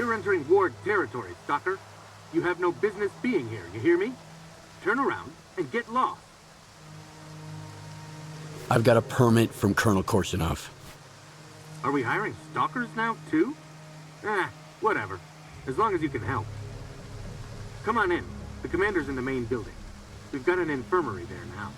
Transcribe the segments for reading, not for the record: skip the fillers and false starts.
You're entering ward territory, stalker. You have no business being here, you hear me? Turn around and get lost. I've got a permit from Colonel Korshunov. Are we hiring stalkers now, too? Whatever. As long as you can help. Come on in. The commander's in the main building. We've got an infirmary there now.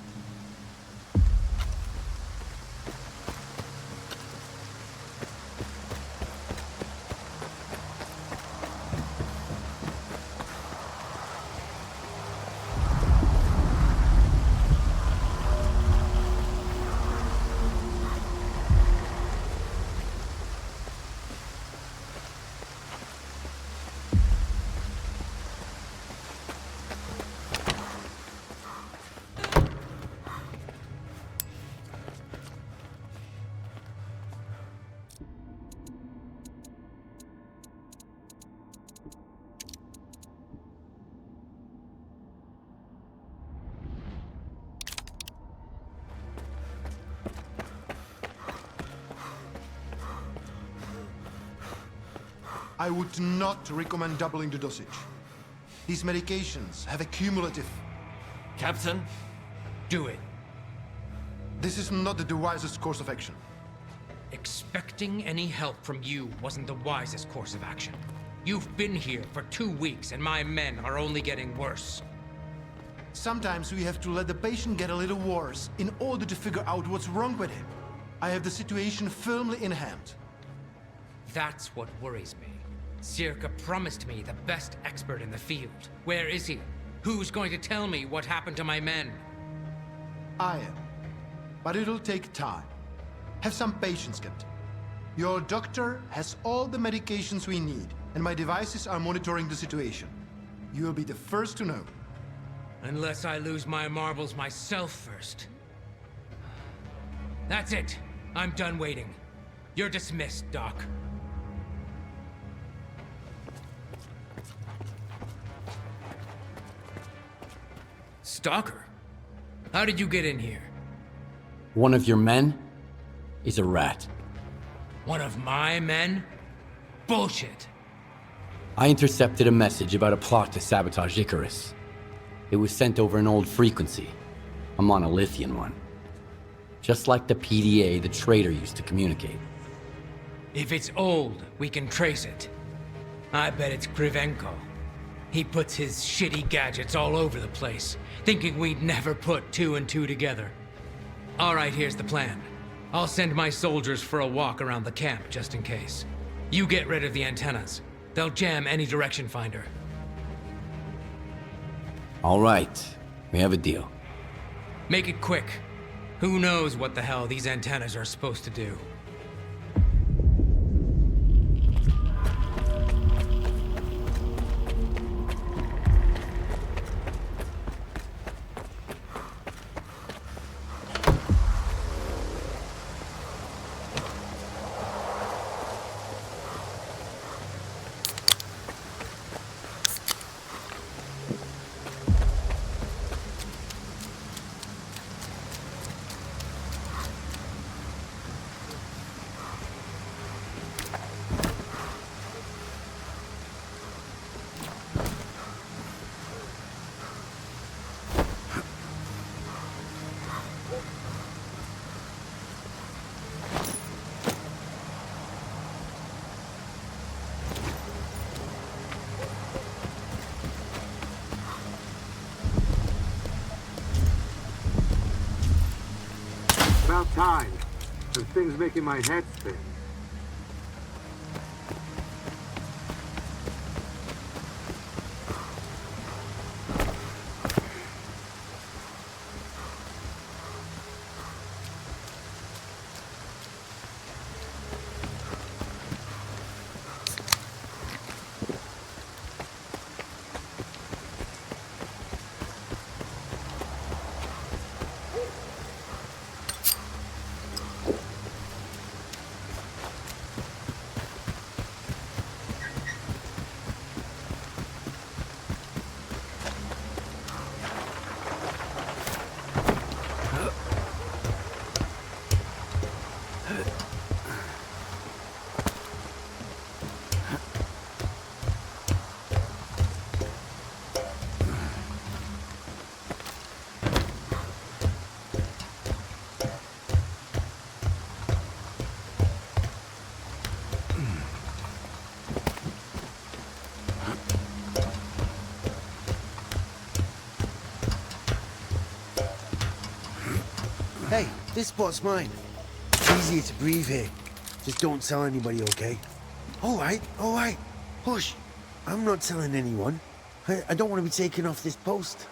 I would not recommend doubling the dosage. These medications have a cumulative... Captain, do it. This is not the wisest course of action. Expecting any help from you wasn't the wisest course of action. You've been here for 2 weeks and my men are only getting worse. Sometimes we have to let the patient get a little worse in order to figure out what's wrong with him. I have the situation firmly in hand. That's what worries me. Circa promised me the best expert in the field. Where is he? Who's going to tell me what happened to my men? I am. But it'll take time. Have some patience, Captain. Your doctor has all the medications we need, and my devices are monitoring the situation. You will be the first to know. Unless I lose my marbles myself first. That's it. I'm done waiting. You're dismissed, Doc. Stalker? How did you get in here? One of your men is a rat. One of my men? Bullshit. I intercepted a message about a plot to sabotage Icarus. It was sent over an old frequency, a monolithian one. Just like the PDA the traitor used to communicate. If it's old, we can trace it. I bet it's Krivenko. He puts his shitty gadgets all over the place, thinking we'd never put 2 and 2 together. All right, here's the plan. I'll send my soldiers for a walk around the camp, just in case. You get rid of the antennas. They'll jam any direction finder. All right, we have a deal. Make it quick. Who knows what the hell these antennas are supposed to do? About time. This thing's making my head spin. Hey, this spot's mine. It's easier to breathe here. Just don't tell anybody, okay? All right. Hush. I'm not telling anyone. I don't want to be taken off this post.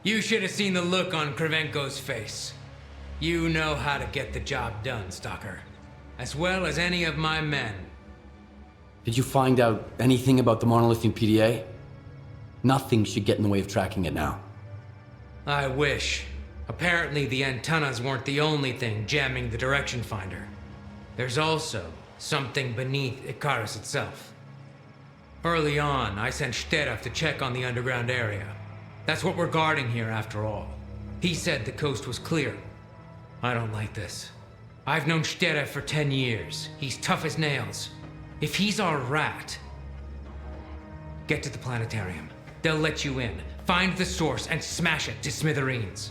You should have seen the look on Kravchenko's face. You know how to get the job done, Stalker. As well as any of my men. Did you find out anything about the monolithian PDA? Nothing should get in the way of tracking it now. I wish. Apparently the antennas weren't the only thing jamming the direction finder. There's also something beneath Icarus itself. Early on, I sent S.T.A.L.K.E.R to check on the underground area. That's what we're guarding here after all. He said the coast was clear. I don't like this. I've known S.T.A.L.K.E.R for 10 years. He's tough as nails. If he's our rat, get to the planetarium. They'll let you in. Find the source and smash it to smithereens.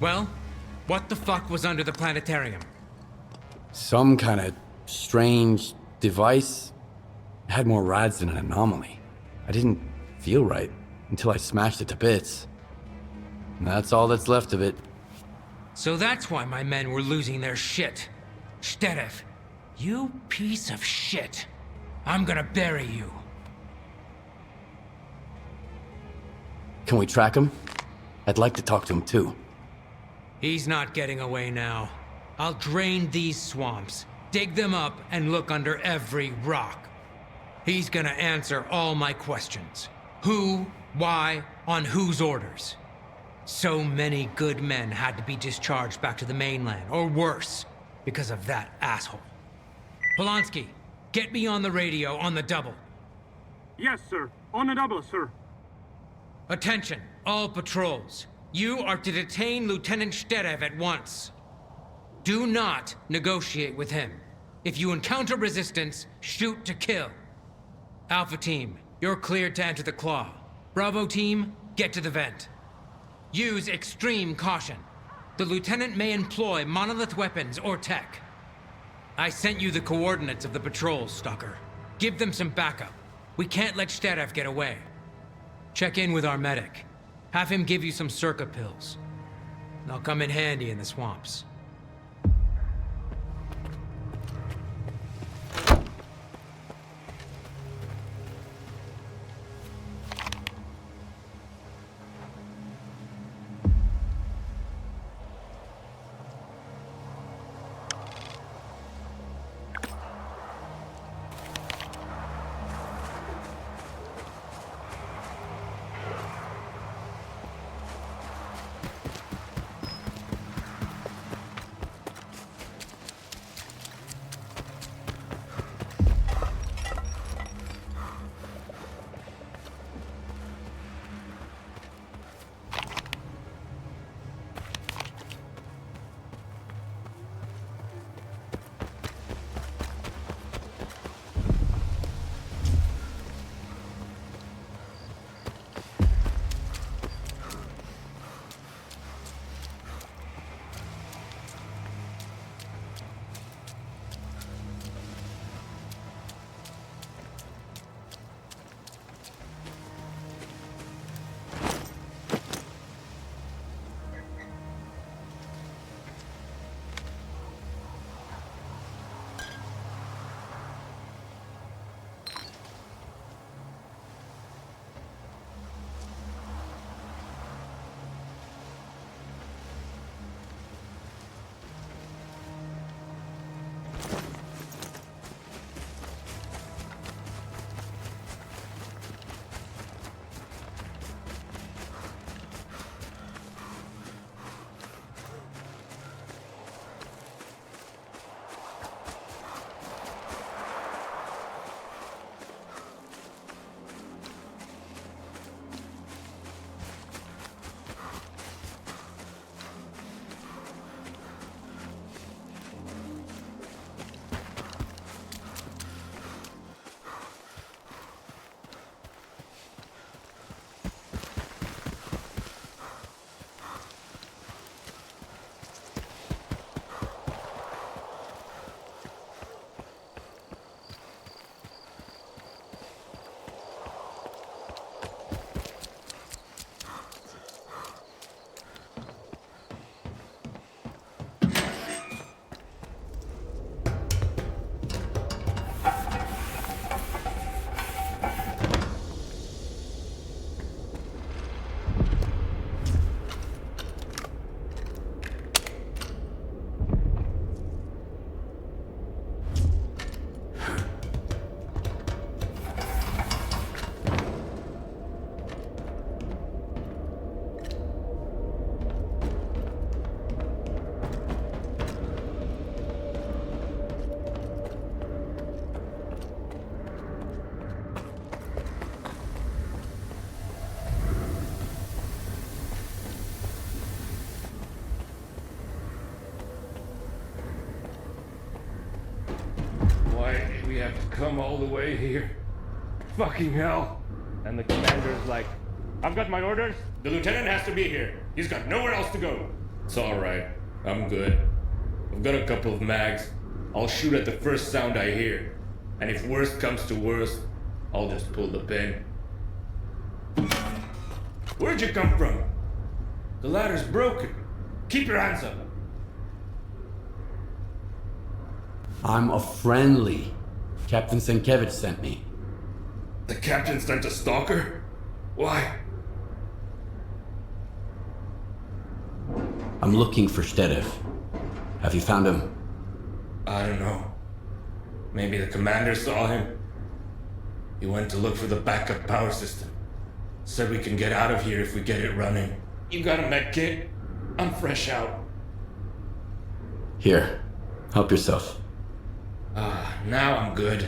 Well, what the fuck was under the planetarium? Some kind of strange device. It had more rads than an anomaly. I didn't feel right until I smashed it to bits. And that's all that's left of it. So that's why my men were losing their shit. Shteref, you piece of shit. I'm gonna bury you. Can we track him? I'd like to talk to him too. He's not getting away now. I'll drain these swamps, dig them up, and look under every rock. He's gonna answer all my questions. Who, why, on whose orders. So many good men had to be discharged back to the mainland, or worse, because of that asshole. Polanski, get me on the radio on the double. Yes, sir. On the double, sir. Attention, all patrols. You are to detain Lieutenant Shteref at once. Do not negotiate with him. If you encounter resistance, shoot to kill. Alpha Team, you're cleared to enter the Claw. Bravo Team, get to the vent. Use extreme caution. The Lieutenant may employ monolith weapons or tech. I sent you the coordinates of the patrols, Stalker. Give them some backup. We can't let Shteref get away. Check in with our medic. Have him give you some circa pills. They'll come in handy in the swamps. We have to come all the way here. Fucking hell. And the commander's like, I've got my orders. The lieutenant has to be here. He's got nowhere else to go. It's alright. I'm good. I've got a couple of mags. I'll shoot at the first sound I hear. And if worst comes to worst, I'll just pull the pin. Where'd you come from? The ladder's broken. Keep your hands up. I'm a friendly. Captain Sienkiewicz sent me. The captain sent a stalker? Why? I'm looking for Stedev. Have you found him? I don't know. Maybe the commander saw him. He went to look for the backup power system. Said we can get out of here if we get it running. You got a med kit? I'm fresh out. Here, help yourself. Now I'm good.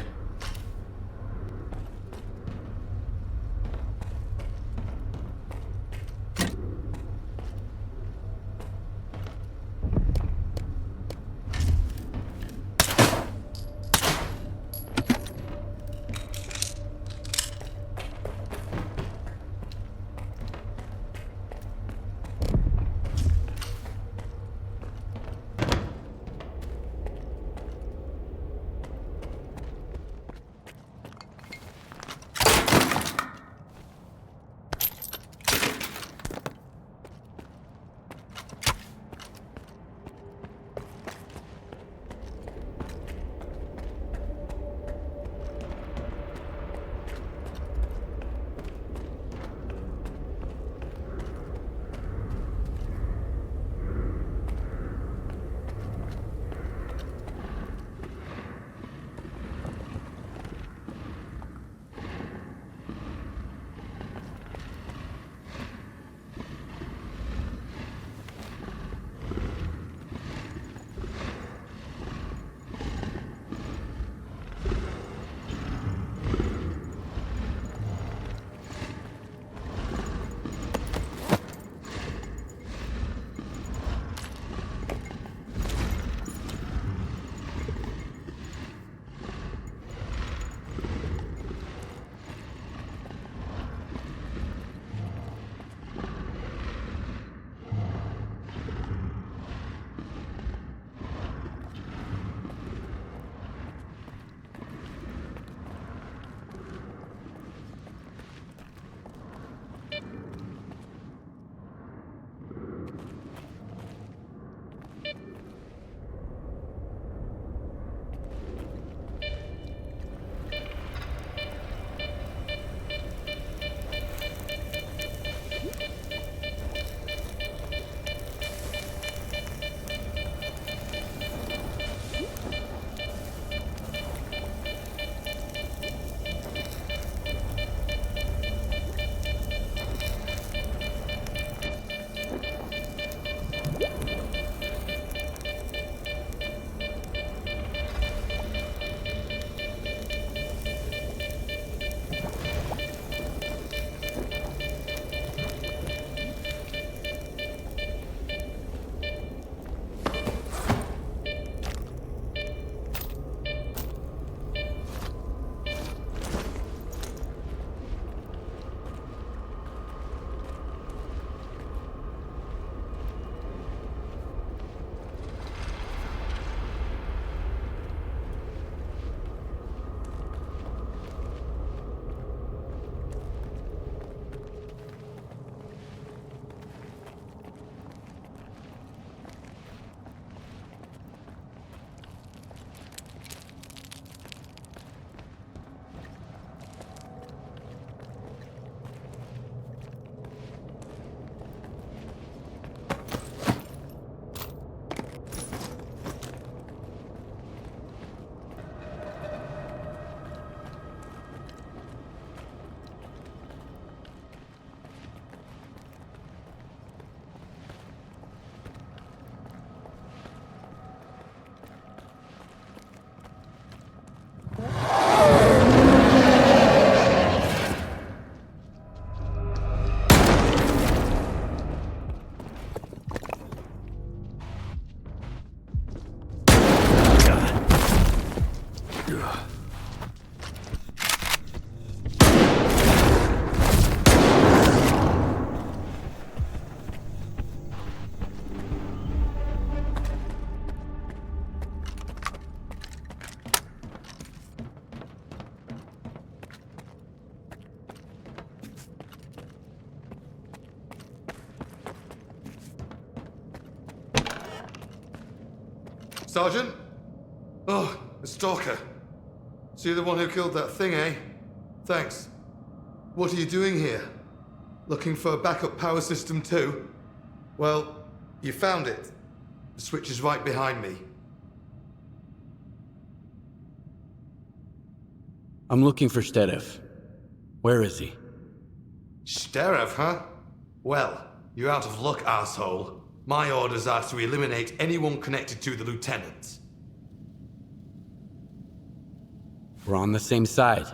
Sergeant? Oh, a stalker. So you're the one who killed that thing, eh? Thanks. What are you doing here? Looking for a backup power system too? Well, you found it. The switch is right behind me. I'm looking for S.T.A.L.K.E.R. Where is he? S.T.A.L.K.E.R., huh? Well, you're out of luck, asshole. My orders are to eliminate anyone connected to the lieutenant. We're on the same side.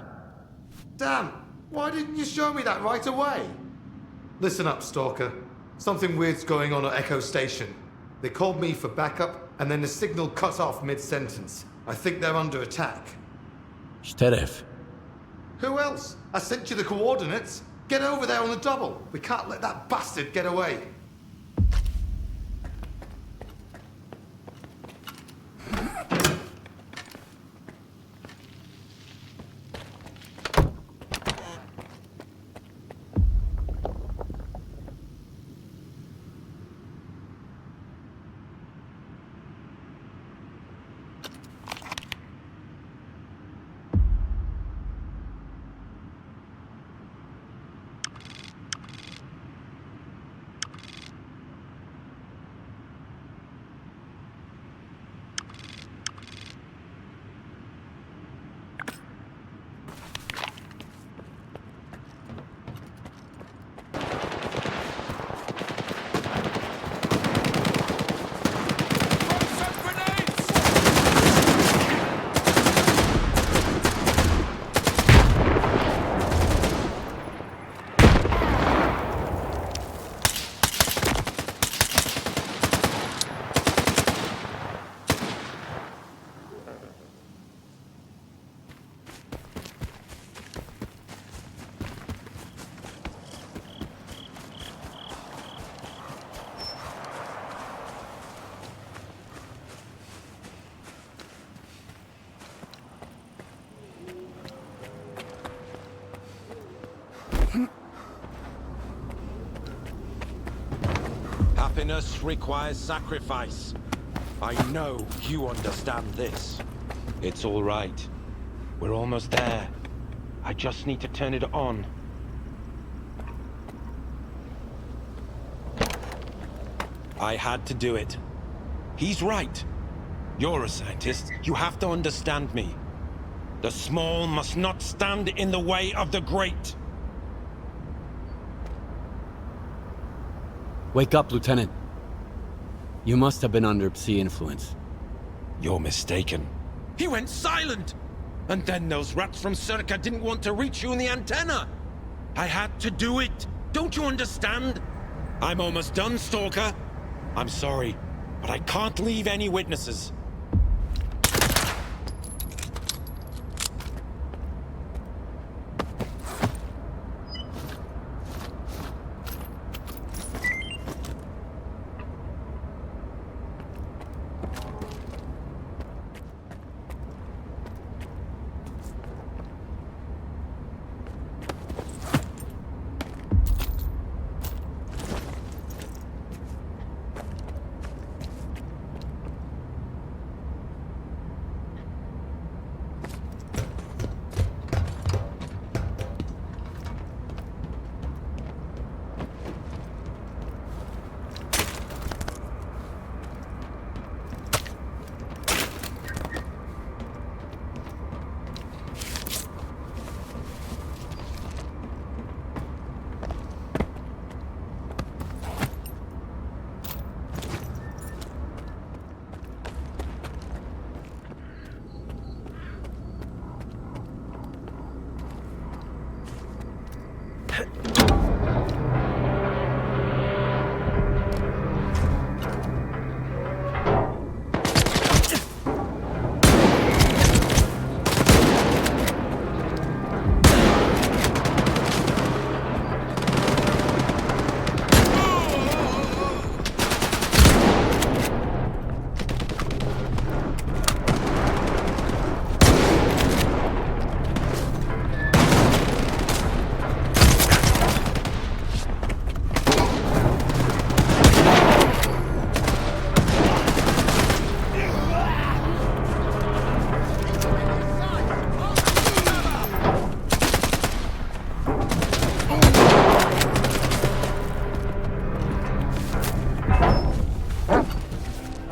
Damn, why didn't you show me that right away? Listen up, Stalker. Something weird's going on at Echo Station. They called me for backup, and then the signal cut off mid-sentence. I think they're under attack. S.T.A.L.K.E.R. Who else? I sent you the coordinates. Get over there on the double. We can't let that bastard get away. Happiness requires sacrifice. I know you understand this. It's all right. We're almost there. I just need to turn it on. I had to do it. He's right. You're a scientist. You have to understand me. The small must not stand in the way of the great. Wake up, Lieutenant. You must have been under Psi influence. You're mistaken. He went silent! And then those rats from Circa didn't want to reach you in the antenna! I had to do it! Don't you understand? I'm almost done, Stalker. I'm sorry, but I can't leave any witnesses.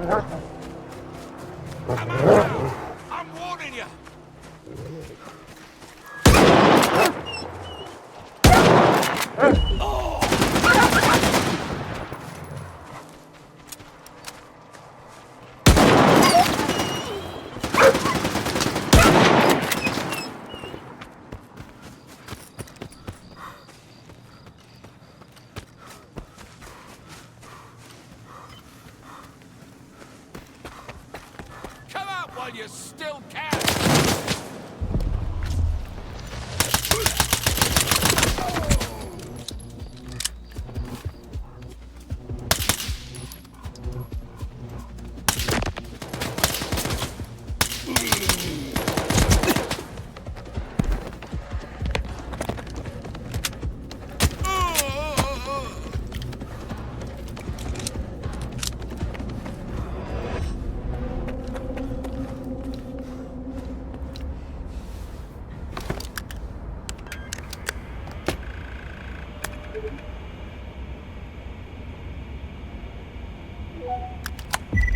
I'm warning you! Come out while you still can!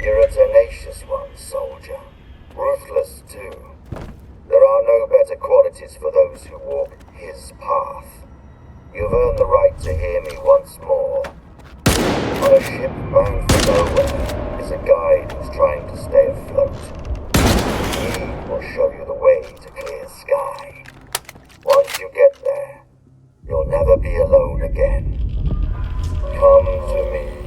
You're a tenacious one, soldier. Ruthless, too. There are no better qualities for those who walk his path. You've earned the right to hear me once more. On a ship bound for nowhere is a guide who's trying to stay afloat. He will show you the way to clear sky. Once you get there, you'll never be alone again. Come to me.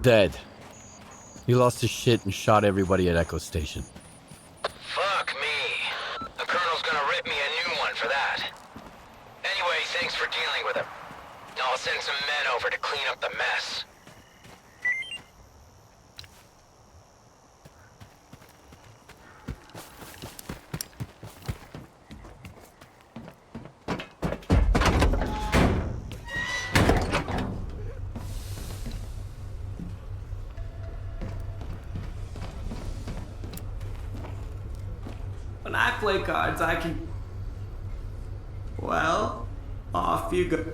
Dead. He lost his shit and shot everybody at Echo Station. Fuck me. The Colonel's gonna rip me a new one for that. Anyway, thanks for dealing with him. I'll send some men over to clean up the mess. When I play cards, I can... Well, off you go.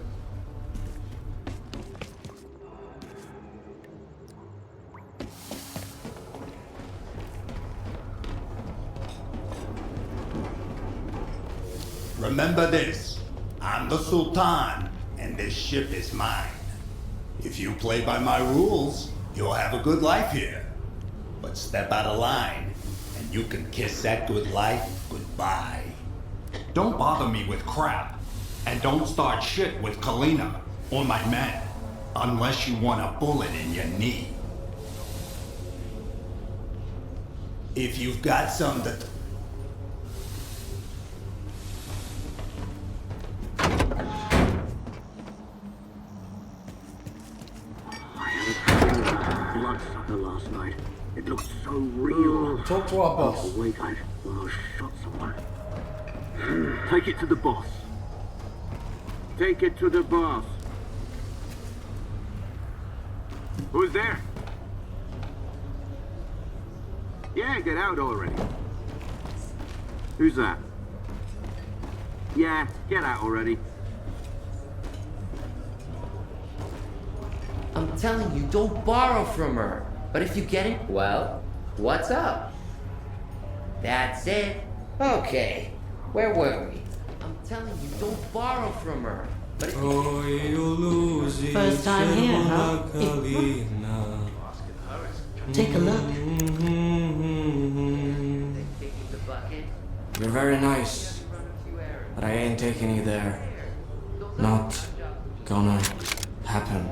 Remember this, I'm the Sultan, and this ship is mine. If you play by my rules, you'll have a good life here. But step out of line, and you can kiss that good life goodbye. Don't bother me with crap, and don't start shit with Kalina or my men, unless you want a bullet in your knee. If you've got some that... It looks so real. Talk to our boss. Oh, wait, I shot someone. Take it to the boss. Take it to the boss. Who's there? Yeah, get out already. Who's that? Yeah, get out already. I'm telling you, don't borrow from her. But if you get it, well, what's up? That's it. Okay, where were we? I'm telling you, don't borrow from her. But if you... First time here, huh? Take a look. You're very nice, but I ain't taking you there. Not gonna happen.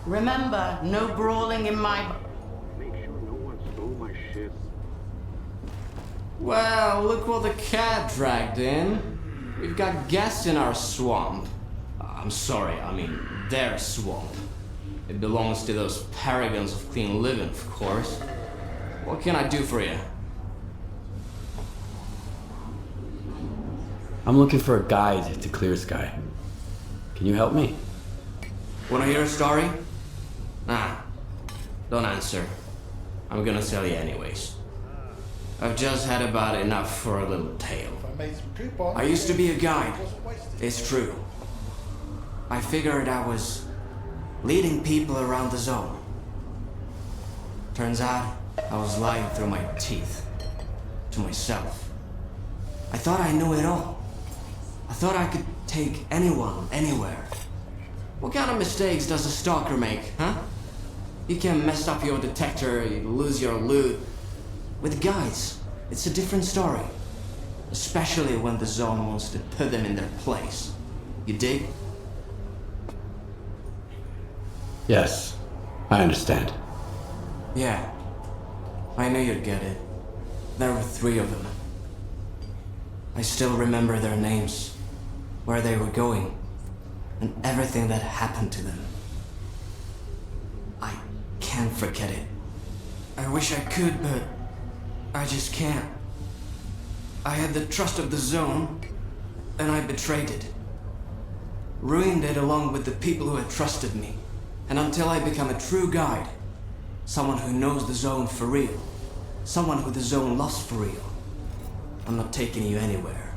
Remember, no brawling in my... Make sure no one stole my shit. Well, look what the cat dragged in. We've got guests in our swamp. I'm sorry, I mean their swamp. It belongs to those paragons of clean living, of course. What can I do for you? I'm looking for a guide to Clear Sky. Can you help me? Wanna hear a story? Nah, don't answer. I'm gonna tell you anyways. I've just had about enough for a little tale. I used to be a guide. It's true. I figured I was leading people around the zone. Turns out I was lying through my teeth to myself. I thought I knew it all. I thought I could take anyone, anywhere. What kind of mistakes does a stalker make, huh? You can mess up your detector, you lose your loot. With guides, it's a different story. Especially when the zone wants to put them in their place. You dig? Yes, I understand. Yeah, I knew you'd get it. There were 3 of them. I still remember their names, where they were going, and everything that happened to them. I can't forget it. I wish I could, but I just can't. I had the trust of the zone, and I betrayed it. Ruined it along with the people who had trusted me. And until I become a true guide, someone who knows the zone for real, someone who the zone loves for real, I'm not taking you anywhere.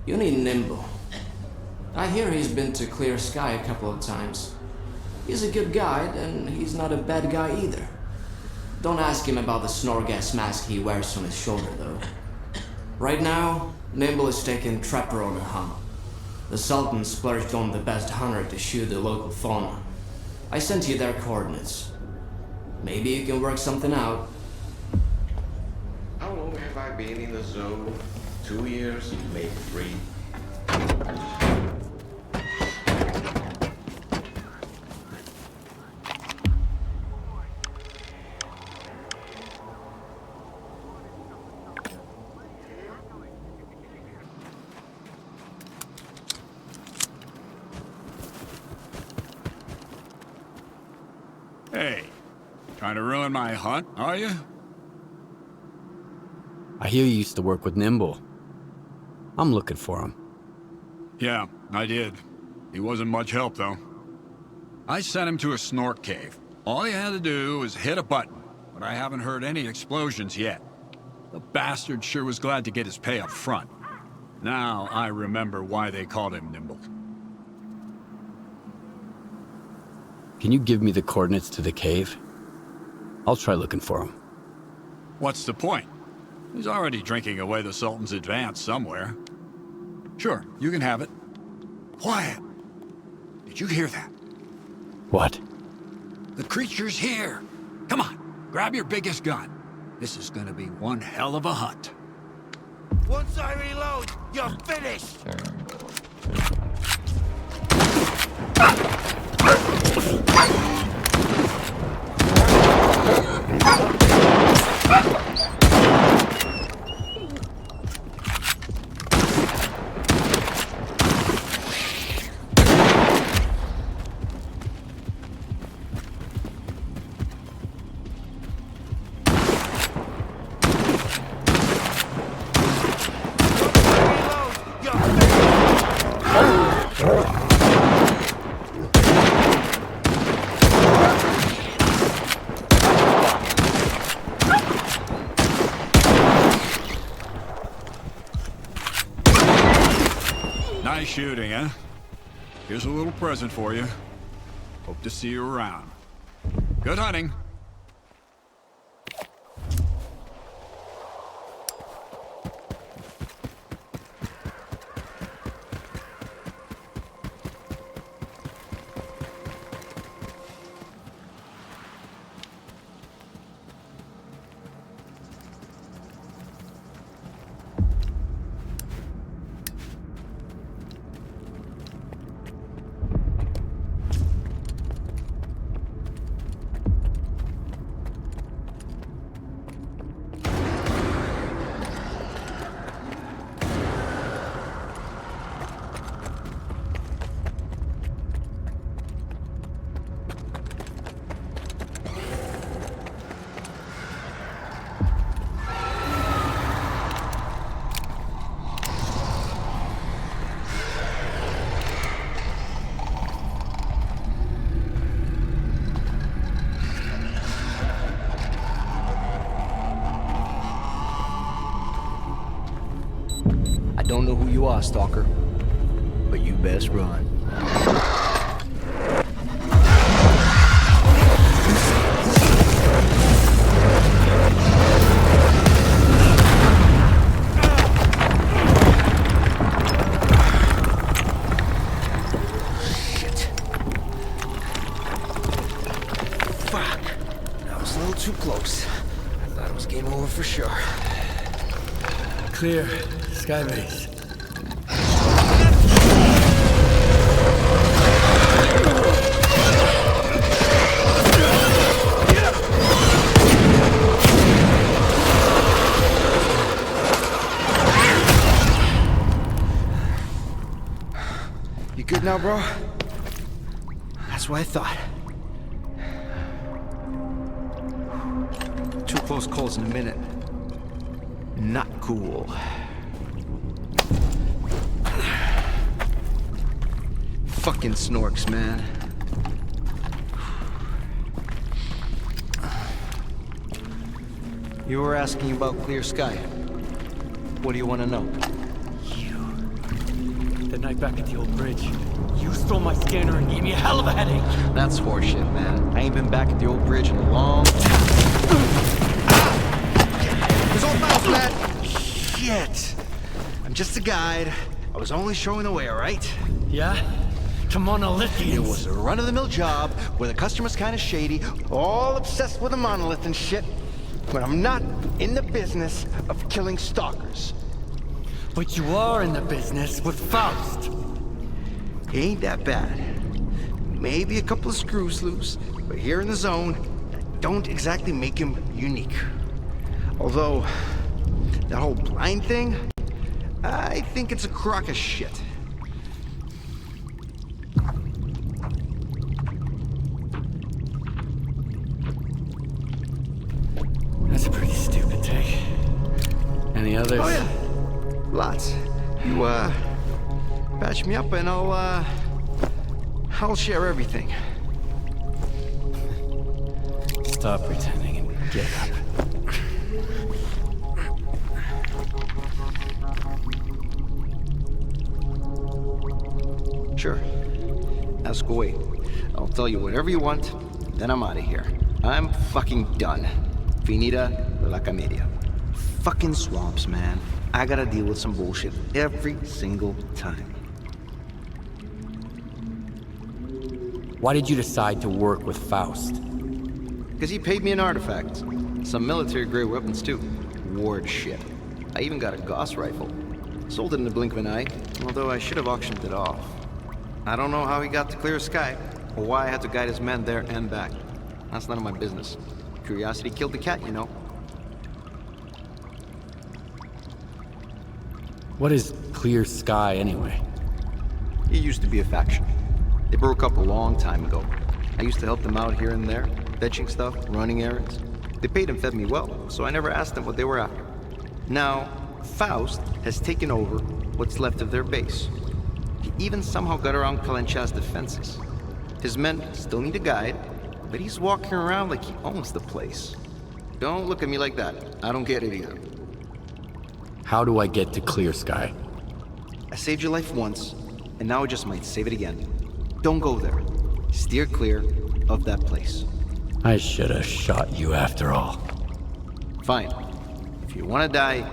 You need Nimble. I hear he's been to Clear Sky a couple of times. He's a good guide, and he's not a bad guy either. Don't ask him about the Snorgas mask he wears on his shoulder, though. Right now, Nimble is taking trapper on a hunt. The Sultan splurged on the best hunter to shoot the local fauna. I sent you their coordinates. Maybe you can work something out. How long have I been in the zone? 2 years, maybe 3. Hey, trying to ruin my hunt, are you? I hear you used to work with Nimble. I'm looking for him. Yeah, I did. He wasn't much help, though. I sent him to a snork cave. All he had to do was hit a button, but I haven't heard any explosions yet. The bastard sure was glad to get his pay up front. Now I remember why they called him Nimble. Can you give me the coordinates to the cave? I'll try looking for him. What's the point? He's already drinking away the Sultan's advance somewhere. Sure, you can have it. Quiet! Did you hear that? What? The creature's here! Come on, grab your biggest gun. This is gonna be one hell of a hunt. Once I reload, you're finished! Nice shooting, huh? Here's a little present for you. Hope to see you around. Good hunting. Don't know who you are, Stalker, but you best run. Shit. Fuck. That was a little too close. I thought it was game over for sure. Clear. Skybase. You good now, bro? That's what I thought. 2 close calls in a minute. Not cool. Fucking snorks, man. You were asking about clear sky. What do you want to know? The night back at the old bridge, you stole my scanner and gave me a hell of a headache. That's horseshit, man. I ain't been back at the old bridge in a long time. There's all miles, man. Shit. I'm just a guide. I was only showing the way, all right? Yeah? To monolithians. It was a run-of-the-mill job where the customer's kind of shady, all obsessed with a monolith and shit. But I'm not in the business of killing stalkers. But you are in the business with Faust. He ain't that bad. Maybe a couple of screws loose, but here in the zone, don't exactly make him unique. Although, that whole blind thing, I think it's a crock of shit. That's a pretty stupid take. Any others? Oh yeah, lots. You patch me up and I'll share everything. Stop pretending and get up. Sure. Ask away. I'll tell you whatever you want, then I'm out of here. I'm fucking done. Finita la comedia. Fucking swamps, man. I gotta deal with some bullshit every single time. Why did you decide to work with Faust? Because he paid me an artifact. Some military-grade weapons, too. Ward shit. I even got a Gauss rifle. Sold it in the blink of an eye, although I should have auctioned it off. I don't know how he got to clear sky, or why I had to guide his men there and back. That's none of my business. Curiosity killed the cat, you know. What is Clear Sky, anyway? It used to be a faction. They broke up a long time ago. I used to help them out here and there, fetching stuff, running errands. They paid and fed me well, so I never asked them what they were after. Now, Faust has taken over what's left of their base. He even somehow got around Kalencha's defenses. His men still need a guide, but he's walking around like he owns the place. Don't look at me like that. I don't get it either. How do I get to Clear Sky? I saved your life once, and now I just might save it again. Don't go there. Steer clear of that place. I should have shot you after all. Fine. If you want to die,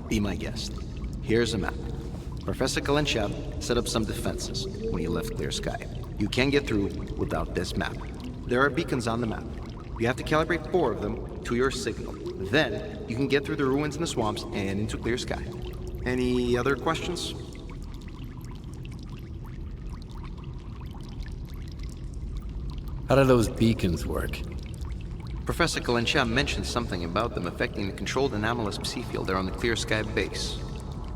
be my guest. Here's a map. Professor Kalencha set up some defenses when he left Clear Sky. You can't get through without this map. There are beacons on the map. You have to calibrate 4 of them to your signal. Then, you can get through the ruins in the swamps and into Clear Sky. Any other questions? How do those beacons work? Professor Kalencha mentioned something about them affecting the controlled anomalous psi field there on the Clear Sky base.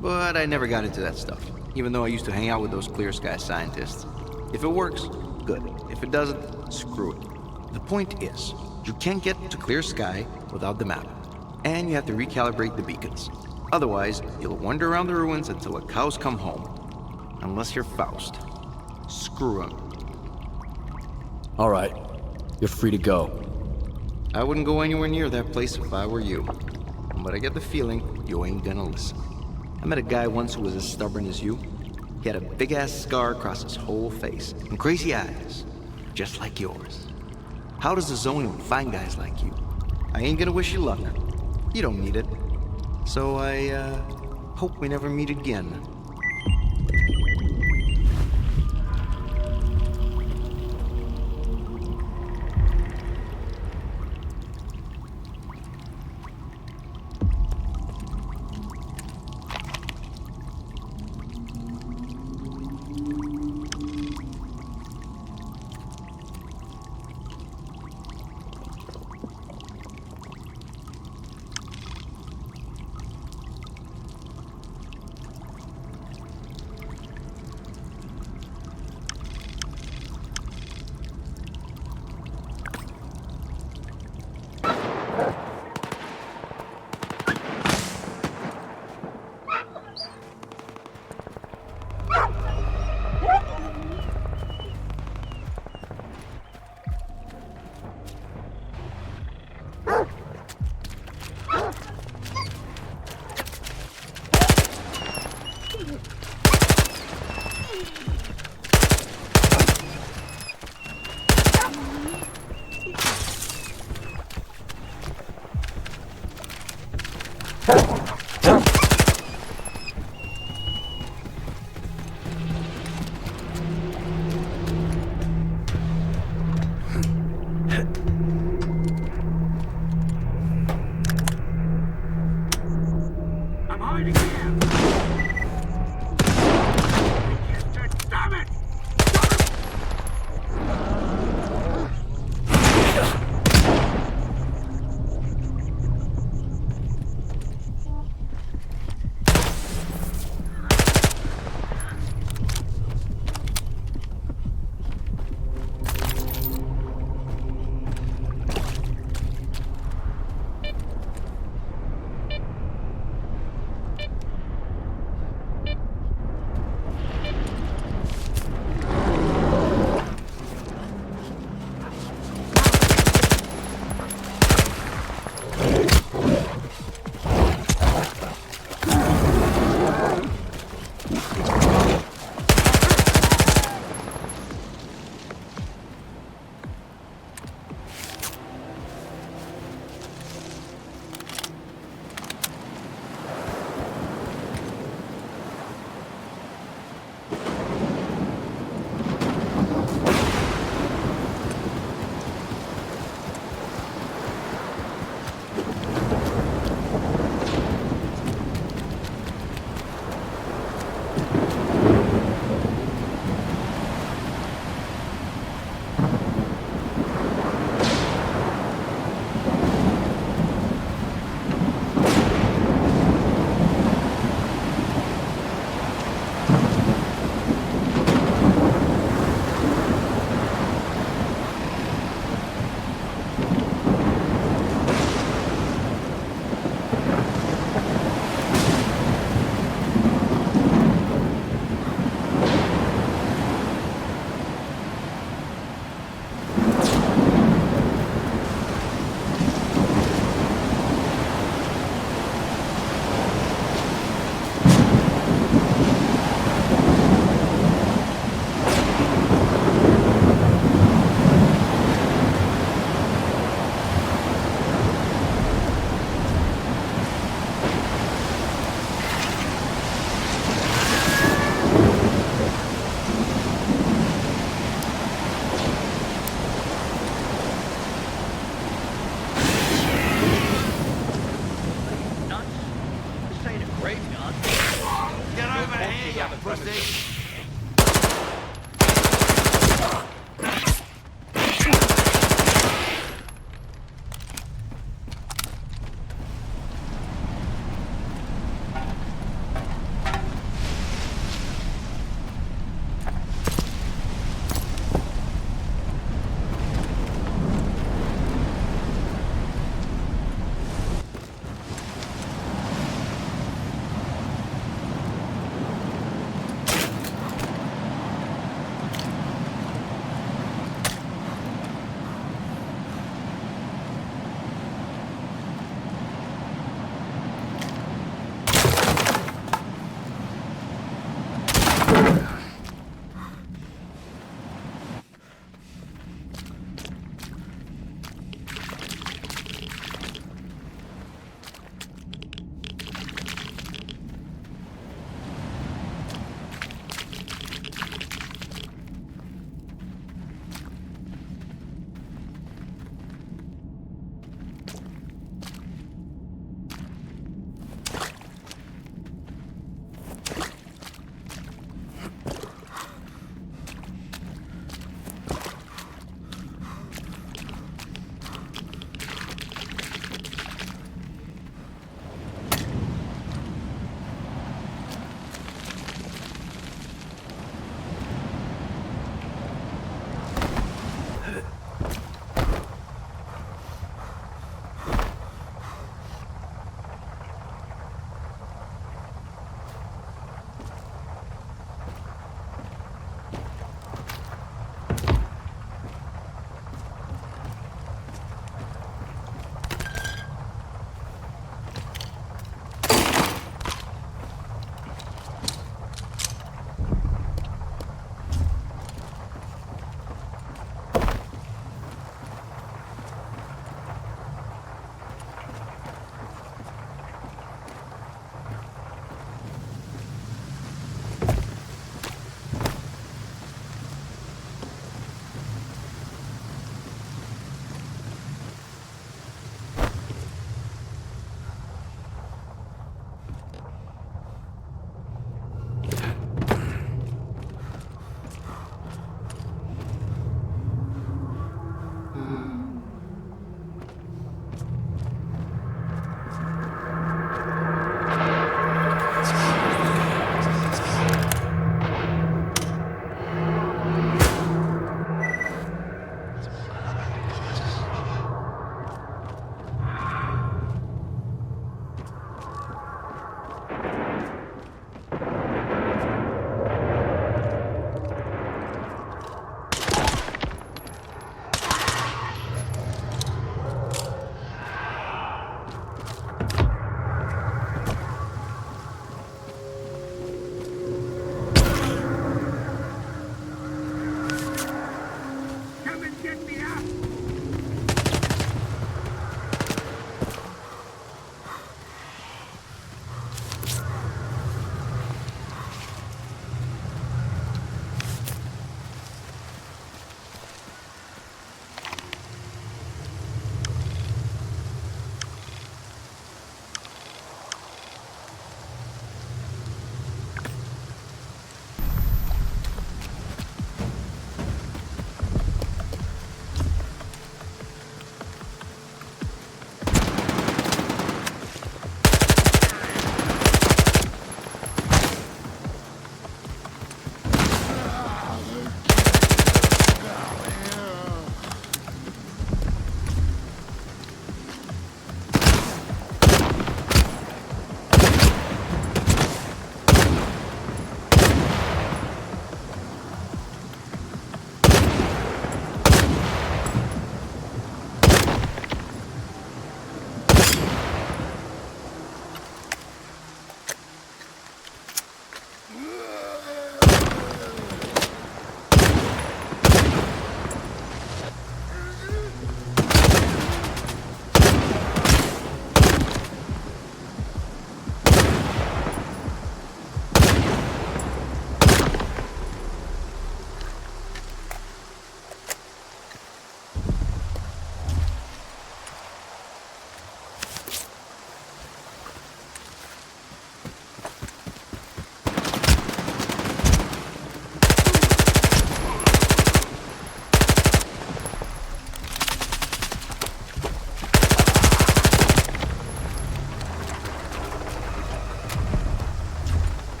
But I never got into that stuff, even though I used to hang out with those Clear Sky scientists. If it works, good. If it doesn't, screw it. The point is, you can't get to Clear Sky without the map, and you have to recalibrate the beacons. Otherwise, you'll wander around the ruins until the cows come home. Unless you're Faust. Screw him. All right, you're free to go. I wouldn't go anywhere near that place if I were you. But I get the feeling you ain't gonna listen. I met a guy once who was as stubborn as you. He had a big-ass scar across his whole face, and crazy eyes, just like yours. How does the zone even find guys like you? I ain't gonna wish you luck. You don't need it. So I, hope we never meet again.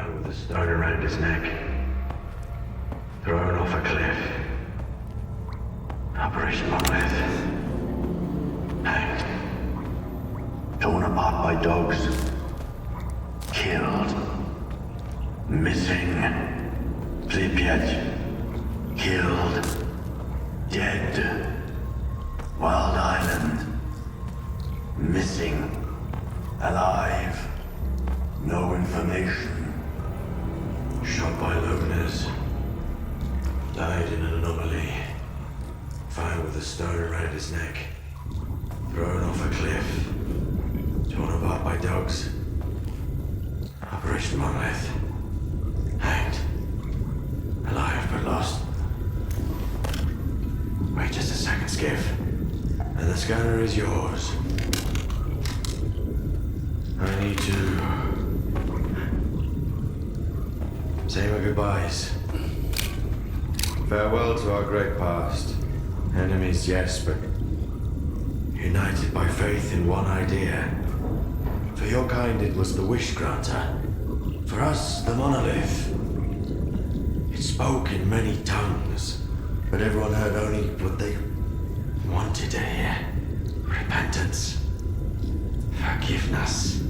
Found with a stone around his neck. Thrown off a cliff. Operation Monolith. Hanged. Torn apart by dogs. Killed. Missing. Pripyat. Killed. Dead. Wild Island. Missing. Alive. No information. Shot by loners. Died in an anomaly. Found with a stone around his neck. Thrown off a cliff. Torn apart by dogs. Operation Monolith. Hanged. Alive but lost. Wait just a second, Skiff. And the scanner is yours. I need to say my goodbyes. Farewell to our great past. Enemies, yes, but united by faith in one idea. For your kind, it was the wish granter. For us, the monolith. It spoke in many tongues, but everyone heard only what they wanted to hear. Repentance. Forgiveness.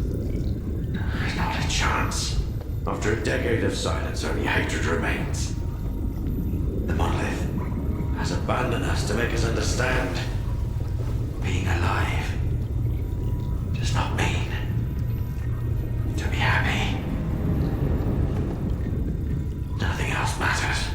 Not a chance. After a decade of silence, only hatred remains. The monolith has abandoned us to make us understand. Being alive does not mean to be happy. Nothing else matters.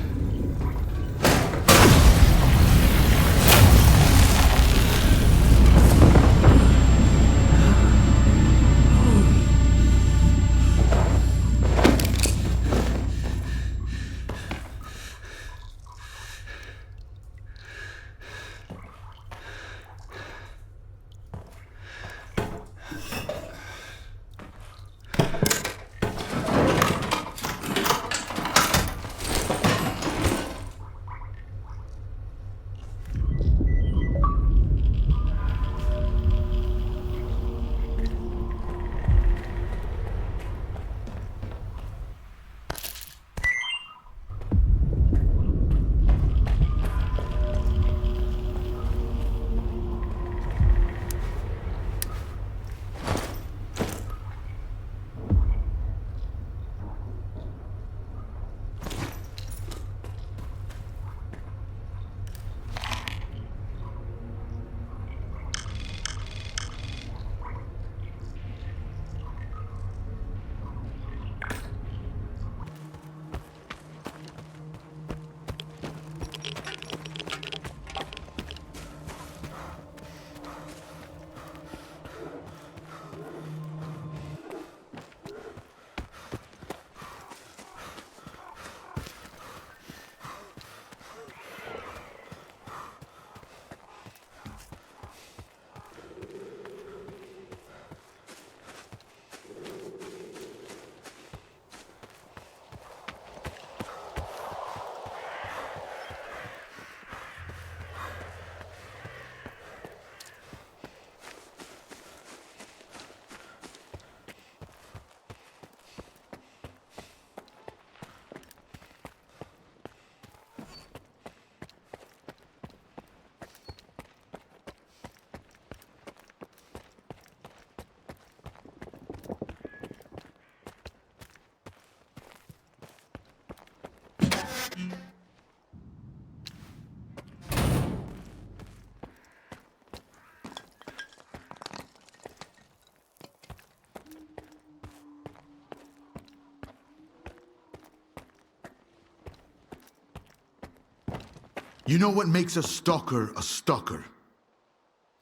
You know what makes a stalker a stalker?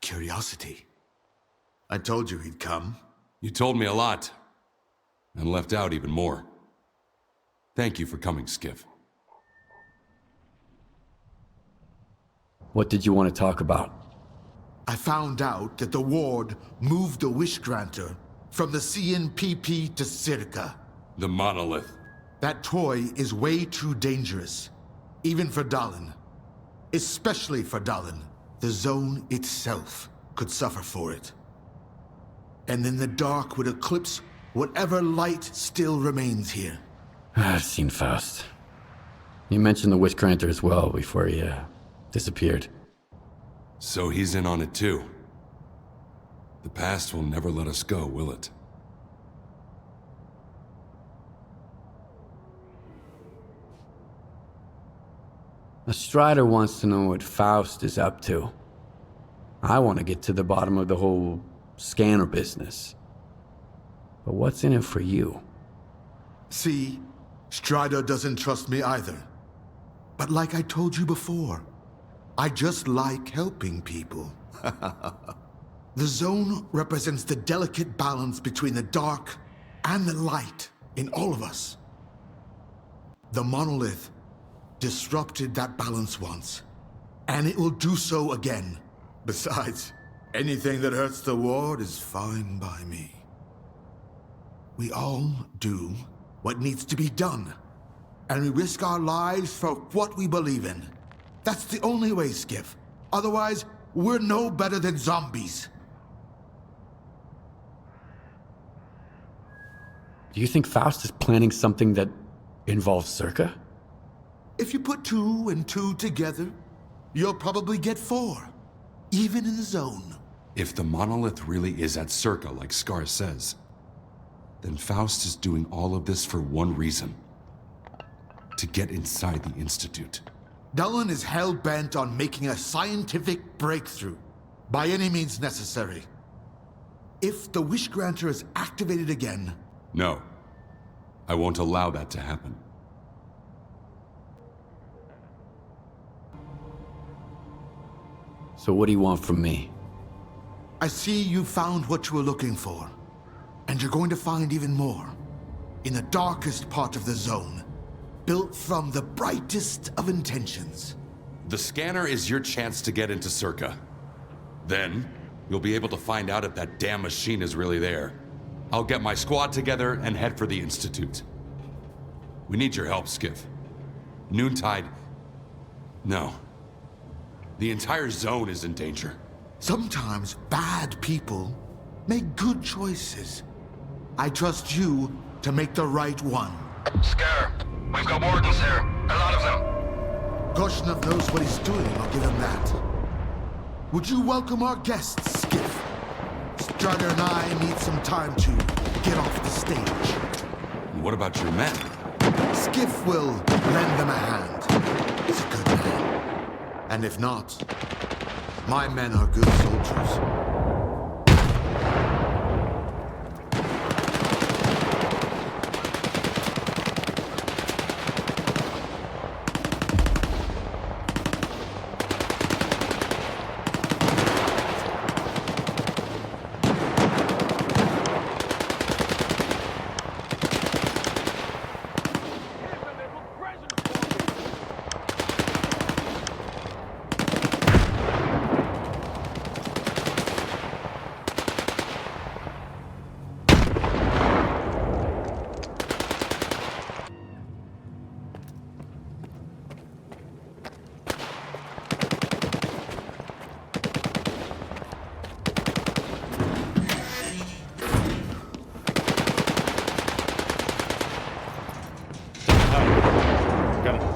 Curiosity. I told you he'd come. You told me a lot, and left out even more. Thank you for coming, Skiff. What did you want to talk about? I found out that the ward moved the wish granter from the CNPP to Circa. The monolith. That toy is way too dangerous, even for Dallin. Especially for Dallin. The zone itself could suffer for it. And then the dark would eclipse whatever light still remains here. I've seen Faust. You mentioned the Witchcranter as well before he, disappeared. So he's in on it too. The past will never let us go, will it? A Strider wants to know what Faust is up to. I want to get to the bottom of the whole scanner business. But what's in it for you? See, Strider doesn't trust me either. But like I told you before, I just like helping people. The zone represents the delicate balance between the dark and the light in all of us. The monolith disrupted that balance once, and it will do so again. Besides, anything that hurts the ward is fine by me. We all do what needs to be done, and we risk our lives for what we believe in. That's the only way, Skiff. Otherwise, we're no better than zombies. Do you think Faust is planning something that involves Circa? If you put 2 and 2 together, you'll probably get 4, even in the zone. If the monolith really is at Circa, like Scar says, then Faust is doing all of this for one reason. To get inside the Institute. Dallin is hell-bent on making a scientific breakthrough, by any means necessary. If the Wishgranter is activated again... No. I won't allow that to happen. So what do you want from me? I see you found what you were looking for. And you're going to find even more. In the darkest part of the zone. Built from the brightest of intentions. The scanner is your chance to get into Circa. Then, you'll be able to find out if that damn machine is really there. I'll get my squad together and head for the Institute. We need your help, Skiff. Noontide... No. The entire zone is in danger. Sometimes bad people make good choices. I trust you to make the right one. Scare, we've got wardens here. A lot of them. Korshunov knows what he's doing, I'll give him that. Would you welcome our guests, Skiff? Strider and I need some time to get off the stage. What about your men? Skiff will lend them a hand. He's a good man. And if not, my men are good soldiers.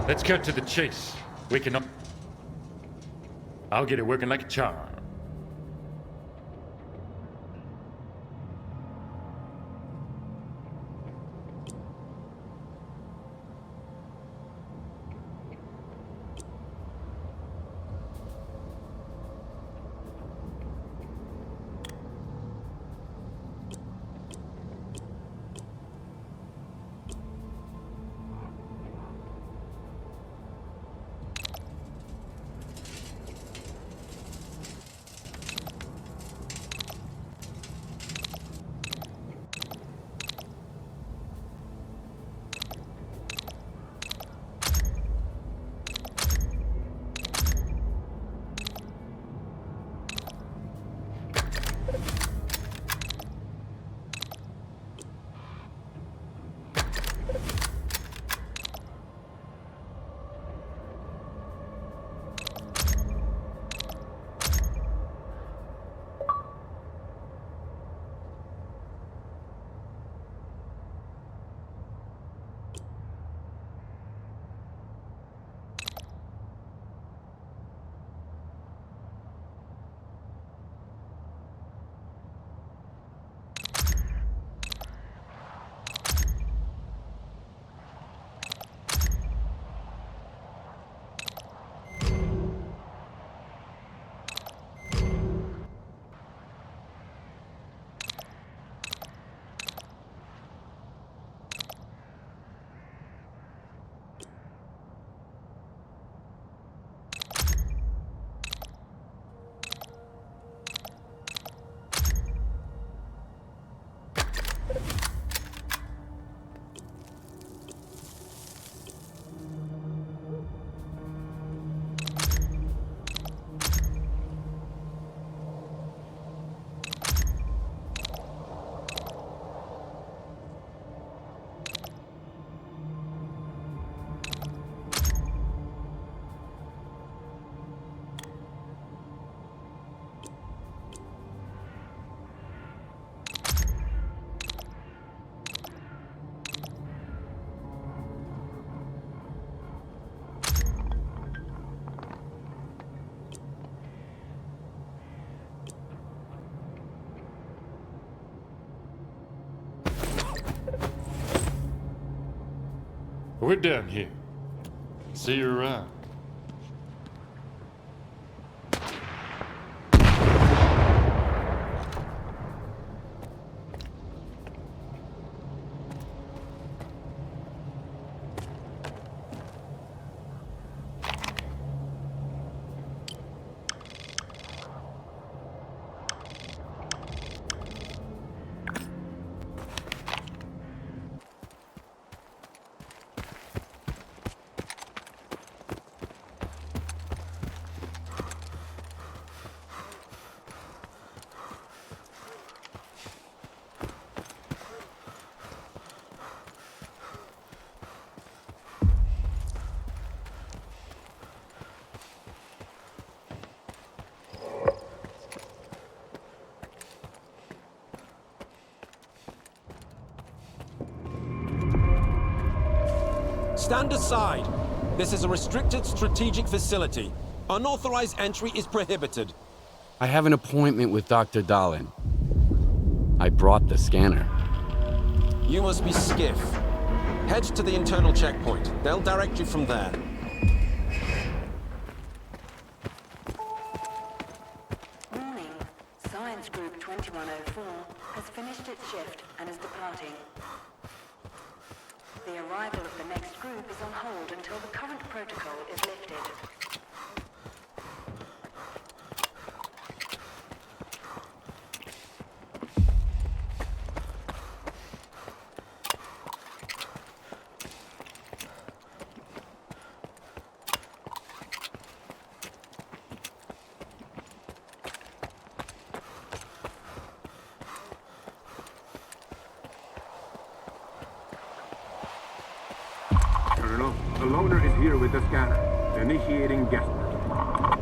Let's cut to the chase. Waking up. I'll get it working like a charm. We're done here. See you around. Stand aside. This is a restricted strategic facility. Unauthorized entry is prohibited. I have an appointment with Dr. Dahlin. I brought the scanner. You must be Skiff. Head to the internal checkpoint. They'll direct you from there. Morning. Science Group 2104 has finished its shift and is departing. The arrival of the next group is on hold until the current protocol is lifted. The loner is here with the scanner, initiating guest work.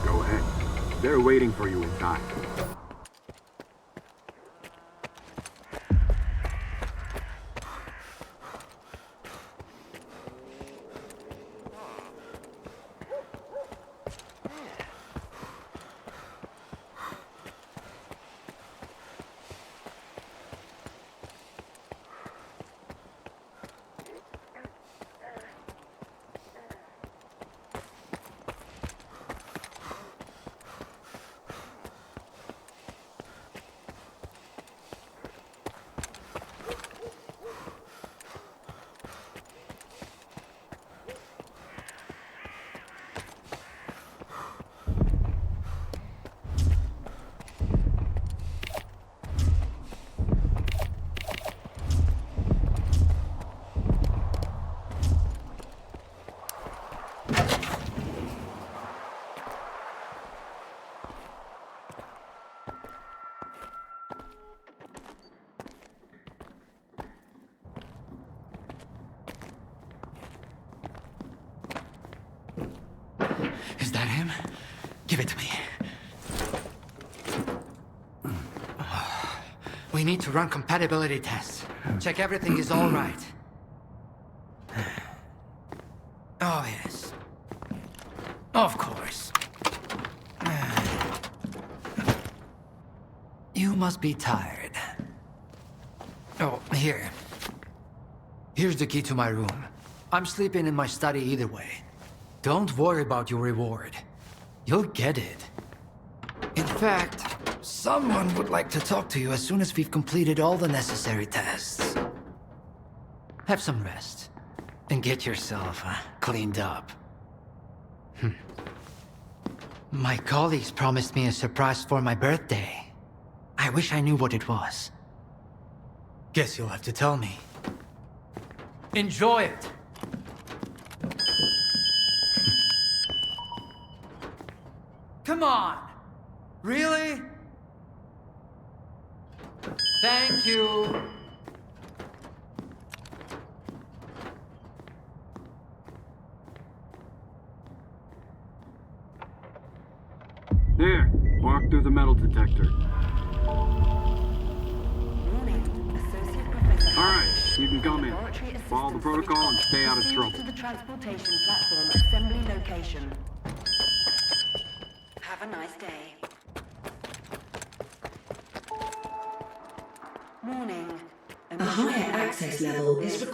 Go ahead. They're waiting for you inside. Is that him? Give it to me. We need to run compatibility tests. Check everything is all right. Oh, yes. Of course. You must be tired. Oh, here. Here's the key to my room. I'm sleeping in my study either way. Don't worry about your reward. You'll get it. In fact, someone would like to talk to you as soon as we've completed all the necessary tests. Have some rest. And get yourself cleaned up. My colleagues promised me a surprise for my birthday. I wish I knew what it was. Guess you'll have to tell me. Enjoy it! Come on! Really? Thank you! There! Walk through the metal detector. Alright, you can come in. Follow the protocol and stay out of trouble. To the transportation platform assembly location. Have a nice day. Morning. Initiate access level is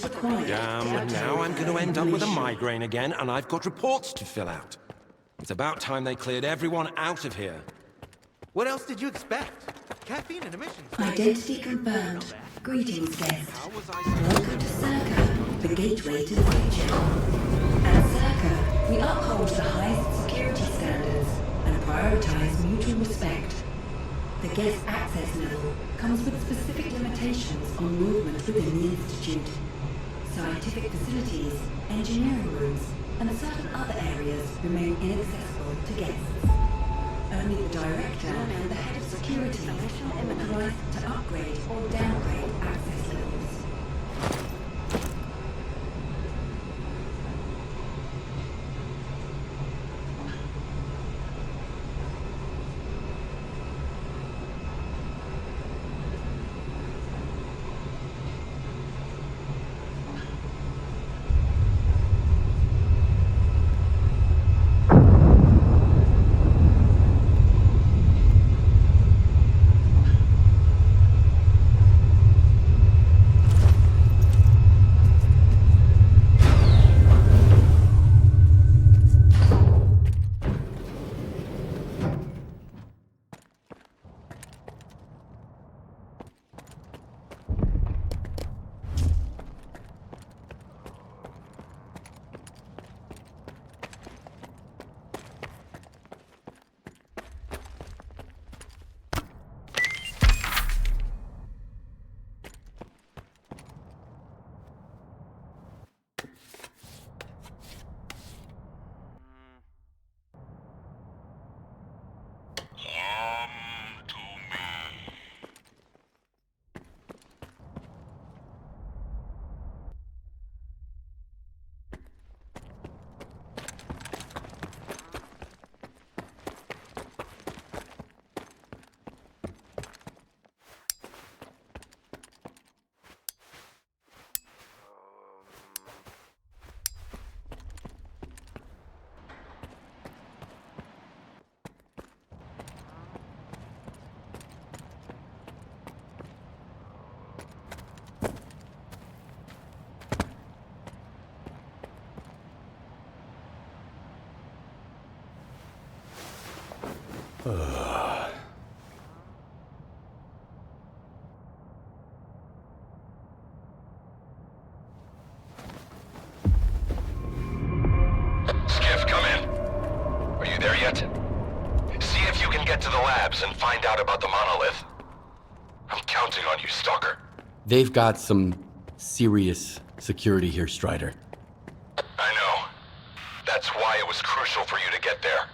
required. Damn, now I'm going to end up with a migraine again, and I've got reports to fill out. It's about time they cleared everyone out of here. What else did you expect? Caffeine and emissions. Identity confirmed. Greetings, guest. Welcome to S.T.A.L.K.E.R, the gateway to the future. At S.T.A.L.K.E.R, we uphold the highest security standards and prioritize mutual respect. The guest access level comes with specific limitations on movement within the Institute. Scientific facilities, engineering rooms, and certain other areas remain inaccessible to guests. Only the Director and the Head of Security are authorized to upgrade or downgrade access levels. And find out about the monolith. I'm counting on you, Stalker. They've got some serious security here, Strider. I know. That's why it was crucial for you to get there.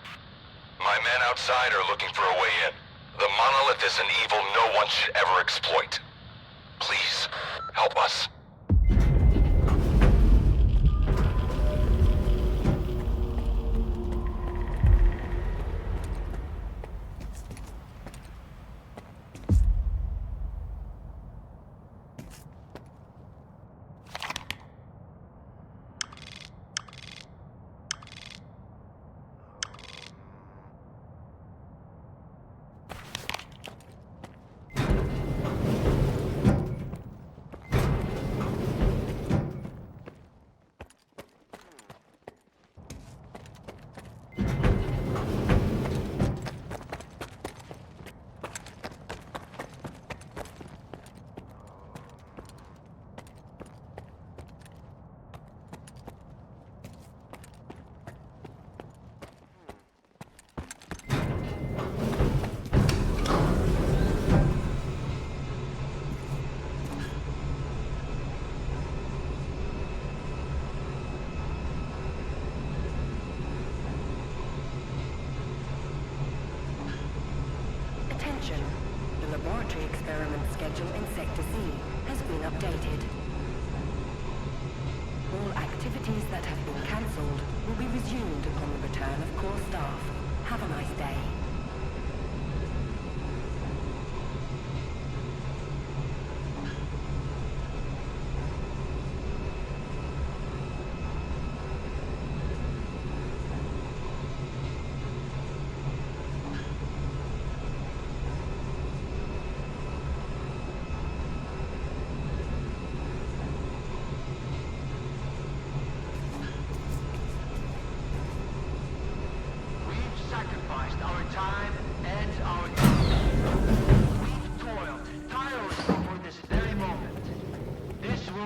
My men outside are looking for a way in. The monolith is an evil no one should ever exploit. Please, help us. The laboratory experiment schedule in Sector C has been updated. All activities that have been cancelled will be resumed upon the return of core staff. Have a nice day.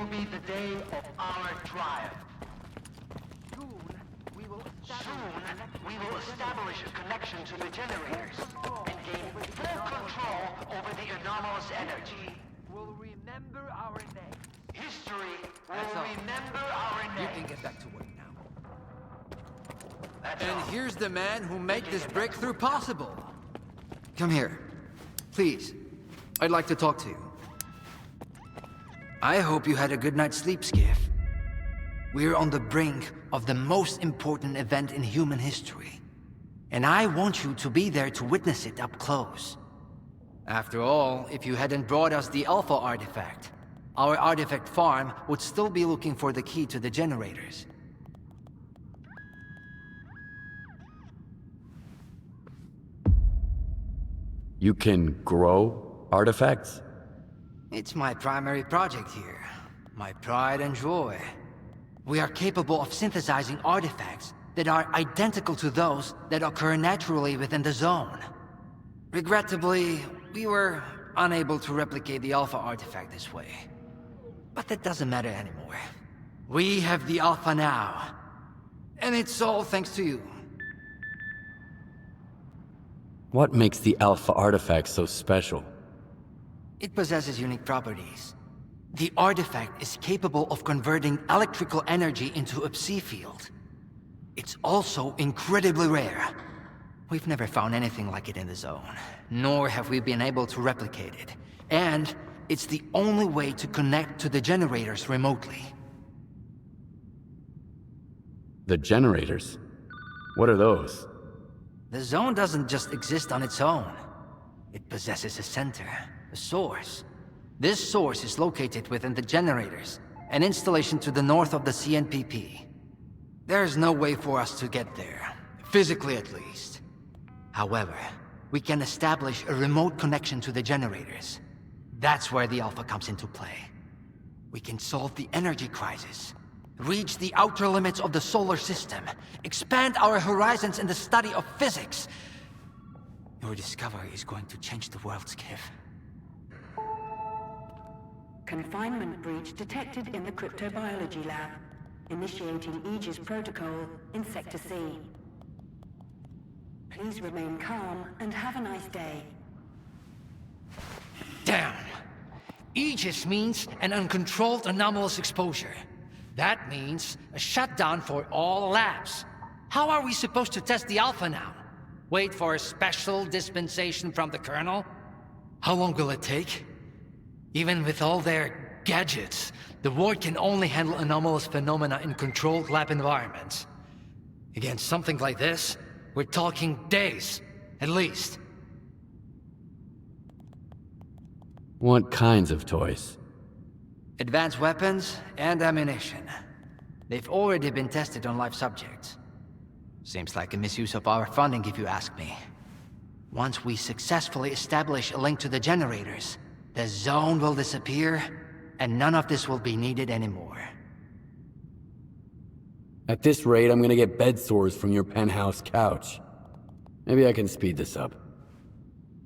will be the day of our triumph. Soon, we will establish a connection to the generators and gain full control over the anomalous energy. We'll remember our name. History will remember our name. You can get back to work now. And here's the man who made this breakthrough possible. Come here. Please. I'd like to talk to you. I hope you had a good night's sleep, Skiff. We're on the brink of the most important event in human history. And I want you to be there to witness it up close. After all, if you hadn't brought us the Alpha artifact, our artifact farm would still be looking for the key to the generators. You can grow artifacts? It's my primary project here. My pride and joy. We are capable of synthesizing artifacts that are identical to those that occur naturally within the zone. Regrettably, we were unable to replicate the Alpha artifact this way. But that doesn't matter anymore. We have the Alpha now. And it's all thanks to you. What makes the Alpha artifact so special? It possesses unique properties. The artifact is capable of converting electrical energy into a psi field. It's also incredibly rare. We've never found anything like it in the zone, nor have we been able to replicate it. And it's the only way to connect to the generators remotely. The generators? What are those? The zone doesn't just exist on its own. It possesses a center, a source. This source is located within the generators, an installation to the north of the CNPP. There's no way for us to get there, physically at least. However, we can establish a remote connection to the generators. That's where the Alpha comes into play. We can solve the energy crisis, reach the outer limits of the solar system, expand our horizons in the study of physics. Your discovery is going to change the world, Skiff. Confinement breach detected in the cryptobiology lab. Initiating Aegis protocol in Sector C. Please remain calm and have a nice day. Damn! Aegis means an uncontrolled anomalous exposure. That means a shutdown for all labs. How are we supposed to test the Alpha now? Wait for a special dispensation from the Colonel? How long will it take? Even with all their gadgets, the ward can only handle anomalous phenomena in controlled lab environments. Against something like this, we're talking days, at least. What kinds of toys? Advanced weapons and ammunition. They've already been tested on live subjects. Seems like a misuse of our funding, if you ask me. Once we successfully establish a link to the generators, the zone will disappear, and none of this will be needed anymore. At this rate, I'm gonna get bed sores from your penthouse couch. Maybe I can speed this up.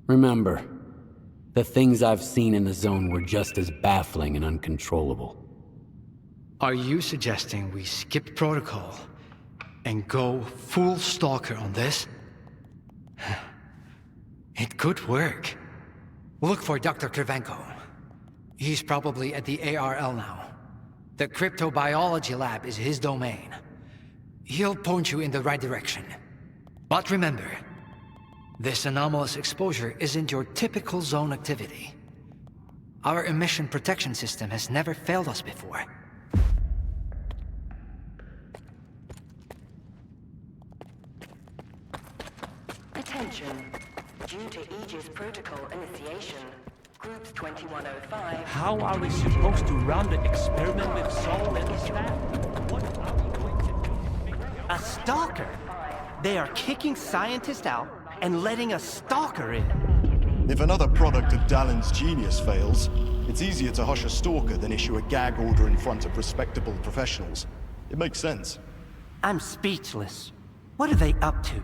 Remember, the things I've seen in the zone were just as baffling and uncontrollable. Are you suggesting we skip protocol and go full stalker on this? It could work. Look for Dr. Kirivenko. He's probably at the ARL now. The cryptobiology lab is his domain. He'll point you in the right direction. But remember, this anomalous exposure isn't your typical zone activity. Our emission protection system has never failed us before. Attention. Due to Aegis protocol initiation, groups 2105... How are we supposed to run the experiment with Saul and his lab? What are we going to do? A stalker? They are kicking scientists out and letting a stalker in. If another product of Dallin's genius fails, it's easier to hush a stalker than issue a gag order in front of respectable professionals. It makes sense. I'm speechless. What are they up to?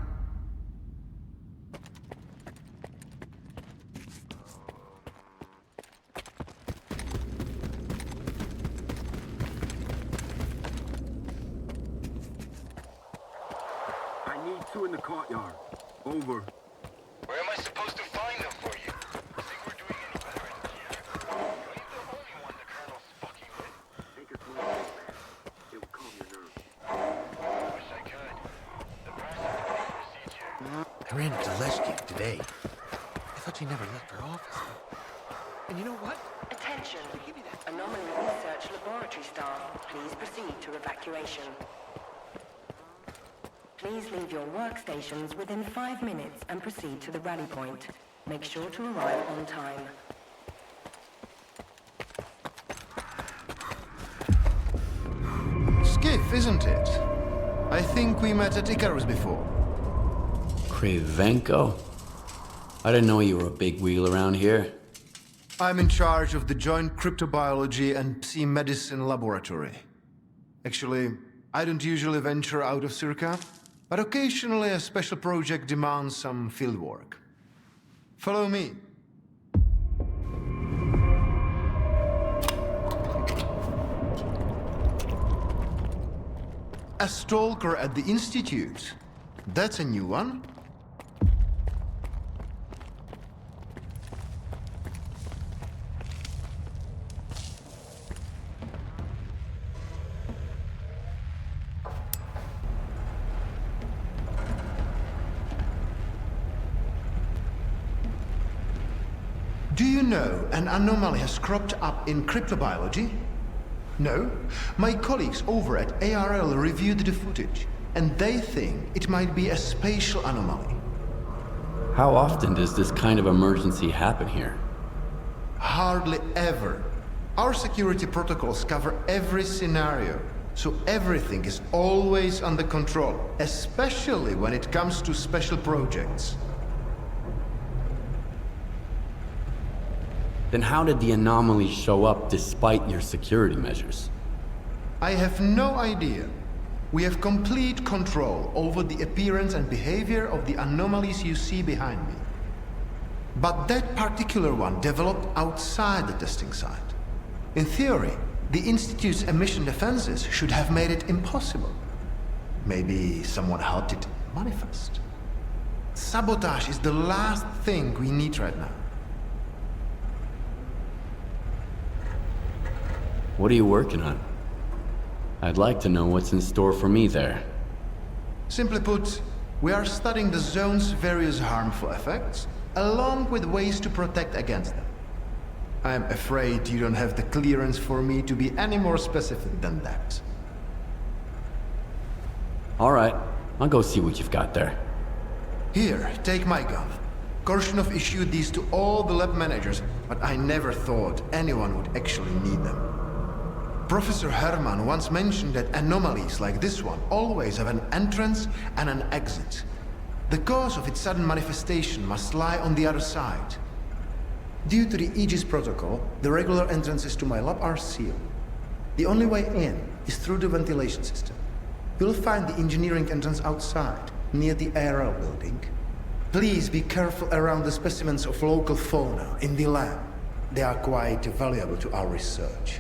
courtyard. Over. Where am I supposed to find them for you? Think we're doing any better in here? You ain't the only one the Colonel's fucking with. Take us more, man. It will calm your nerves. Wish I could. The process procedure. I ran into Leslie today. I thought she never left her office. And you know what? Attention. Anomaly Research Laboratory staff, please proceed to evacuation. Please leave your workstations within 5 minutes and proceed to the rally point. Make sure to arrive on time. Skiff, isn't it? I think we met at Icarus before. Krivenko? I didn't know you were a big wheel around here. I'm in charge of the Joint Cryptobiology and Psi-Medicine Laboratory. Actually, I don't usually venture out of Circa, but occasionally a special project demands some fieldwork. Follow me. A stalker at the Institute. That's a new one. Do you know an anomaly has cropped up in cryptobiology? No? My colleagues over at ARL reviewed the footage, and they think it might be a spatial anomaly. How often does this kind of emergency happen here? Hardly ever. Our security protocols cover every scenario, so everything is always under control, especially when it comes to special projects. Then how did the anomaly show up despite your security measures? I have no idea. We have complete control over the appearance and behavior of the anomalies you see behind me. But that particular one developed outside the testing site. In theory, the Institute's emission defenses should have made it impossible. Maybe someone helped it manifest. Sabotage is the last thing we need right now. What are you working on? I'd like to know what's in store for me there. Simply put, we are studying the zone's various harmful effects, along with ways to protect against them. I am afraid you don't have the clearance for me to be any more specific than that. All right, I'll go see what you've got there. Here, take my gun. Korshunov issued these to all the lab managers, but I never thought anyone would actually need them. Professor Herman once mentioned that anomalies like this one always have an entrance and an exit. The cause of its sudden manifestation must lie on the other side. Due to the Aegis protocol, the regular entrances to my lab are sealed. The only way in is through the ventilation system. You'll find the engineering entrance outside, near the ARL building. Please be careful around the specimens of local fauna in the lab. They are quite valuable to our research.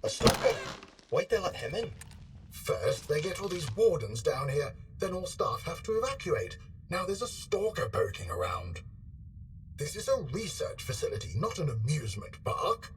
A stalker? Wait, they let him in. First, they get all these wardens down here, then all staff have to evacuate. Now there's a stalker poking around. This is a research facility, not an amusement park.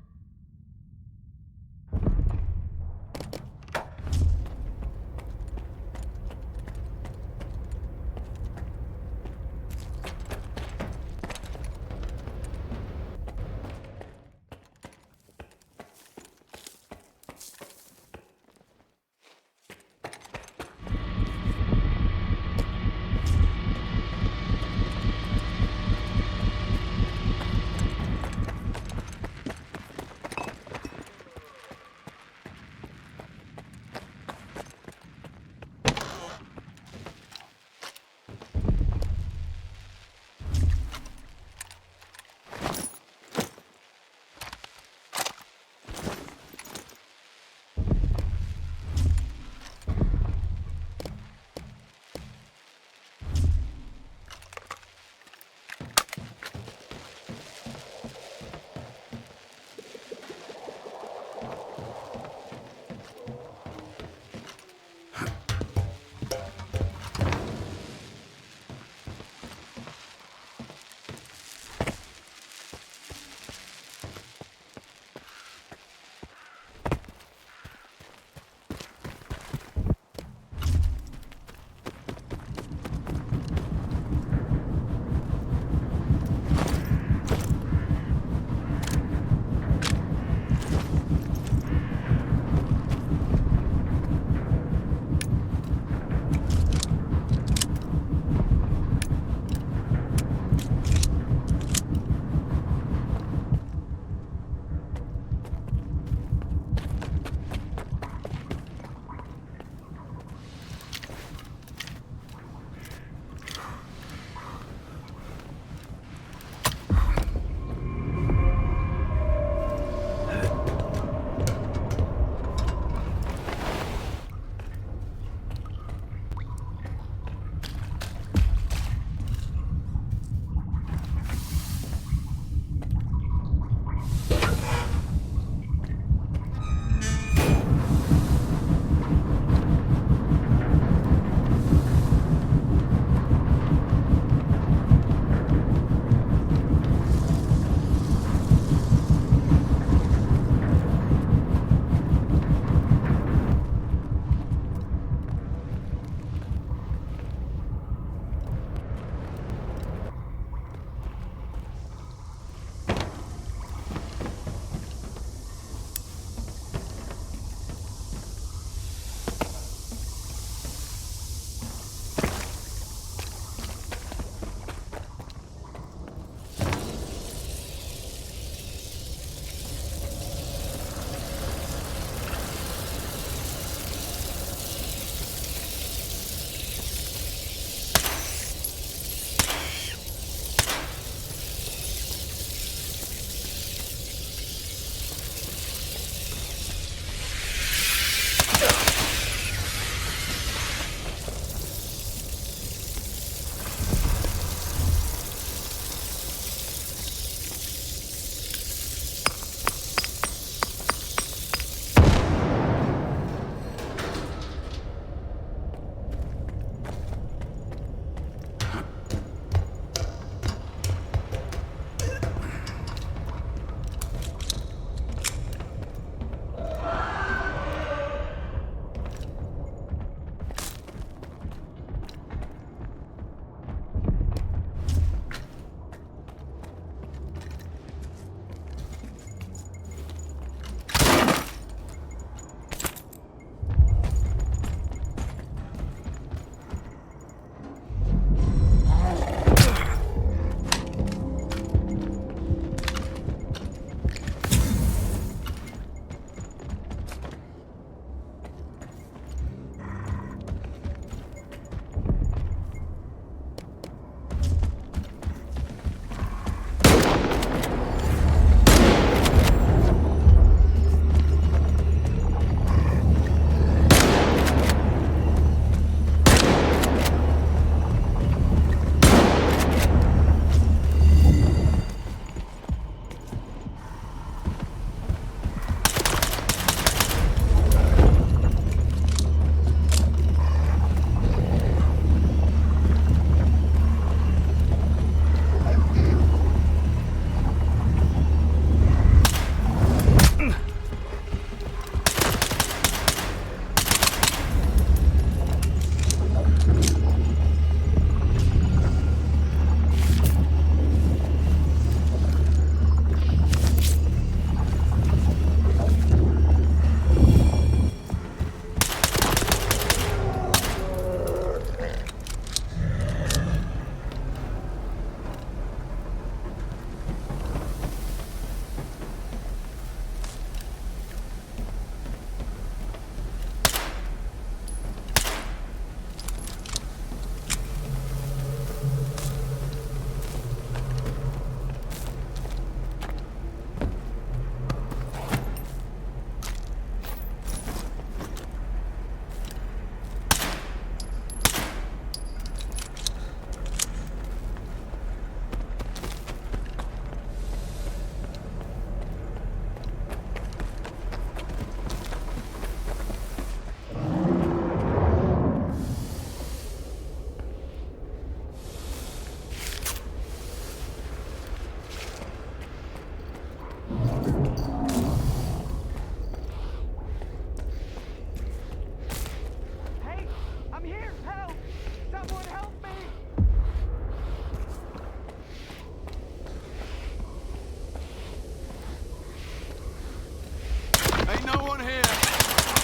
no one here.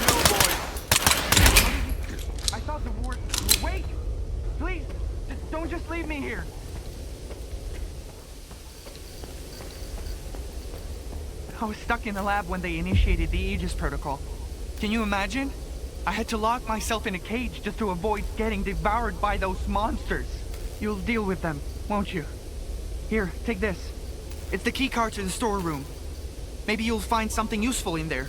No, boys. I thought the war... Wait! Please, don't just leave me here. I was stuck in the lab when they initiated the Aegis protocol. Can you imagine? I had to lock myself in a cage just to avoid getting devoured by those monsters. You'll deal with them, won't you? Here, take this. It's the key card to the storeroom. Maybe you'll find something useful in there.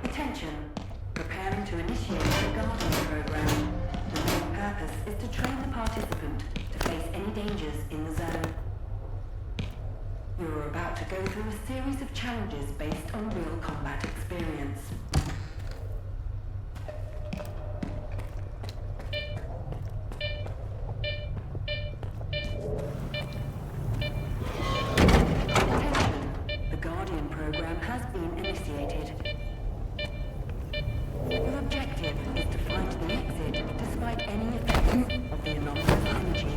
Attention. Preparing to initiate the Guardian program. The main purpose is to train the participant to face any dangers in the zone. You are about to go through a series of challenges based on real combat experience. Attention. The Guardian program has been initiated. Your objective is to find the exit despite any effects of the anomalous energy.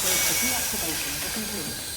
procedures for deactivation are complete.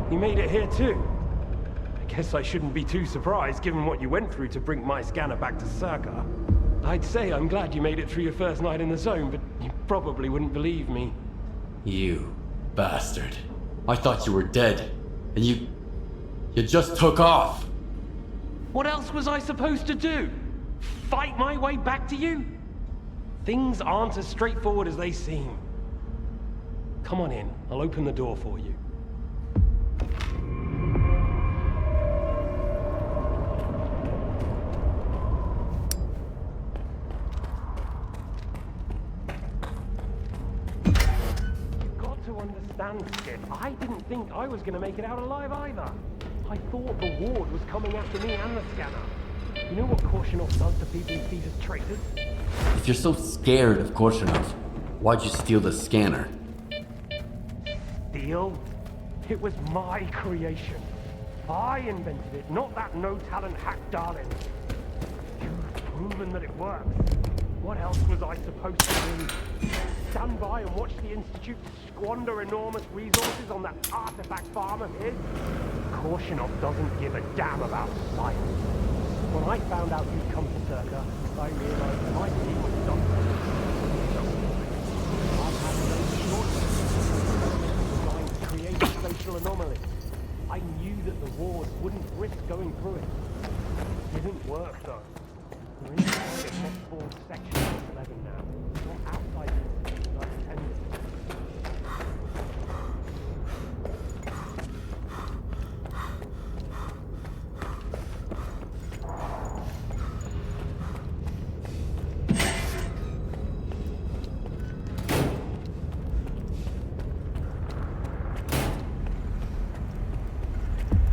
You made it here too. I guess I shouldn't be too surprised given what you went through to bring my scanner back to Circa. I'd say I'm glad you made it through your first night in the zone, but you probably wouldn't believe me. You bastard. I thought you were dead, and you just took off. What else was I supposed to do? Fight my way back to you? Things aren't as straightforward as they seem. Come on in, I'll open the door for you. Skip. I didn't think I was going to make it out alive either. I thought the ward was coming after me and the scanner. You know what Korshunov does to people he sees as traitors? If you're so scared of Korshunov, why'd you steal the scanner? Steal? It was my creation. I invented it, not that no-talent hack darling. You've proven that it works. What else was I supposed to do? Stand by and watch the Institute squander enormous resources on that artifact farm of his? Korshunov doesn't give a damn about science. When I found out you'd come to Circa, I realized my team was done. I've had no choice. Trying to create a spatial anomaly. I knew that the ward wouldn't risk going through it. It didn't work though. We're inside the Mothball section of 11 now. Not outside this, as I intended.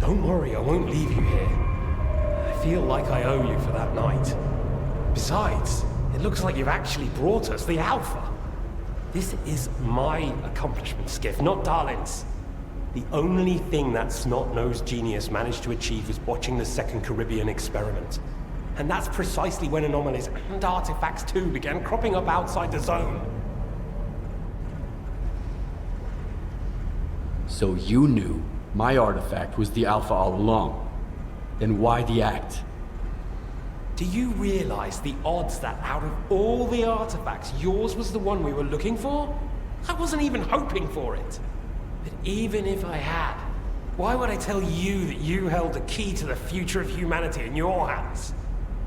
Don't worry, I won't leave you here. I feel like I owe you for that night. Besides, it looks like you've actually brought us the Alpha. This is my accomplishment, Skiff, not Darlin's. The only thing that snot-nosed genius managed to achieve was watching the second Caribbean experiment. And that's precisely when anomalies and artifacts too began cropping up outside the zone. So you knew my artifact was the Alpha all along. Then why the act? Do you realize the odds that out of all the artifacts, yours was the one we were looking for? I wasn't even hoping for it. But even if I had, why would I tell you that you held the key to the future of humanity in your hands?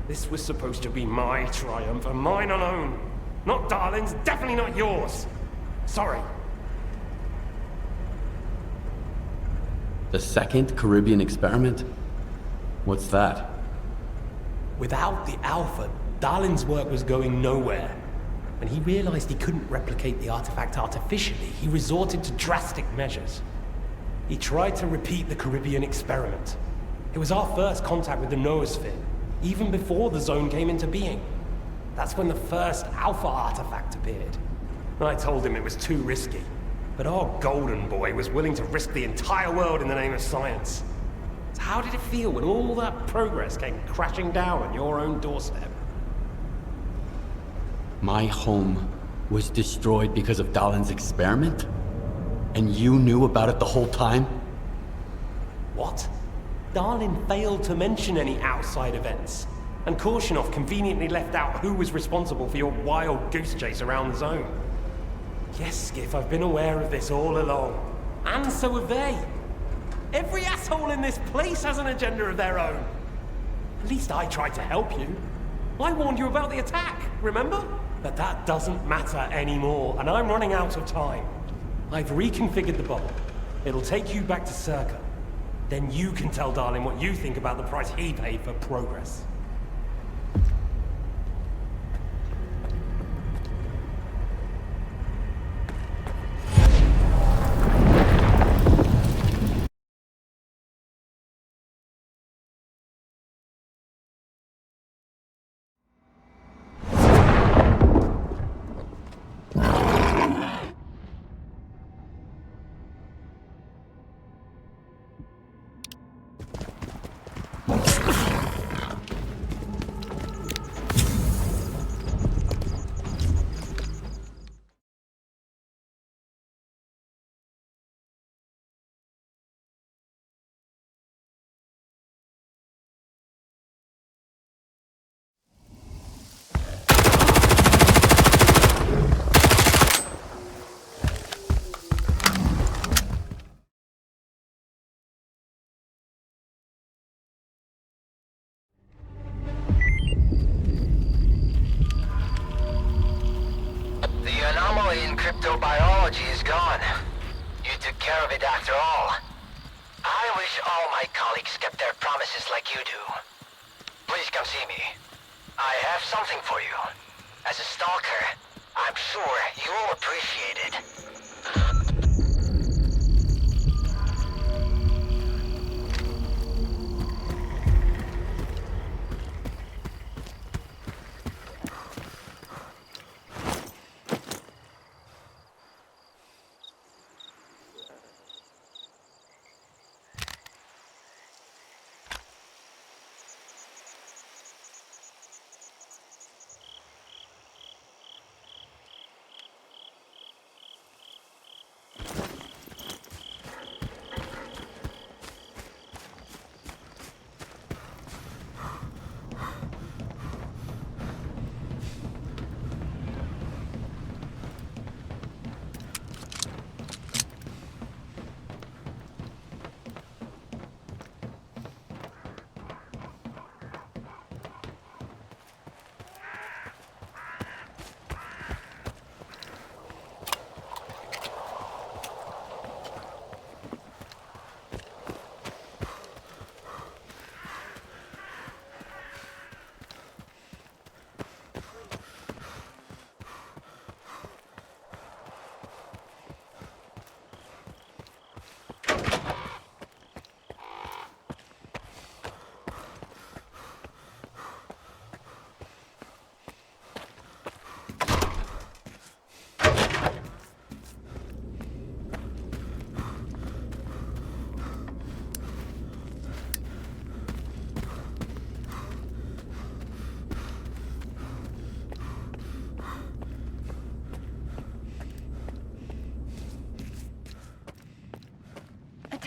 This was supposed to be my triumph and mine alone. Not Darlin's, definitely not yours. Sorry. The second Caribbean experiment? What's that? Without the Alpha, Darlin's work was going nowhere. When he realized he couldn't replicate the artifact artificially, he resorted to drastic measures. He tried to repeat the Caribbean experiment. It was our first contact with the noosphere, even before the zone came into being. That's when the first Alpha artifact appeared. I told him it was too risky, but our golden boy was willing to risk the entire world in the name of science. So how did it feel when all that progress came crashing down on your own doorstep? My home was destroyed because of Dalin's experiment? And you knew about it the whole time? What? Darlin failed to mention any outside events, and Korshunov conveniently left out who was responsible for your wild goose chase around the zone. Yes, Skiff, I've been aware of this all along. And so have they. Every asshole in this place has an agenda of their own. At least I tried to help you. I warned you about the attack, remember? But that doesn't matter anymore, and I'm running out of time. I've reconfigured the bubble. It'll take you back to Circa. Then you can tell Darlin what you think about the price he paid for progress. Cryptobiology is gone. You took care of it after all. I wish all my colleagues kept their promises like you do. Please come see me. I have something for you. As a stalker, I'm sure you'll appreciate it.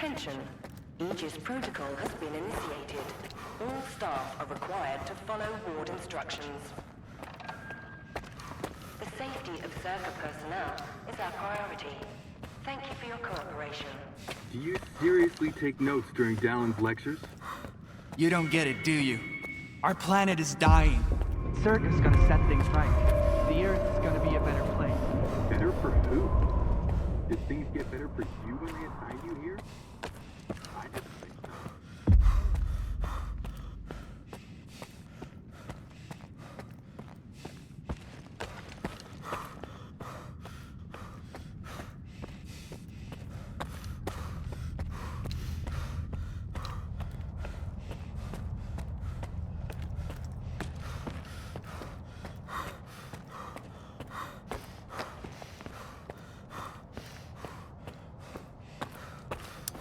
Attention. Aegis protocol has been initiated. All staff are required to follow ward instructions. The safety of Zerka personnel is our priority. Thank you for your cooperation. Do you seriously take notes during Dallin's lectures? You don't get it, do you? Our planet is dying. Zerka's gonna set things right. The Earth is gonna be a better place. Better for who? Did things get better for you when they assigned you here? I didn't think so.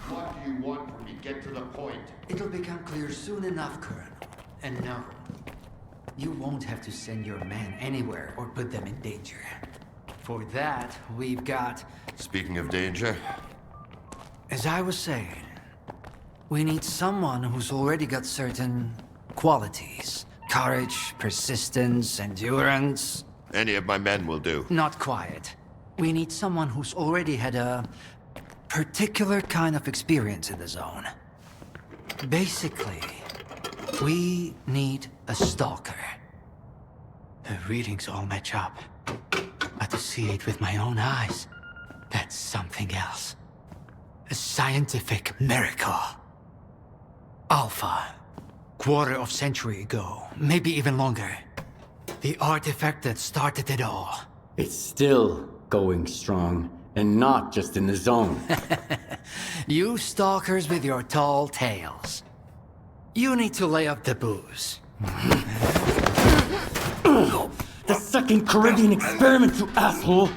What do you want when we get to the point? It'll become clear soon enough, Colonel. And no, you won't have to send your men anywhere or put them in danger. For that, we've got... Speaking of danger... As I was saying, we need someone who's already got certain qualities. Courage, persistence, endurance. Any of my men will do. Not quite. We need someone who's already had a particular kind of experience in the zone. Basically, we need a stalker. The readings all match up. But to see it with my own eyes, that's something else. A scientific miracle. Alpha. Quarter of century ago, maybe even longer. The artifact that started it all. It's still going strong, and not just in the zone. You stalkers with your tall tales. You need to lay up the booze. The second Caribbean experiment, you asshole!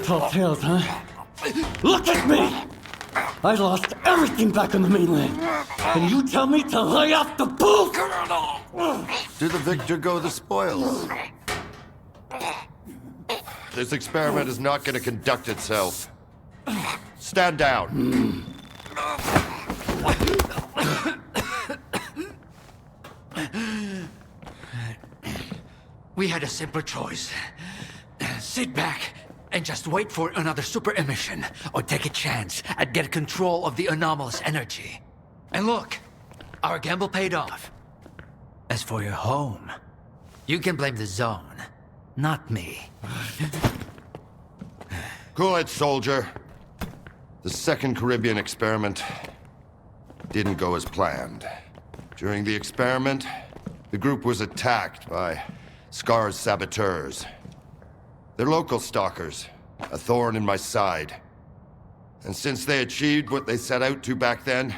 Tall tales, huh? Look at me! I lost everything back on the mainland. And you tell me to lay off the booze? To the victor go the spoils. This experiment is not going to conduct itself. Stand down. We had a simple choice. Sit back and just wait for another super emission, or take a chance at getting control of the anomalous energy. And look, our gamble paid off. As for your home, you can blame the zone, not me. Cool it, soldier. The second Caribbean experiment didn't go as planned. During the experiment, the group was attacked by S.T.A.L.K.E.R.'s saboteurs. They're local stalkers, a thorn in my side. And since they achieved what they set out to back then,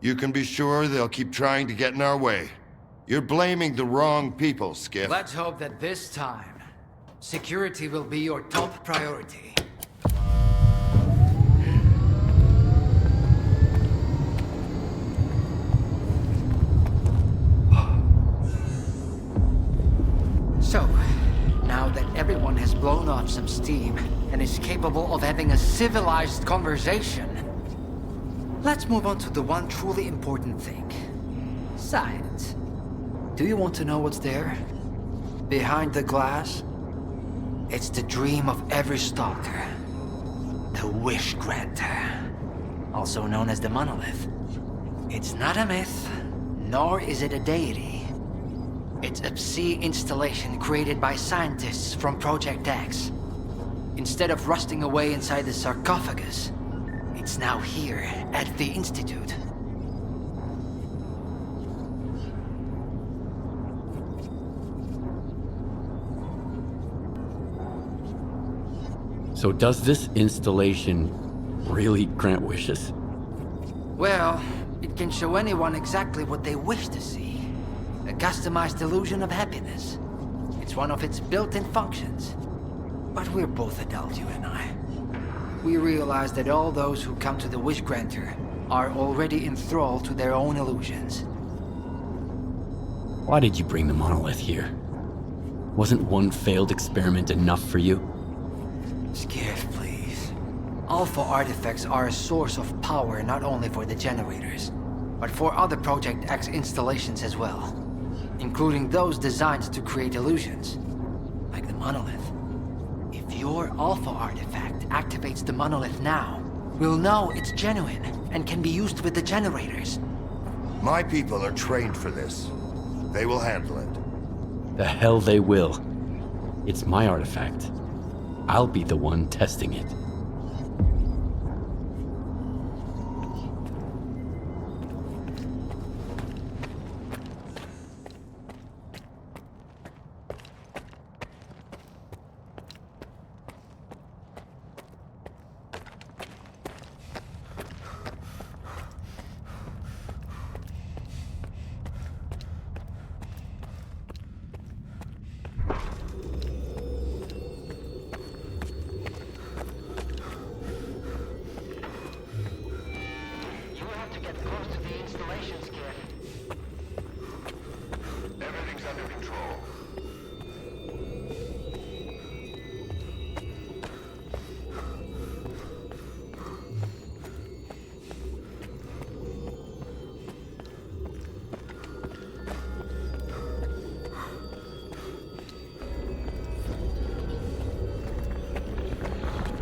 you can be sure they'll keep trying to get in our way. You're blaming the wrong people, Skip. Let's hope that this time, security will be your top priority. So, now that everyone has blown off some steam and is capable of having a civilized conversation, let's move on to the one truly important thing. Science. Do you want to know what's there? Behind the glass? It's the dream of every stalker. The Wish Granter. Also known as the Monolith. It's not a myth, nor is it a deity. It's a sea installation created by scientists from Project X. Instead of rusting away inside the sarcophagus, it's now here at the Institute. So does this installation really grant wishes? Well, it can show anyone exactly what they wish to see. A customized illusion of happiness. It's one of its built-in functions. But we're both adults, you and I. We realize that all those who come to the Wish Granter are already enthralled to their own illusions. Why did you bring the monolith here? Wasn't one failed experiment enough for you? Skip, please. Alpha artifacts are a source of power not only for the generators, but for other Project X installations as well, including those designed to create illusions, like the monolith. If your Alpha artifact activates the monolith now, we'll know it's genuine and can be used with the generators. My people are trained for this. They will handle it. The hell they will. It's my artifact. I'll be the one testing it.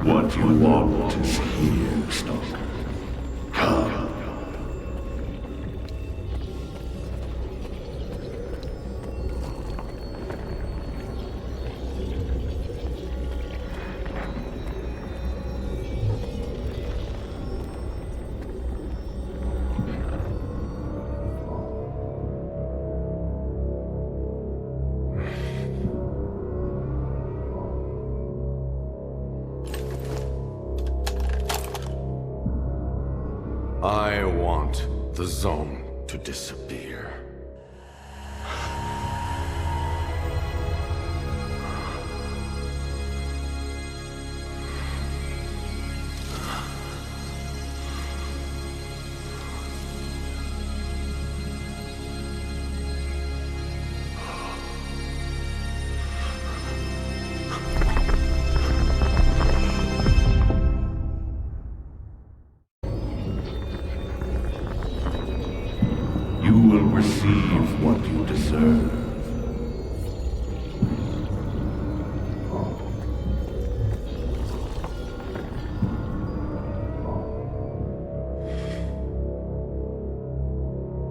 What you want is here, Stalker. Come. I want the zone to disappear. You will receive what you deserve.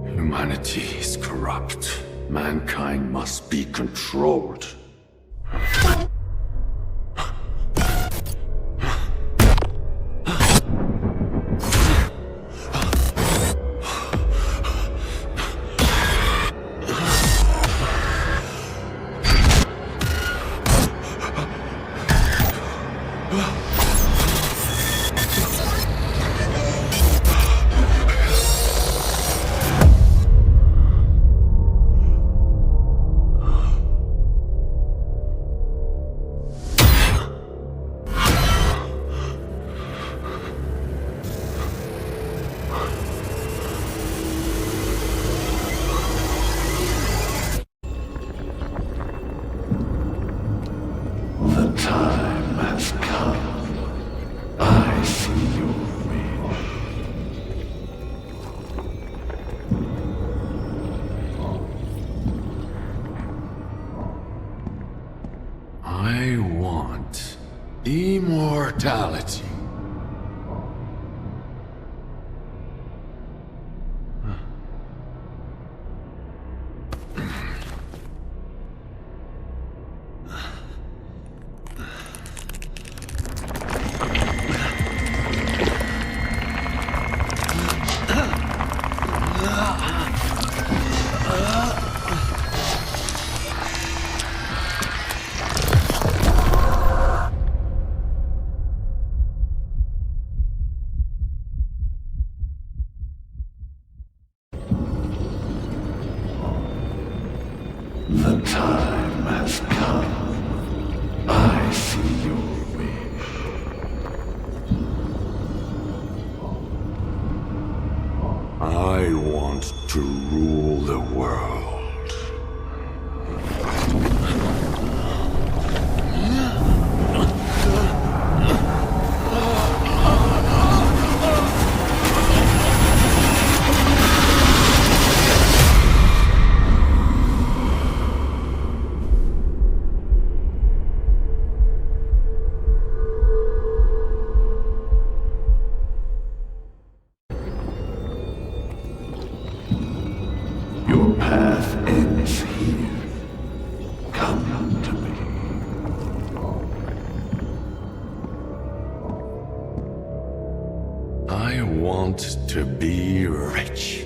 Humanity is corrupt. Mankind must be controlled. I want immortality. The time has come. I see your wish. I want to rule the world. I want to be rich.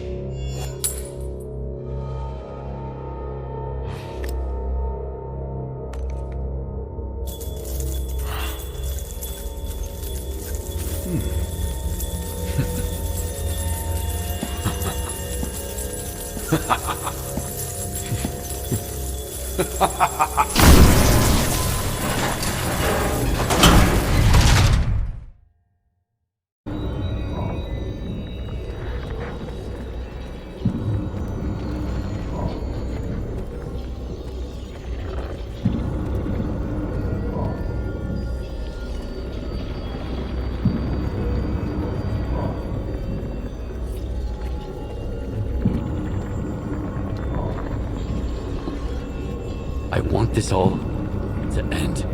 I want this all to end.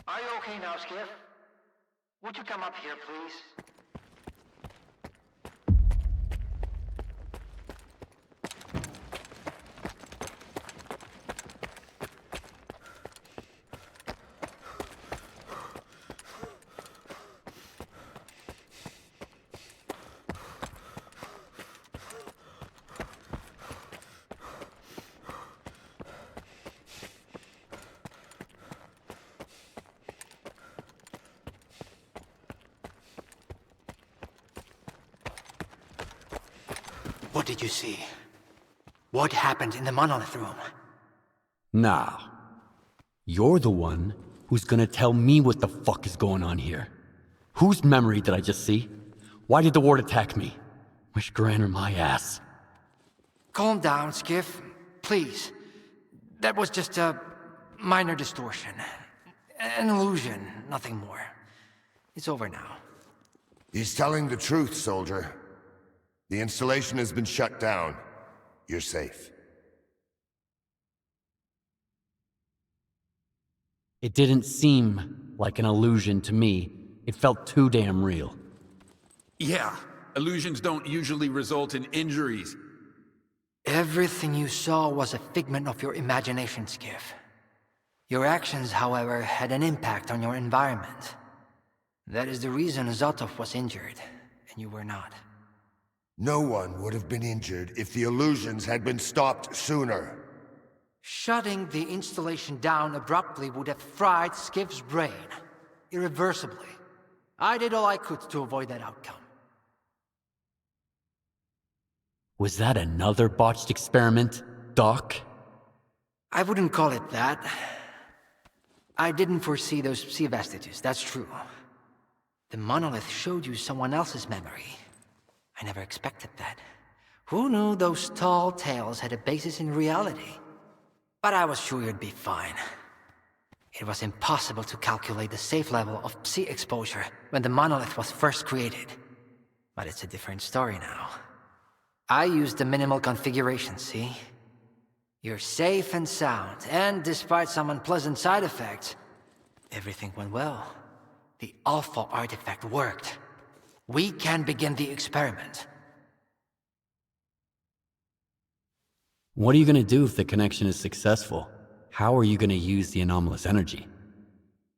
Are you okay now, Skiff? Would you come up here, please? What did you see? What happened in the monolith room? Now, you're the one who's gonna tell me what the fuck is going on here. Whose memory did I just see? Why did the ward attack me? Wish Granner my ass. Calm down, Skiff. Please. That was just a minor distortion. An illusion, nothing more. It's over now. He's telling the truth, soldier. The installation has been shut down. You're safe. It didn't seem like an illusion to me. It felt too damn real. Yeah, illusions don't usually result in injuries. Everything you saw was a figment of your imagination, Skiff. Your actions, however, had an impact on your environment. That is the reason Zotov was injured, and you were not. No one would have been injured if the illusions had been stopped sooner. Shutting the installation down abruptly would have fried Skiff's brain. Irreversibly. I did all I could to avoid that outcome. Was that another botched experiment, Doc? I wouldn't call it that. I didn't foresee those sea vestiges, that's true. The monolith showed you someone else's memory. I never expected that. Who knew those tall tales had a basis in reality? But I was sure you'd be fine. It was impossible to calculate the safe level of Psi exposure when the monolith was first created. But it's a different story now. I used the minimal configuration, see? You're safe and sound, and despite some unpleasant side effects, everything went well. The Alpha artifact worked. We can begin the experiment. What are you gonna do if the connection is successful? How are you gonna use the anomalous energy?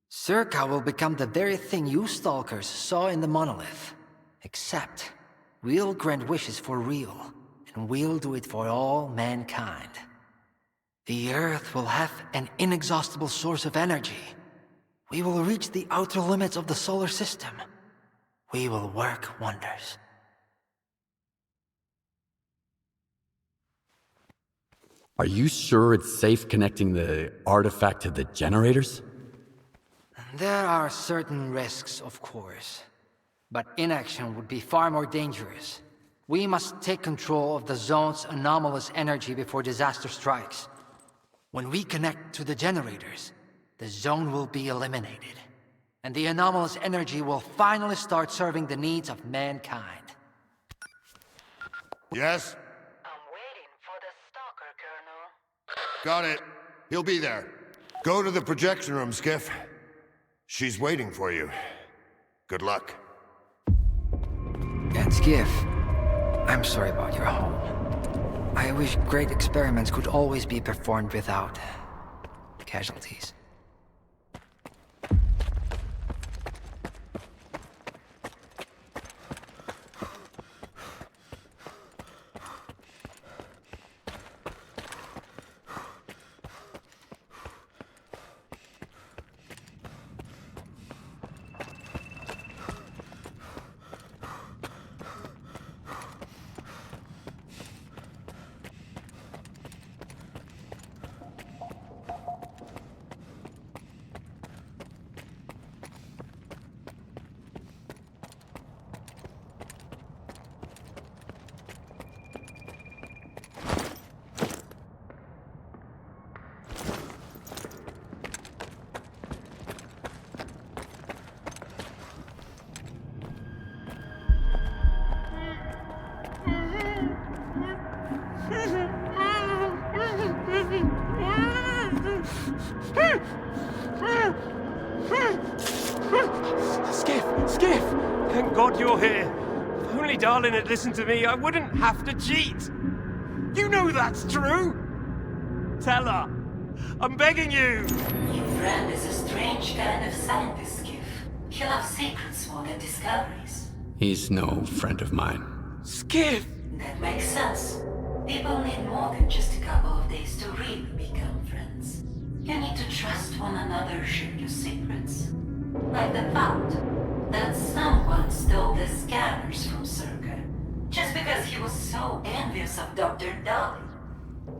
S.T.A.L.K.E.R will become the very thing you stalkers saw in the monolith. Except, we'll grant wishes for real, and we'll do it for all mankind. The Earth will have an inexhaustible source of energy. We will reach the outer limits of the solar system. We will work wonders. Are you sure it's safe connecting the artifact to the generators? There are certain risks, of course. But inaction would be far more dangerous. We must take control of the zone's anomalous energy before disaster strikes. When we connect to the generators, the zone will be eliminated. And the anomalous energy will finally start serving the needs of mankind. Yes? I'm waiting for the stalker, Colonel. Got it. He'll be there. Go to the projection room, Skiff. She's waiting for you. Good luck. And Skiff, I'm sorry about your home. I wish great experiments could always be performed without casualties. Skiff! Thank God you're here. If only Darlin had listened to me, I wouldn't have to cheat. You know that's true. Tell her. I'm begging you. Your friend is a strange kind of scientist, Skiff. He loves secrets more than discoveries. He's no friend of mine. Skiff! That makes sense. People need more than just a couple of days to really become friends. You need to trust one another, share your secrets. Like the fact that someone stole the scanners from S.T.A.L.K.E.R. just because he was so envious of Dr. Darling.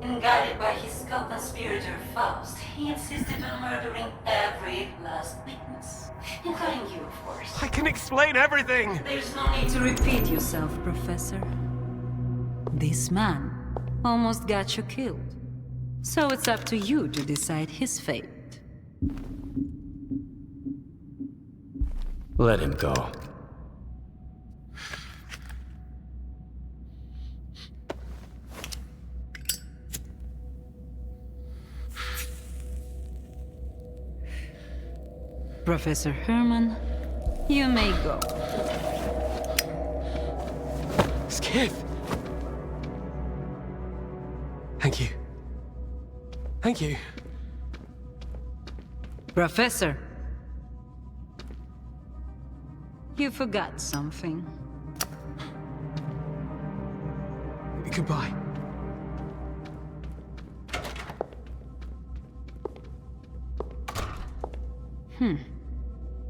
And guided by his co-conspirator Faust, he insisted on murdering every last witness. Including you, of course. I can explain everything! There's no need to repeat yourself, Professor. This man almost got you killed. So it's up to you to decide his fate. Let him go. Professor Herman, you may go. Skiff! Thank you. Thank you. Professor! You forgot something. Goodbye.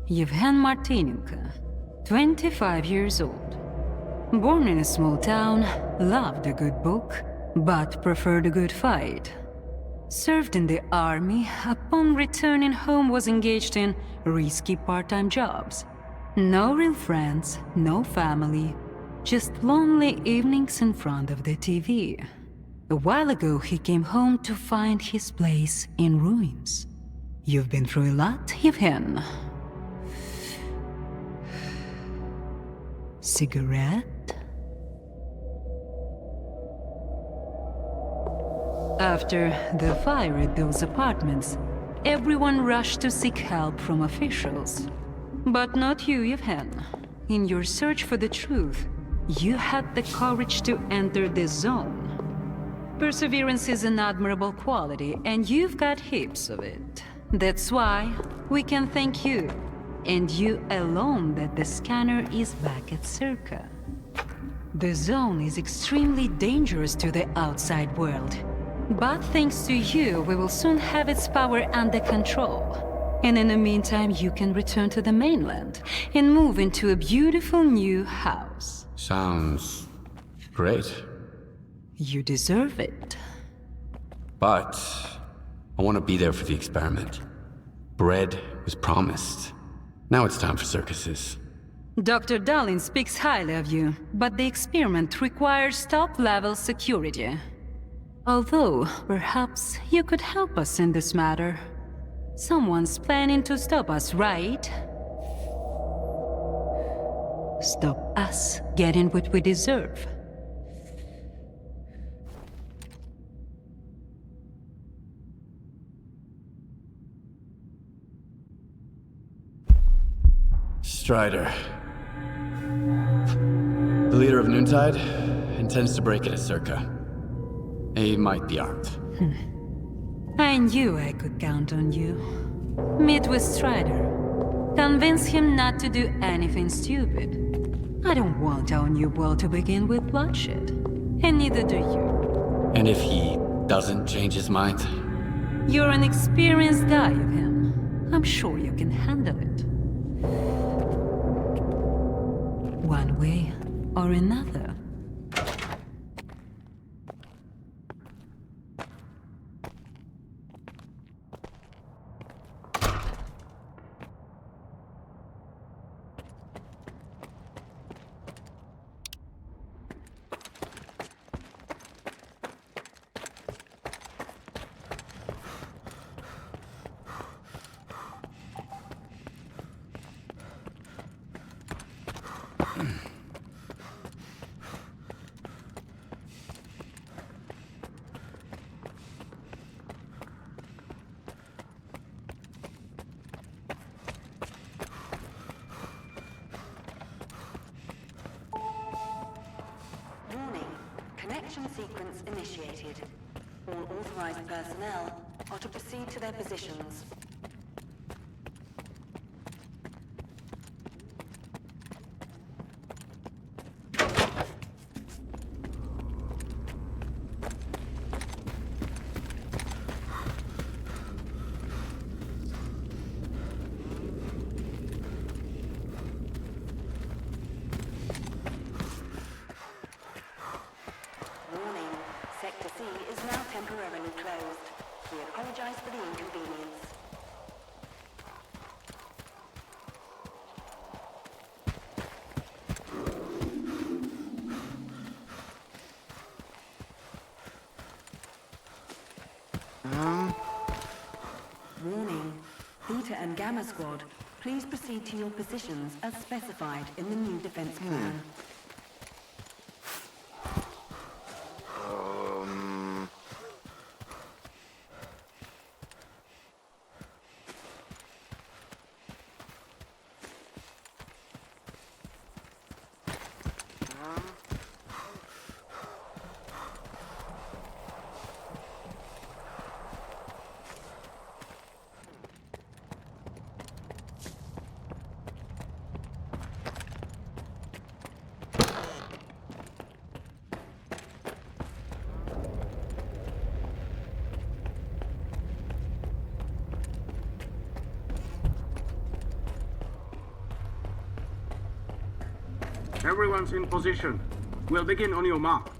Yevhen Martinenko, 25 years old. Born in a small town, loved a good book, but preferred a good fight. Served in the army, upon returning home was engaged in risky part-time jobs. No real friends, no family, just lonely evenings in front of the TV. A while ago, he came home to find his place in ruins. You've been through a lot, Yevhen. Cigarette? After the fire at those apartments, everyone rushed to seek help from officials. But not you, Yevhen. In your search for the truth, you had the courage to enter the zone. Perseverance is an admirable quality, and you've got heaps of it. That's why we can thank you, and you alone, that the scanner is back at S.T.A.L.K.E.R. The zone is extremely dangerous to the outside world. But thanks to you, we will soon have its power under control. And in the meantime, you can return to the mainland and move into a beautiful new house. Sounds great. You deserve it. But I want to be there for the experiment. Bread was promised. Now it's time for circuses. Dr. Darlin speaks highly of you, but the experiment requires top-level security. Although, perhaps you could help us in this matter. Someone's planning to stop us, right? Stop us getting what we deserve. Strider. The leader of Noontide intends to break into S.T.A.L.K.E.R. He might be armed. I knew I could count on you. Meet with Strider. Convince him not to do anything stupid. I don't want our new world to begin with bloodshed. And neither do you. And if he doesn't change his mind? You're an experienced guy of him. I'm sure you can handle it. One way or another. Connection sequence initiated. All authorized personnel are to proceed to their positions. Warning. Beta and Gamma Squad, please proceed to your positions as specified in the new defense plan. Everyone's in position. We'll begin on your mark.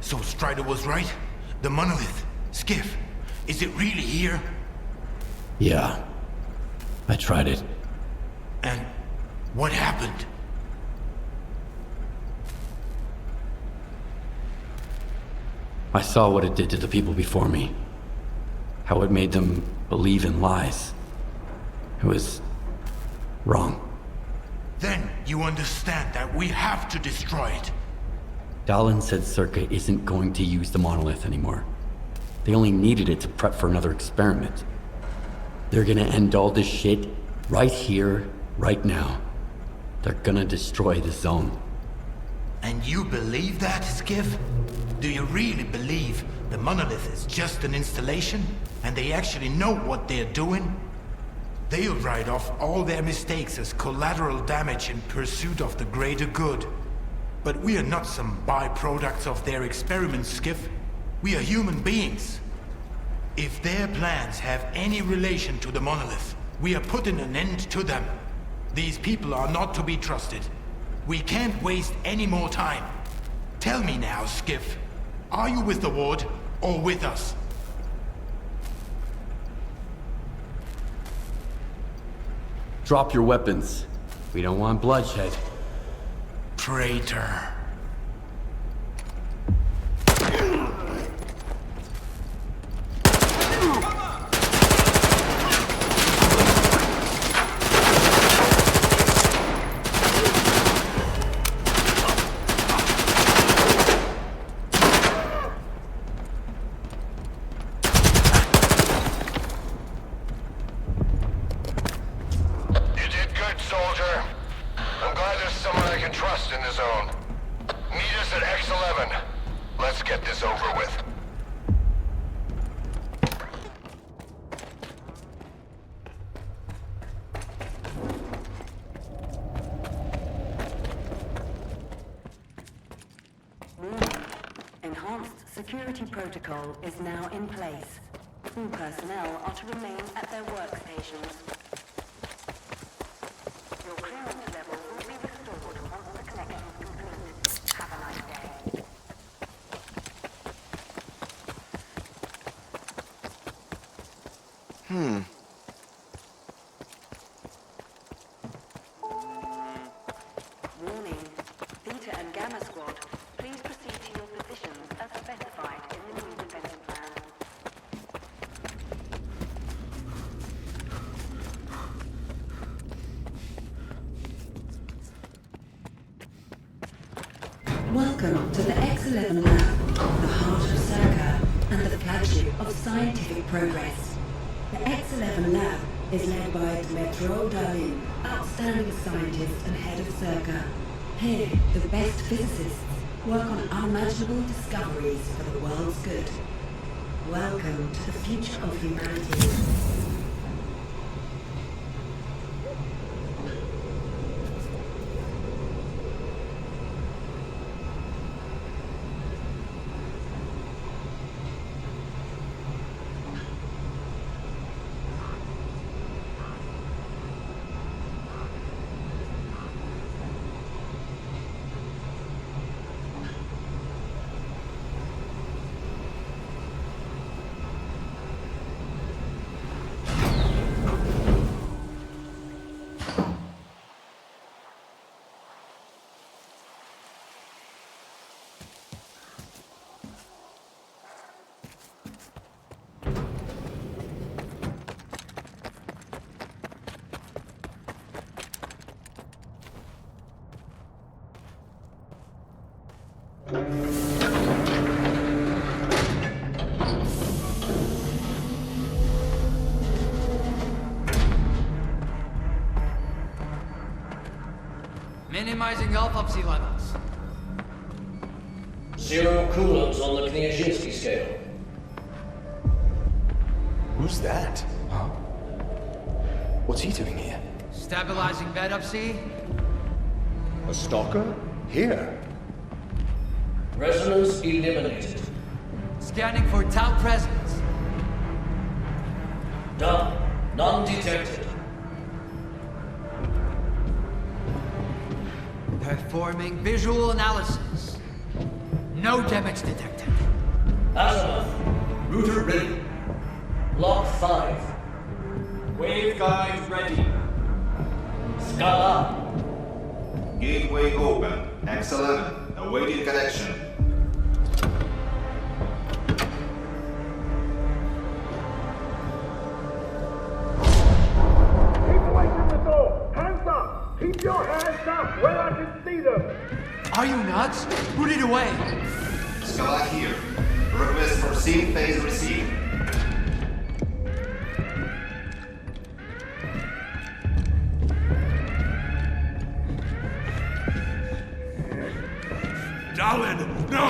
So Strider was right? The monolith, Skiff, is it really here? Yeah. I tried it. And what happened? I saw what it did to the people before me. How it made them believe in lies. It was wrong. Then you understand that we have to destroy it. Dahlan said S.T.A.L.K.E.R isn't going to use the monolith anymore. They only needed it to prep for another experiment. They're gonna end all this shit right here, right now. They're gonna destroy the zone. And you believe that, Skiff? Do you really believe the monolith is just an installation and they actually know what they're doing? They'll write off all their mistakes as collateral damage in pursuit of the greater good. But we are not some byproducts of their experiments, Skiff. We are human beings. If their plans have any relation to the monolith, we are putting an end to them. These people are not to be trusted. We can't waste any more time. Tell me now, Skiff. Are you with the Ward or with us? Drop your weapons. We don't want bloodshed. Traitor. Security protocol is now in place. All personnel are to remain at their workstations. Your clearance level will be restored once the connection is complete. Have a nice day. Warning. Theta and Gamma Squad, please proceed to your positions as specified in the new defense plan. Welcome to the X11 Lab, the heart of S.T.A.L.K.E.R and the flagship of scientific progress. The X11 Lab is led by Dmitro, outstanding scientist and head of S.T.A.L.K.E.R. Here, the best physicists work on unimaginable discoveries for the world's good. Welcome to the future of humanity. Minimizing autopsy levels. 0 coulombs on the Kniazinski scale. Who's that? Huh? What's he doing here? Stabilizing bed up, see? A stalker? Here? Resonance eliminated. Scanning for Tau presence. Done. None detected. Performing visual analysis. No damage detected. Azimuth. Router ready. Lock 5. Waveguide ready. Scala. Gateway open. X11. Awaiting connection. Keep away from the door! Hands up! Keep your hands up where I can see them! Are you nuts? Put it away! Scala here. Request for scene phase received. Dalin, no!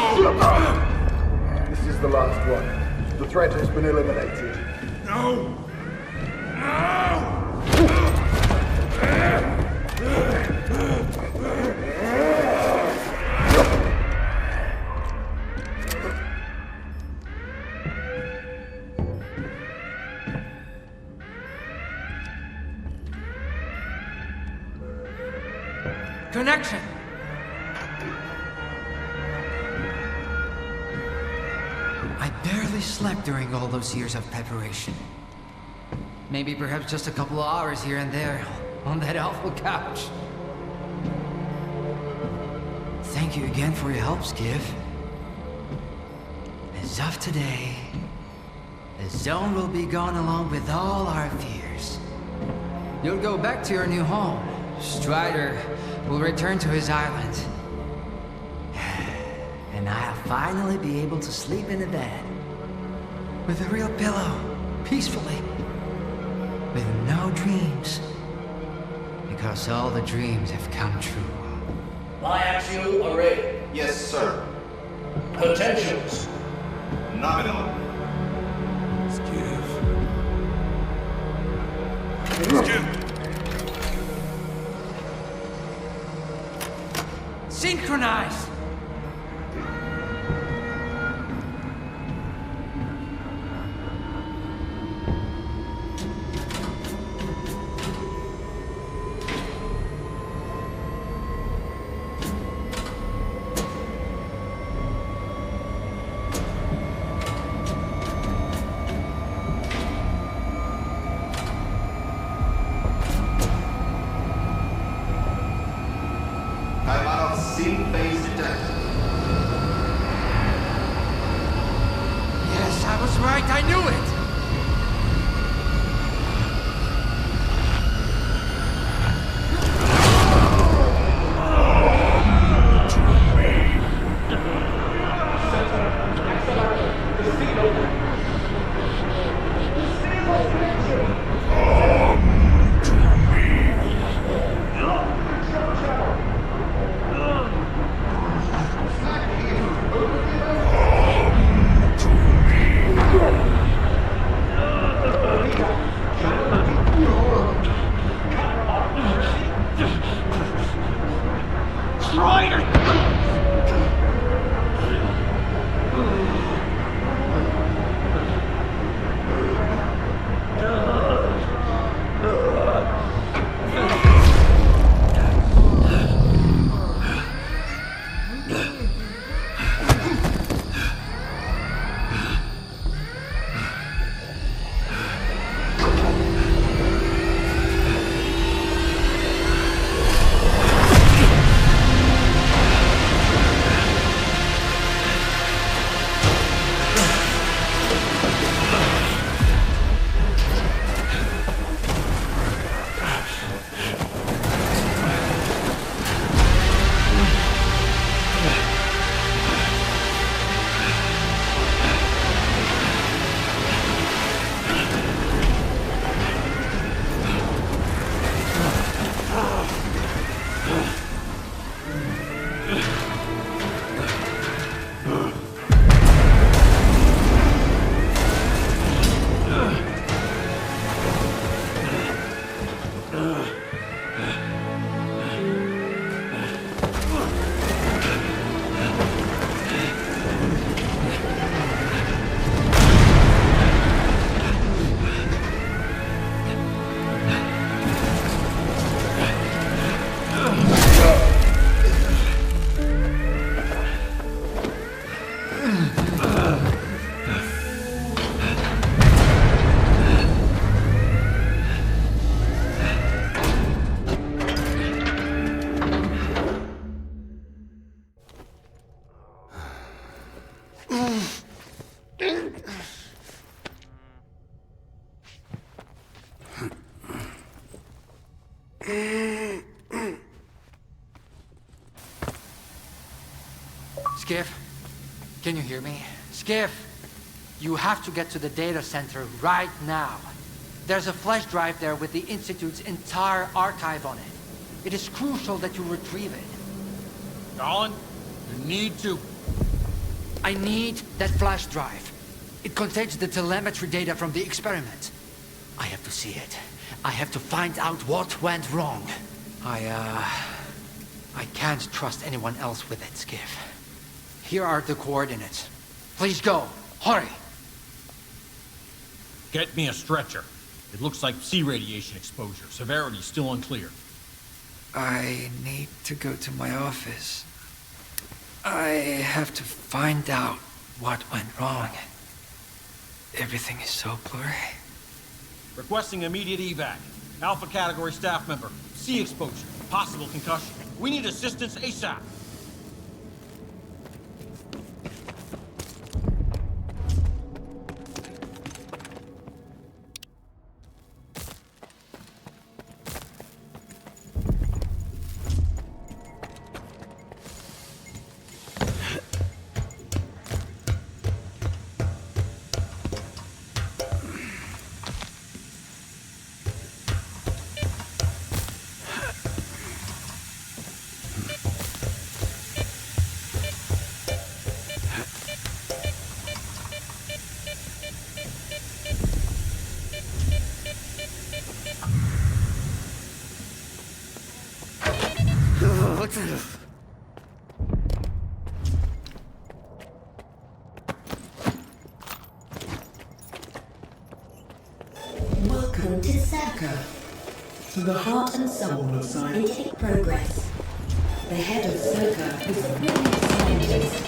This is the last one. The threat has been eliminated. No! No! Connection! I barely slept during all those years of preparation. Maybe perhaps just a couple of hours here and there on that awful couch. Thank you again for your help, Skiff. As of today, the zone will be gone along with all our fears. You'll go back to your new home. Strider will return to his island. And I'll finally be able to sleep in a bed. With a real pillow, peacefully. With no dreams. Because all the dreams have come true. Biaxial array. Yes, sir. Potentials. Nominal. Synchronize! Time out of scene phase detected. Yes, I was right, I knew it! Skiff, can you hear me? Skiff, you have to get to the data center right now. There's a flash drive there with the Institute's entire archive on it. It is crucial that you retrieve it. Colin, you need to... I need that flash drive. It contains the telemetry data from the experiment. I have to see it. I have to find out what went wrong. I can't trust anyone else with it, Skiff. Here are the coordinates. Please go. Hurry. Get me a stretcher. It looks like sea radiation exposure. Severity still unclear. I need to go to my office. I have to find out what went wrong. Everything is so blurry. Requesting immediate evac. Alpha category staff member. Sea exposure. Possible concussion. We need assistance ASAP. Welcome to Circa, to the heart and soul of scientific progress. The head of Circa is a brilliant scientist.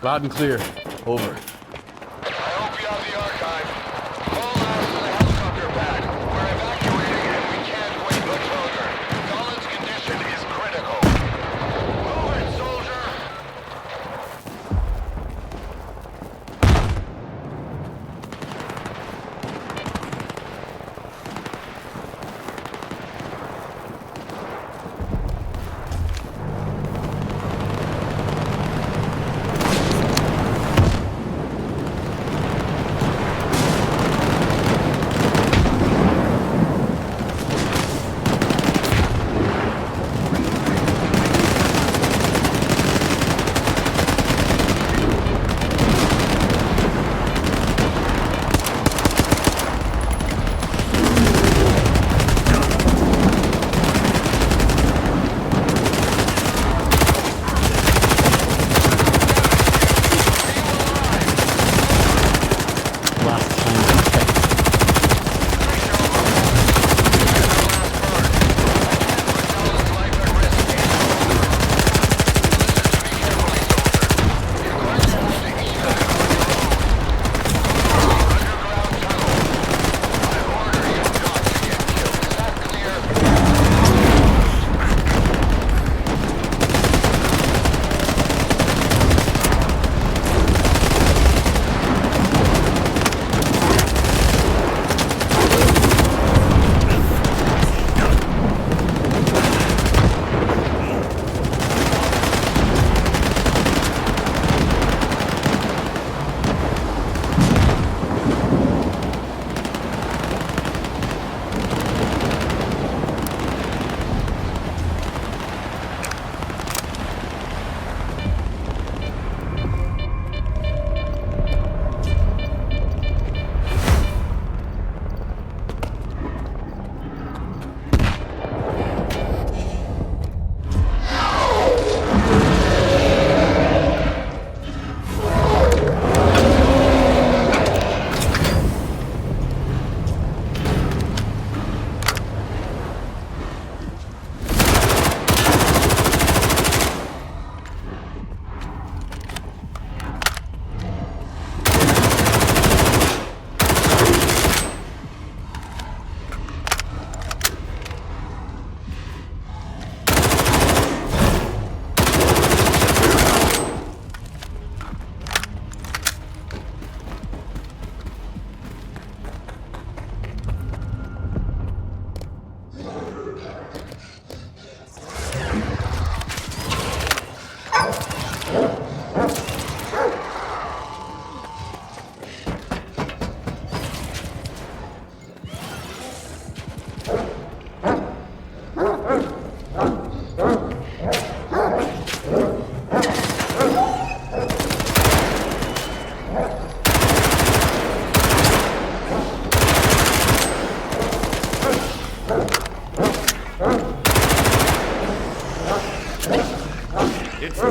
Loud and clear. Over. I hope you have the archive. Call out to the helicopter pad. We're evacuating and we can't wait much longer. Colin's condition is critical. Move it, soldier!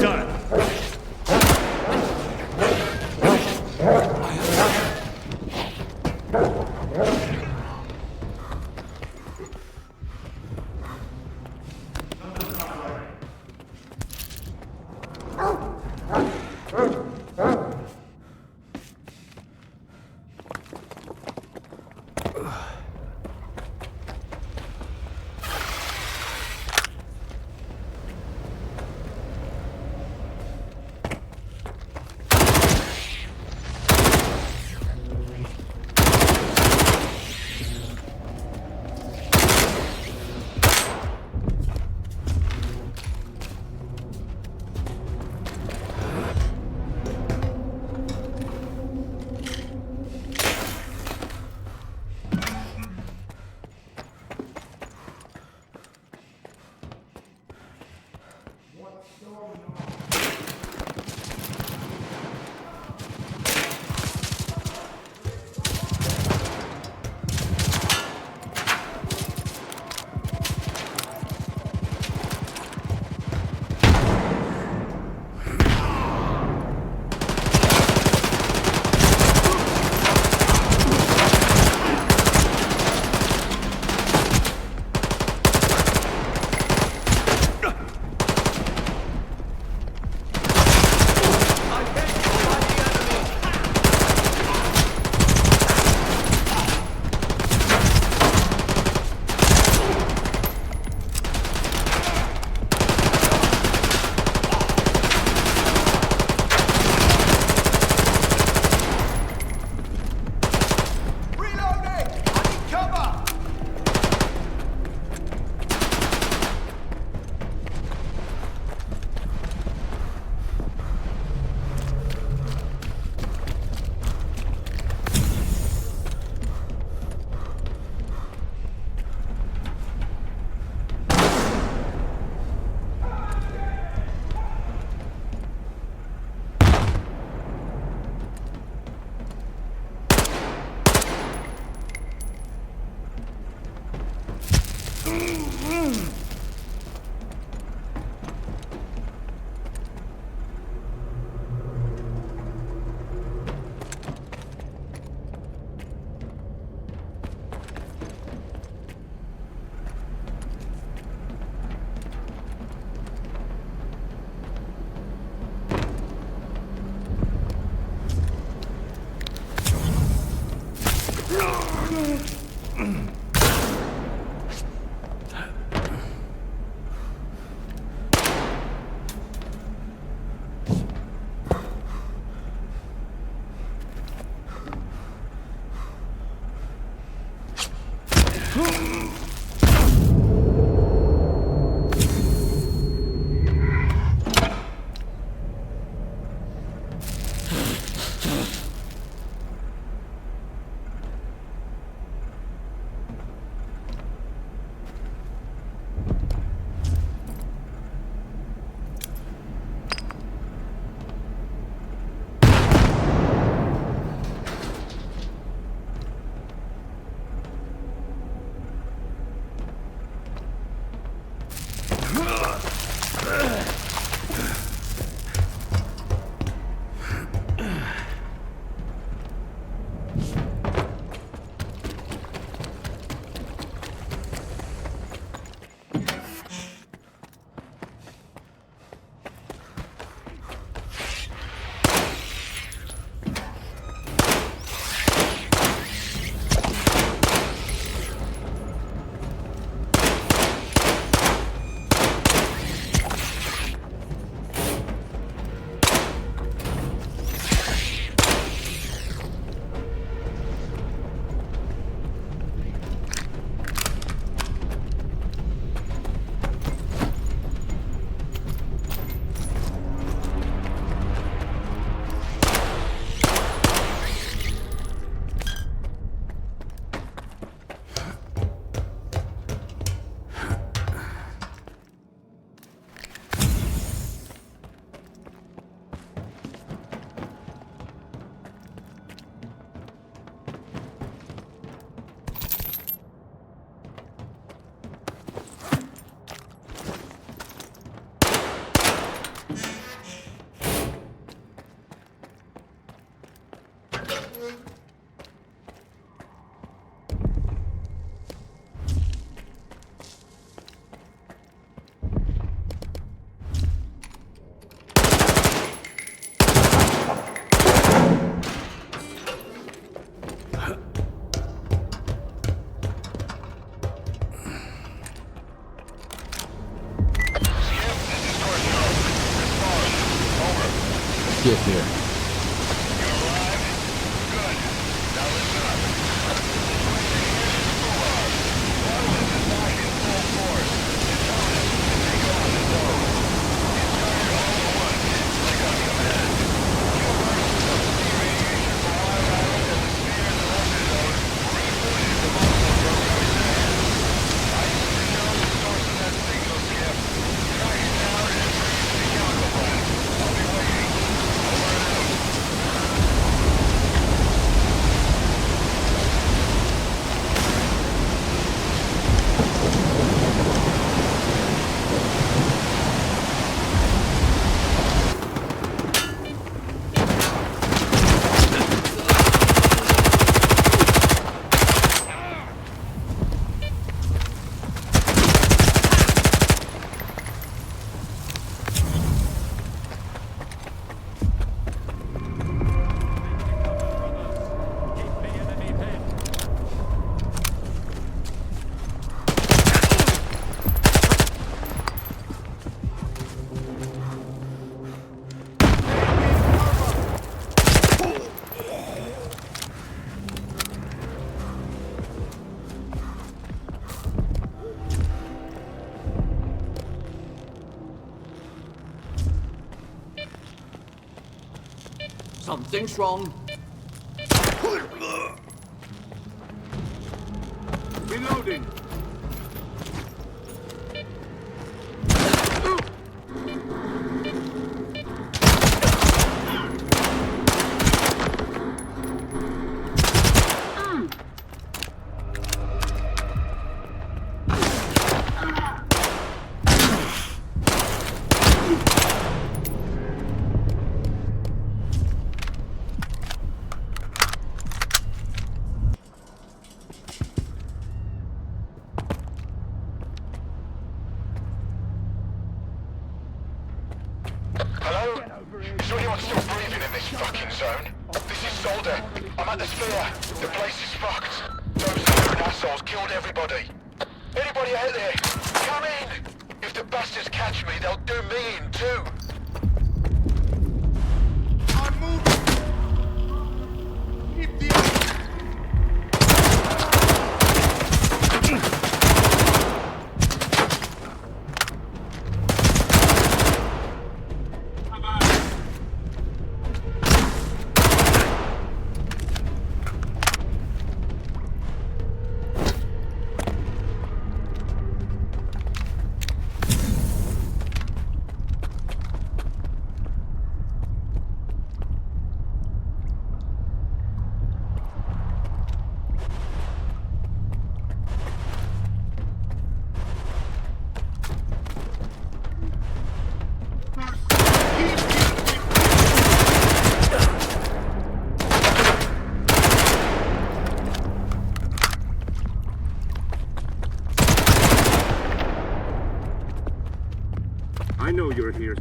done. Skiff here. Something's wrong. Reloading. Hello? Is anyone still breathing in this fucking zone? This is Solder. I'm at the Sphere. The place is fucked. Those stupid assholes killed everybody. Anybody out there? Come in! If the bastards catch me, they'll do me in too. I'm moving! I know you're here.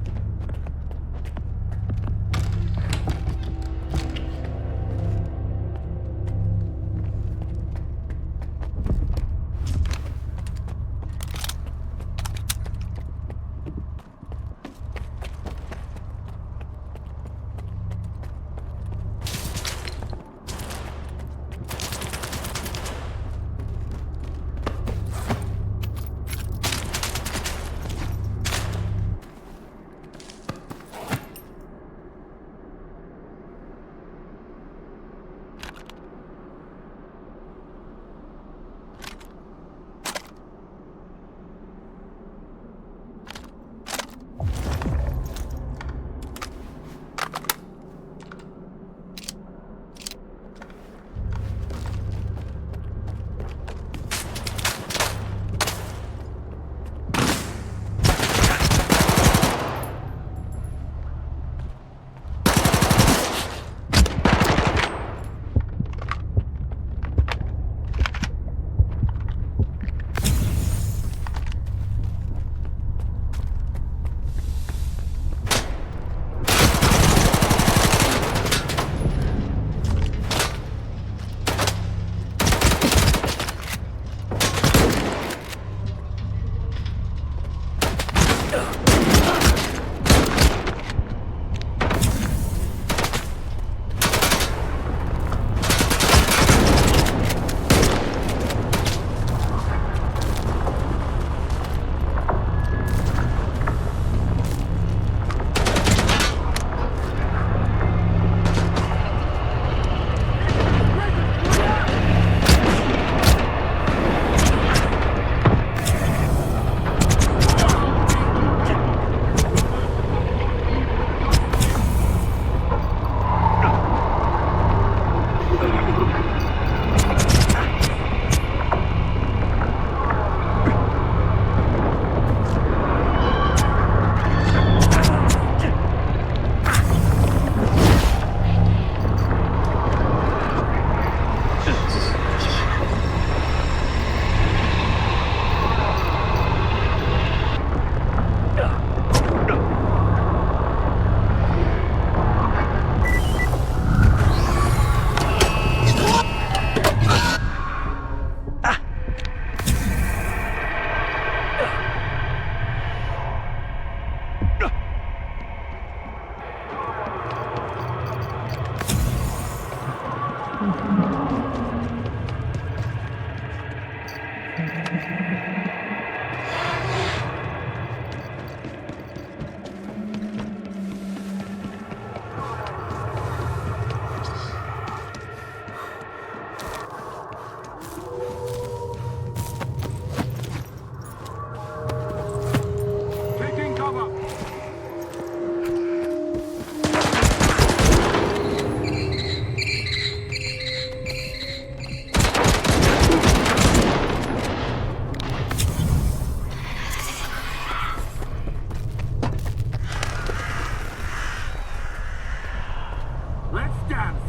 Let's dance!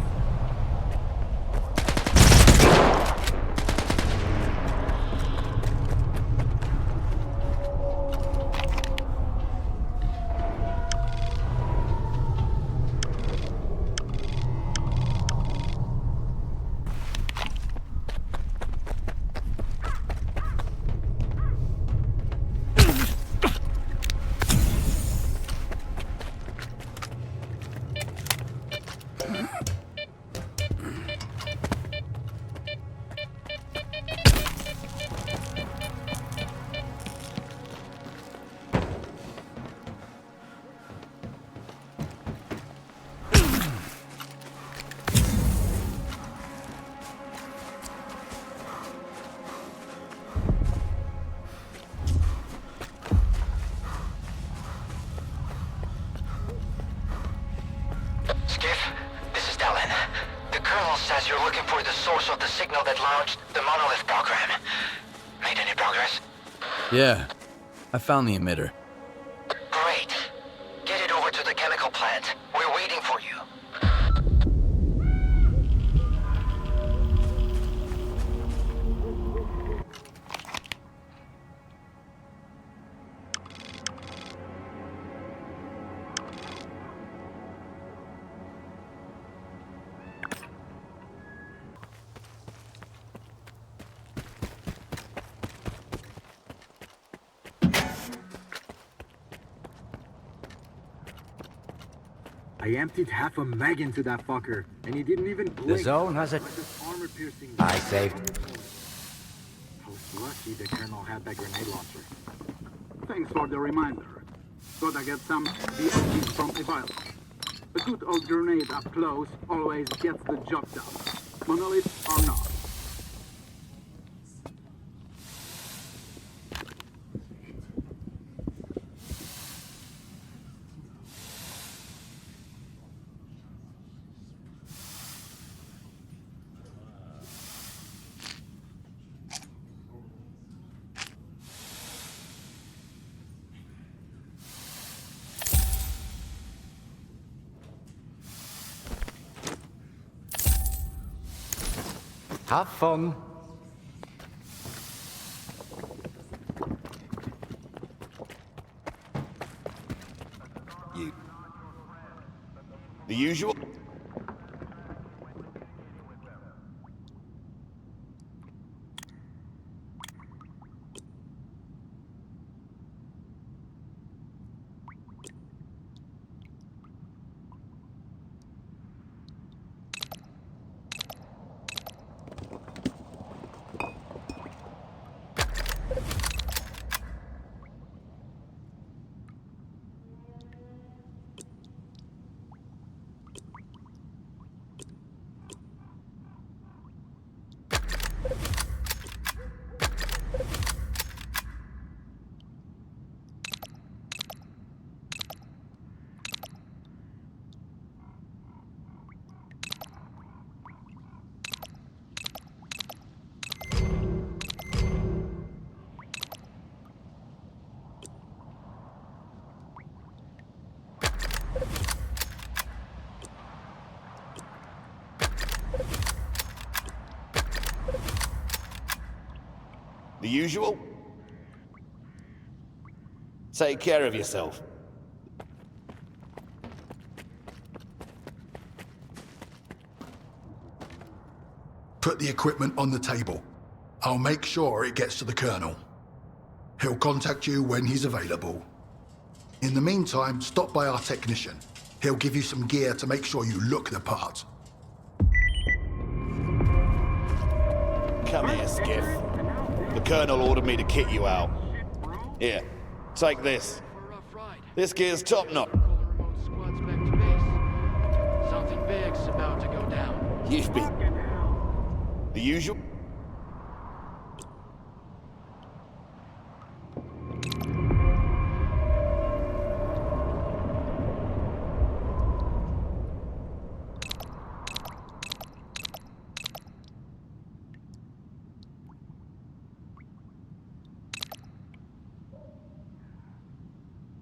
You're looking for the source of the signal that launched the monolith program. Made any progress? Yeah, I found the emitter. Great. Get it over to the chemical plant. We're waiting for you. I emptied half a mag into that fucker, and he didn't even blink. The zone has a... I saved. I was lucky the colonel had that grenade launcher. Thanks for the reminder. Gotta get some BLTs from a vial. A good old grenade up close always gets the job done. Monoliths or not. Have fun. You. The usual? The usual? Take care of yourself. Put the equipment on the table. I'll make sure it gets to the Colonel. He'll contact you when he's available. In the meantime, stop by our technician. He'll give you some gear to make sure you look the part. Come here, Skiff. The Colonel ordered me to kit you out. Here, take this. This gear's top-notch. Something big's about to go down. You've been... The usual?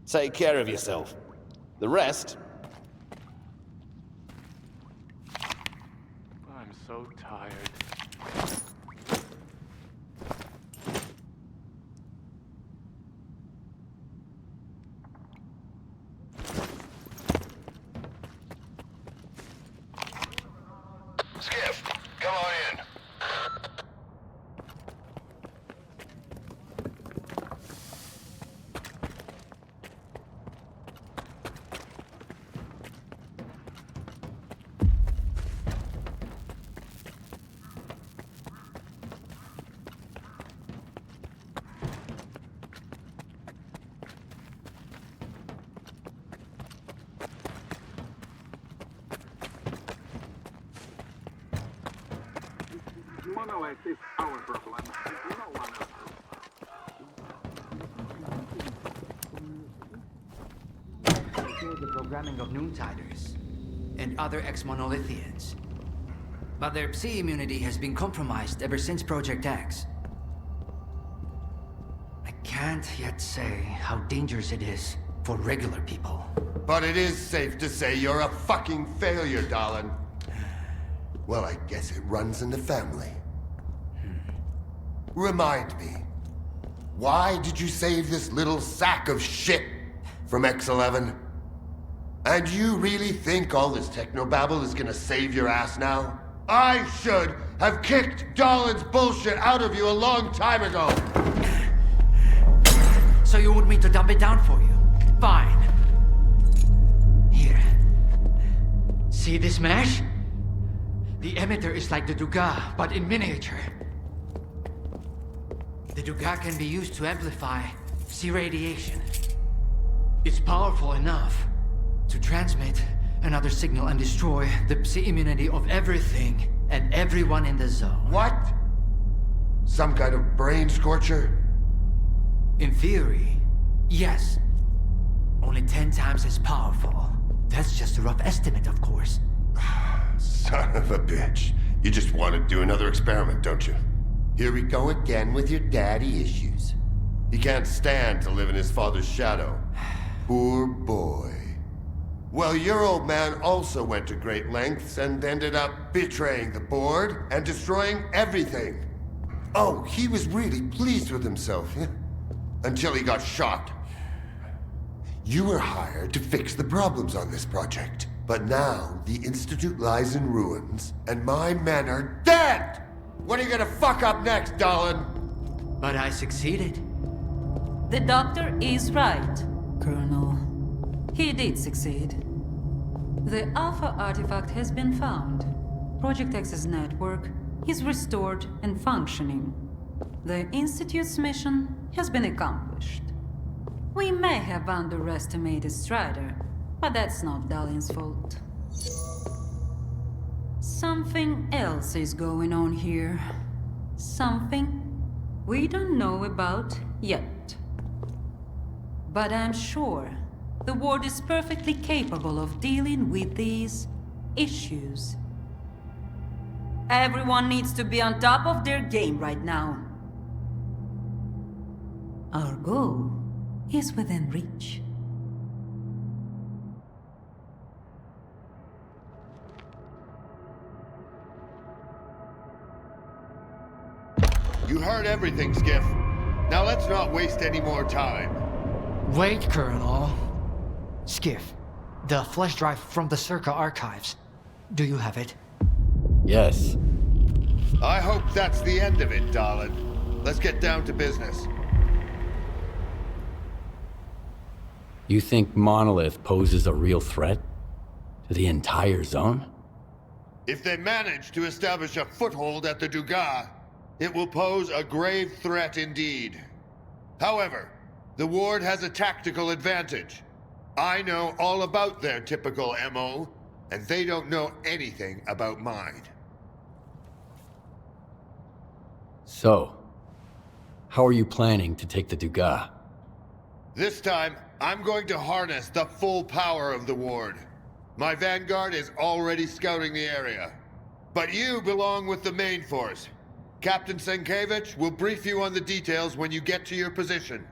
Take care of yourself. The rest... so tired. Skiff, come on in. Monolith is our problem. No one else. They share the programming of Noontiders and other ex-Monolithians. But their psi immunity has been compromised ever since Project X. I can't yet say how dangerous it is for regular people. But it is safe to say you're a fucking failure, darling. Well, I guess it runs in the family. Remind me, why did you save this little sack of shit from X11? And you really think all this technobabble is gonna save your ass now? I should have kicked Dahlon's bullshit out of you a long time ago! So you want me to dump it down for you? Fine. Here. See this mesh? The emitter is like the Dugas, but in miniature. The Dugas can be used to amplify psi radiation. It's powerful enough to transmit another signal and destroy the psi immunity of everything and everyone in the zone. What? Some kind of brain scorcher? In theory, yes. Only 10 times as powerful. That's just a rough estimate, of course. Son of a bitch. You just want to do another experiment, don't you? Here we go again with your daddy issues. He can't stand to live in his father's shadow. Poor boy. Well, your old man also went to great lengths and ended up betraying the board and destroying everything. Oh, he was really pleased with himself, until he got shot. You were hired to fix the problems on this project. But now, the Institute lies in ruins, and my men are dead! What are you gonna fuck up next, Dahlon? But I succeeded. The doctor is right, Colonel. He did succeed. The Alpha artifact has been found. Project X's network is restored and functioning. The Institute's mission has been accomplished. We may have underestimated Strider, but that's not Dahlon's fault. Something else is going on here. Something we don't know about yet. But I'm sure the Ward is perfectly capable of dealing with these issues. Everyone needs to be on top of their game right now. Our goal is within reach. You heard everything, Skiff. Now let's not waste any more time. Wait, Colonel. Skiff, the flash drive from the S.T.A.L.K.E.R archives. Do you have it? Yes. I hope that's the end of it, Dahlon. Let's get down to business. You think Monolith poses a real threat to the entire zone? If they manage to establish a foothold at the Dugas, it will pose a grave threat indeed. However, the Ward has a tactical advantage. I know all about their typical MO, and they don't know anything about mine. So, how are you planning to take the Dugas? This time, I'm going to harness the full power of the Ward. My vanguard is already scouting the area. But you belong with the main force. Captain Sienkiewicz will brief you on the details when you get to your position.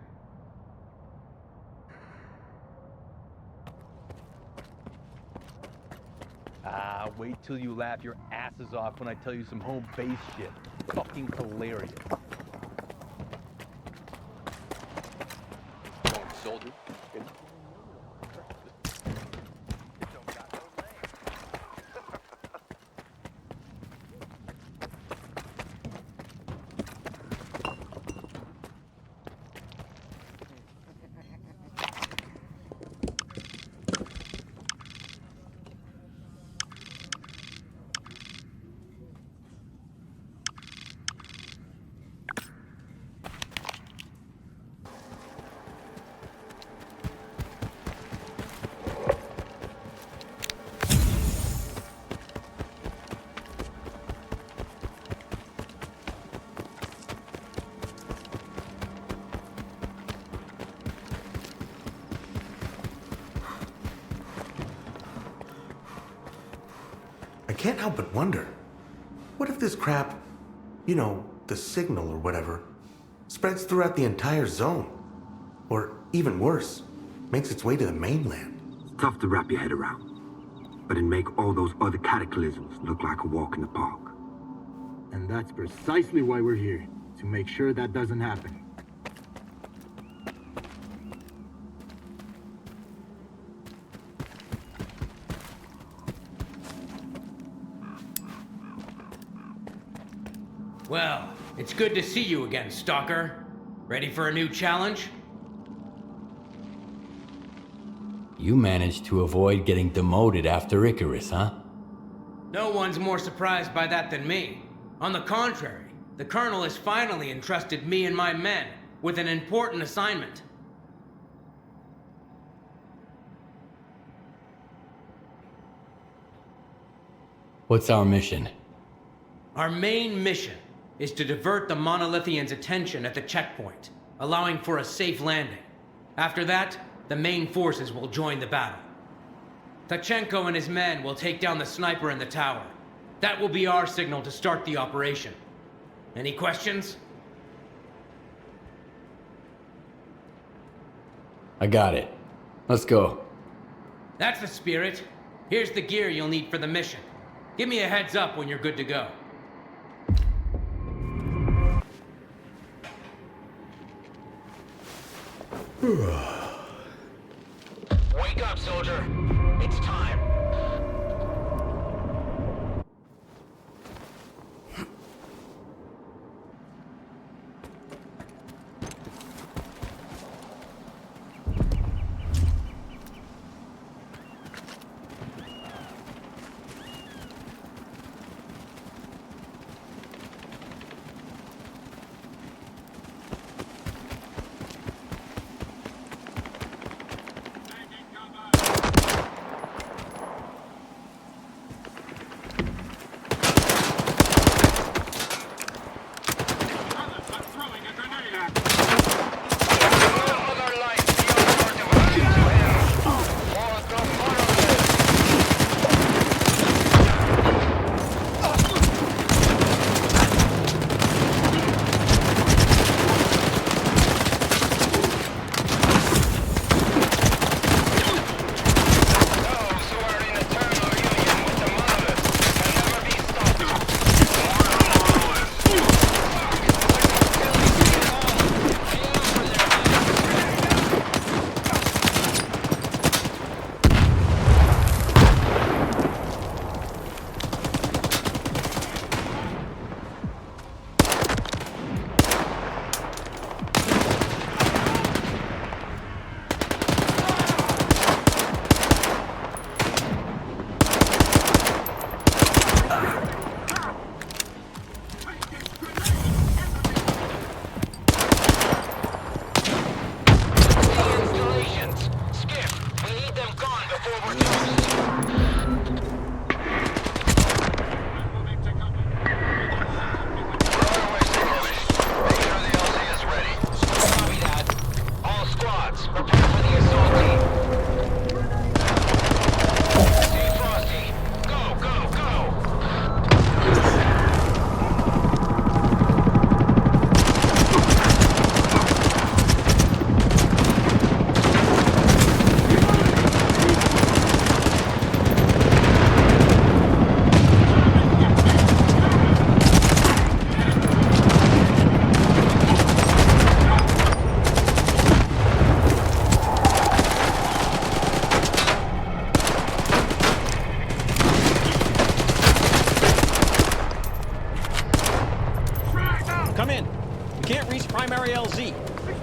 Ah, wait till you laugh your asses off when I tell you some home base shit. Fucking hilarious. Going soldier. I can't help but wonder, what if this crap, you know, the signal or whatever, spreads throughout the entire zone? Or even worse, makes its way to the mainland? It's tough to wrap your head around, but it'd make all those other cataclysms look like a walk in the park. And that's precisely why we're here, to make sure that doesn't happen. Well, it's good to see you again, Stalker. Ready for a new challenge? You managed to avoid getting demoted after Icarus, huh? No one's more surprised by that than me. On the contrary, the Colonel has finally entrusted me and my men with an important assignment. What's our mission? Our main mission is to divert the Monolithians' attention at the checkpoint, allowing for a safe landing. After that, the main forces will join the battle. Tachenko and his men will take down the sniper in the tower. That will be our signal to start the operation. Any questions? I got it. Let's go. That's the spirit. Here's the gear you'll need for the mission. Give me a heads up when you're good to go. Wake up, soldier. It's time.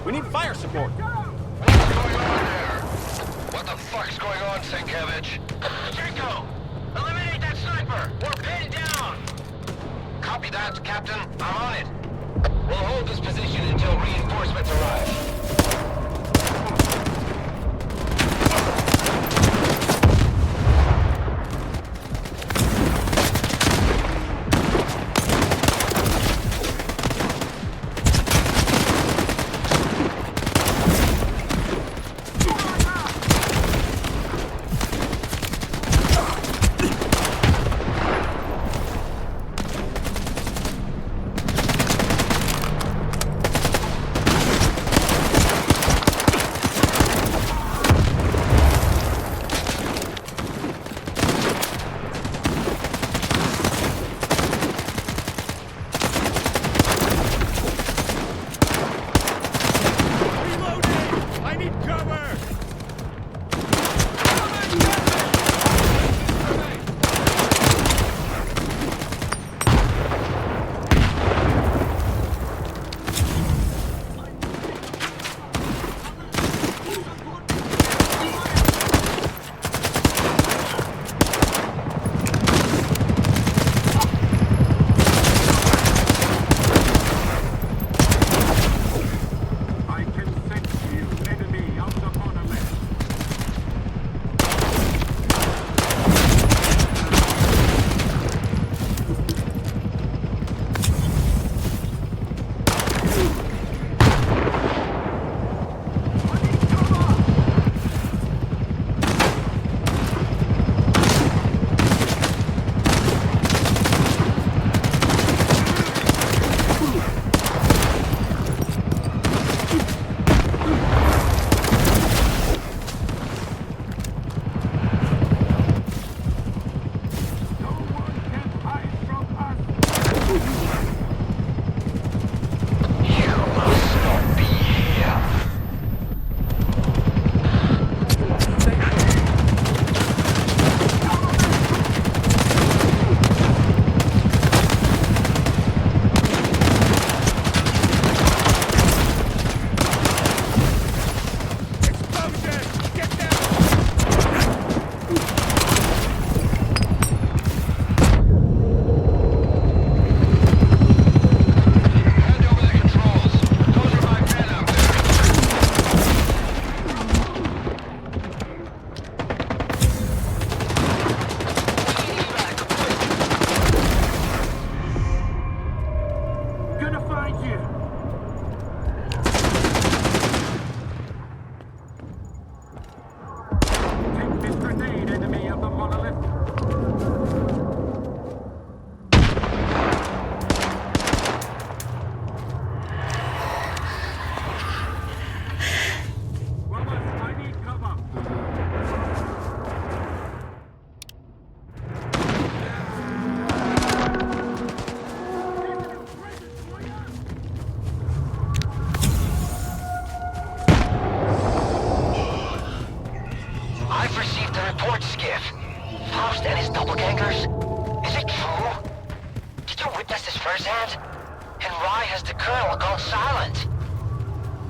We need fire support. What's going on there? What the fuck's going on, Sienkiewicz? Jenko! Eliminate that sniper! We're pinned down! Copy that, Captain. I'm on it. We'll hold this position until reinforcements arrive.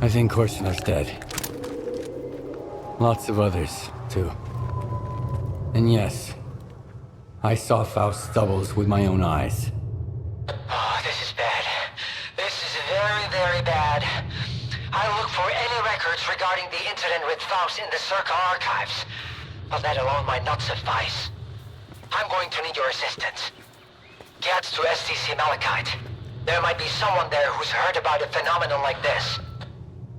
I think Korshun's dead. Lots of others, too. And yes, I saw Faust's doubles with my own eyes. Oh, this is bad. This is very, very bad. I look for any records regarding the incident with Faust in the Circle archives. But that alone might not suffice. I'm going to need your assistance. Get to STC Malachite. There might be someone there who's heard about a phenomenon like this.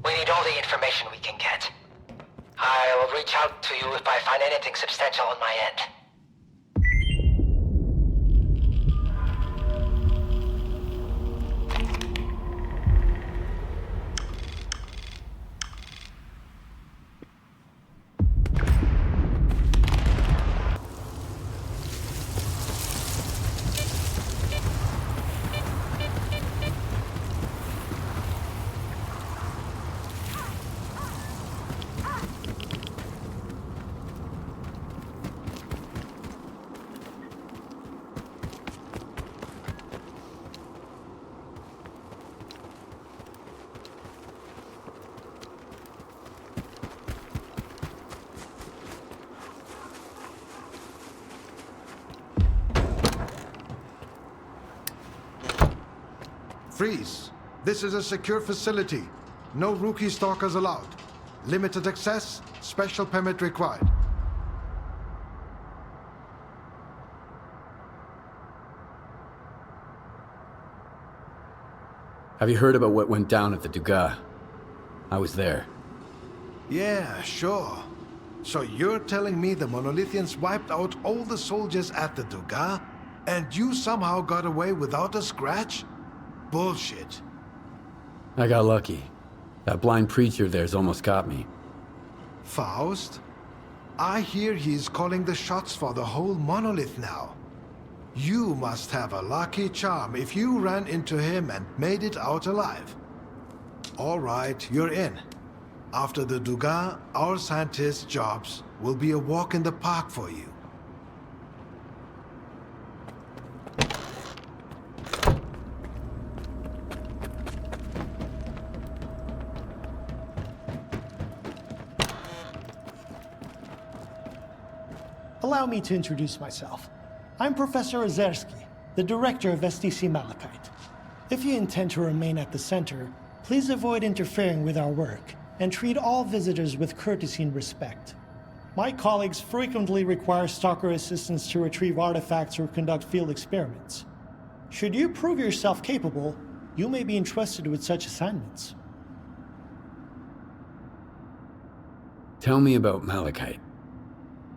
We need all the information we can get. I'll reach out to you if I find anything substantial on my end. Freeze. This is a secure facility. No rookie stalkers allowed. Limited access, special permit required. Have you heard about what went down at the Dugas? I was there. Yeah, sure. So you're telling me the Monolithians wiped out all the soldiers at the Dugas, and you somehow got away without a scratch? Bullshit. I got lucky. That blind preacher there's almost got me. Faust? I hear he's calling the shots for the whole monolith now. You must have a lucky charm if you ran into him and made it out alive. All right, you're in. After the Dugas, our scientists' jobs will be a walk in the park for you. Allow me to introduce myself. I'm Professor Ozerski, the director of S.T.A.L.K.E.R. If you intend to remain at the center, please avoid interfering with our work and treat all visitors with courtesy and respect. My colleagues frequently require stalker assistance to retrieve artifacts or conduct field experiments. Should you prove yourself capable, you may be entrusted with such assignments. Tell me about Malachite.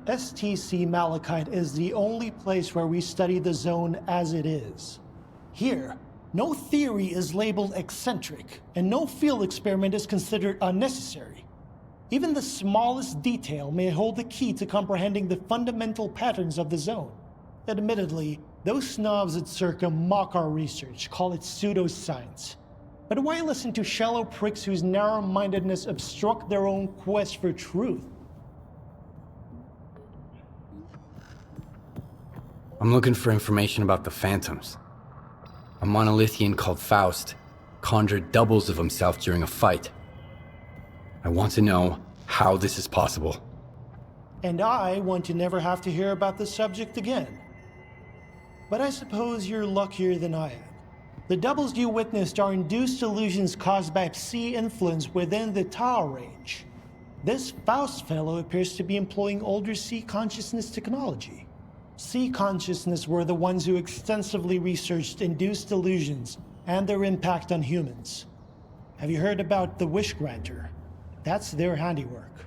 S.T.A.L.K.E.R is the only place where we study the zone as it is. Here, no theory is labeled eccentric, and no field experiment is considered unnecessary. Even the smallest detail may hold the key to comprehending the fundamental patterns of the zone. Admittedly, those snobs at Circa mock our research, call it pseudoscience. But why listen to shallow pricks whose narrow-mindedness obstruct their own quest for truth? I'm looking for information about the Phantoms. A monolithian called Faust conjured doubles of himself during a fight. I want to know how this is possible. And I want to never have to hear about this subject again. But I suppose you're luckier than I am. The doubles you witnessed are induced illusions caused by Psi influence within the Tau range. This Faust fellow appears to be employing older Psi consciousness technology. Psi consciousness were the ones who extensively researched induced illusions and their impact on humans. Have you heard about the Wish Granter? That's their handiwork.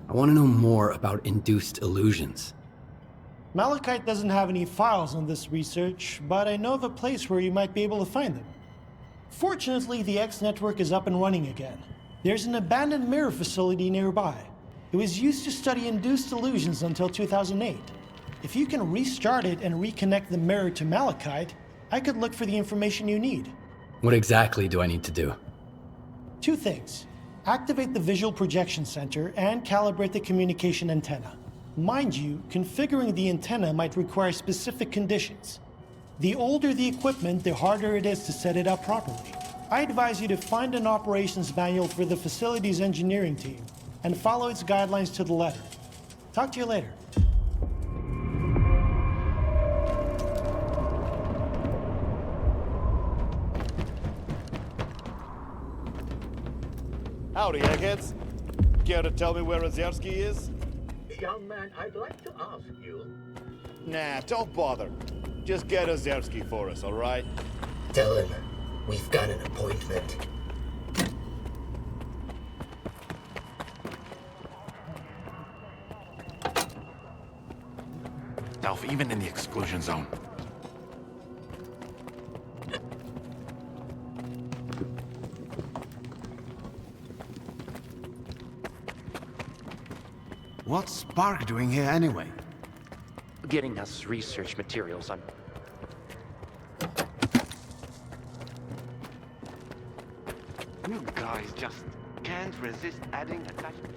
I want to know more about induced illusions. Malachite doesn't have any files on this research, but I know of a place where you might be able to find them. Fortunately, the X network is up and running again. There's an abandoned mirror facility nearby. It was used to study induced illusions until 2008. If you can restart it and reconnect the mirror to Malachite, I could look for the information you need. What exactly do I need to do? 2 things. Activate the visual projection center and calibrate the communication antenna. Mind you, configuring the antenna might require specific conditions. The older the equipment, the harder it is to set it up properly. I advise you to find an operations manual for the facility's engineering team and follow its guidelines to the letter. Talk to you later. Howdy, eggheads. Care to tell me where Ozerski is? Young man, I'd like to ask you. Nah, don't bother. Just get Ozerski for us, all right? Tell him we've got an appointment. Alpha, even in the exclusion zone. What's Spark doing here anyway? Getting us research materials on... You guys just can't resist adding attachment.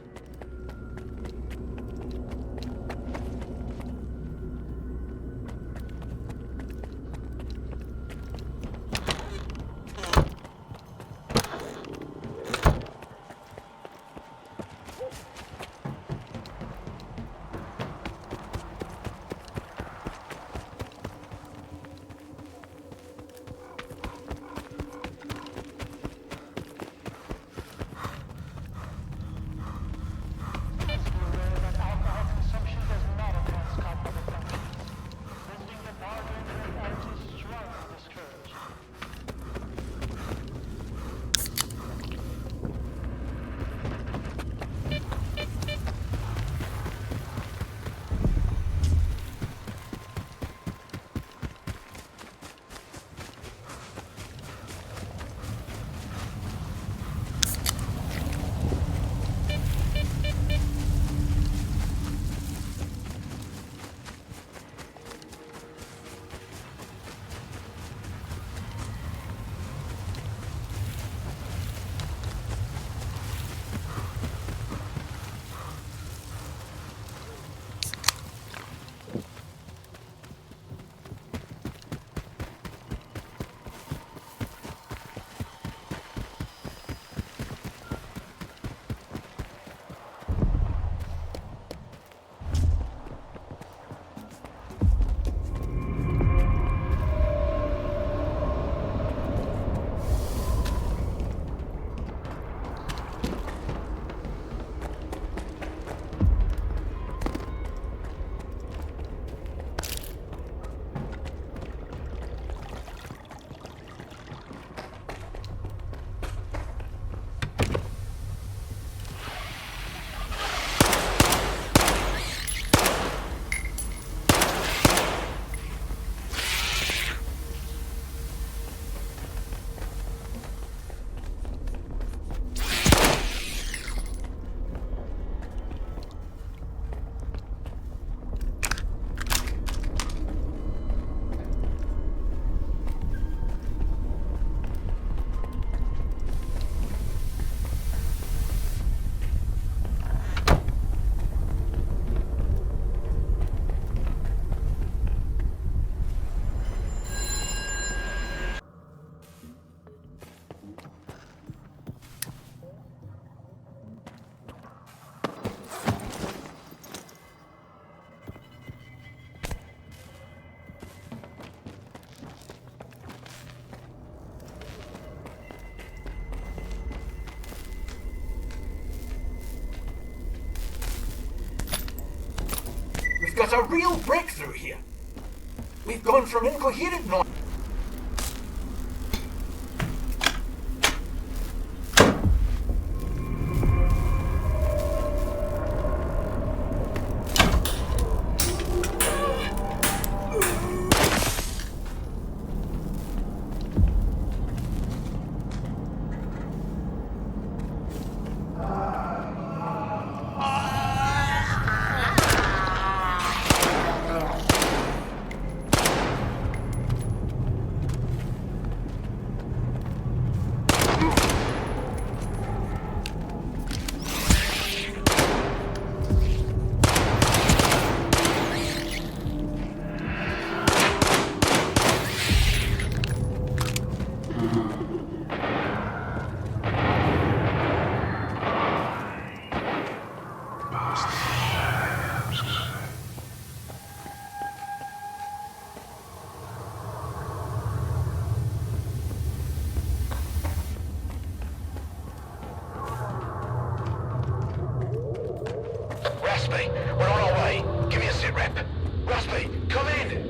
There's a real breakthrough here. We've gone from incoherent noise. Raspy, we're on our way. Give me a sit rep. Raspy, come in!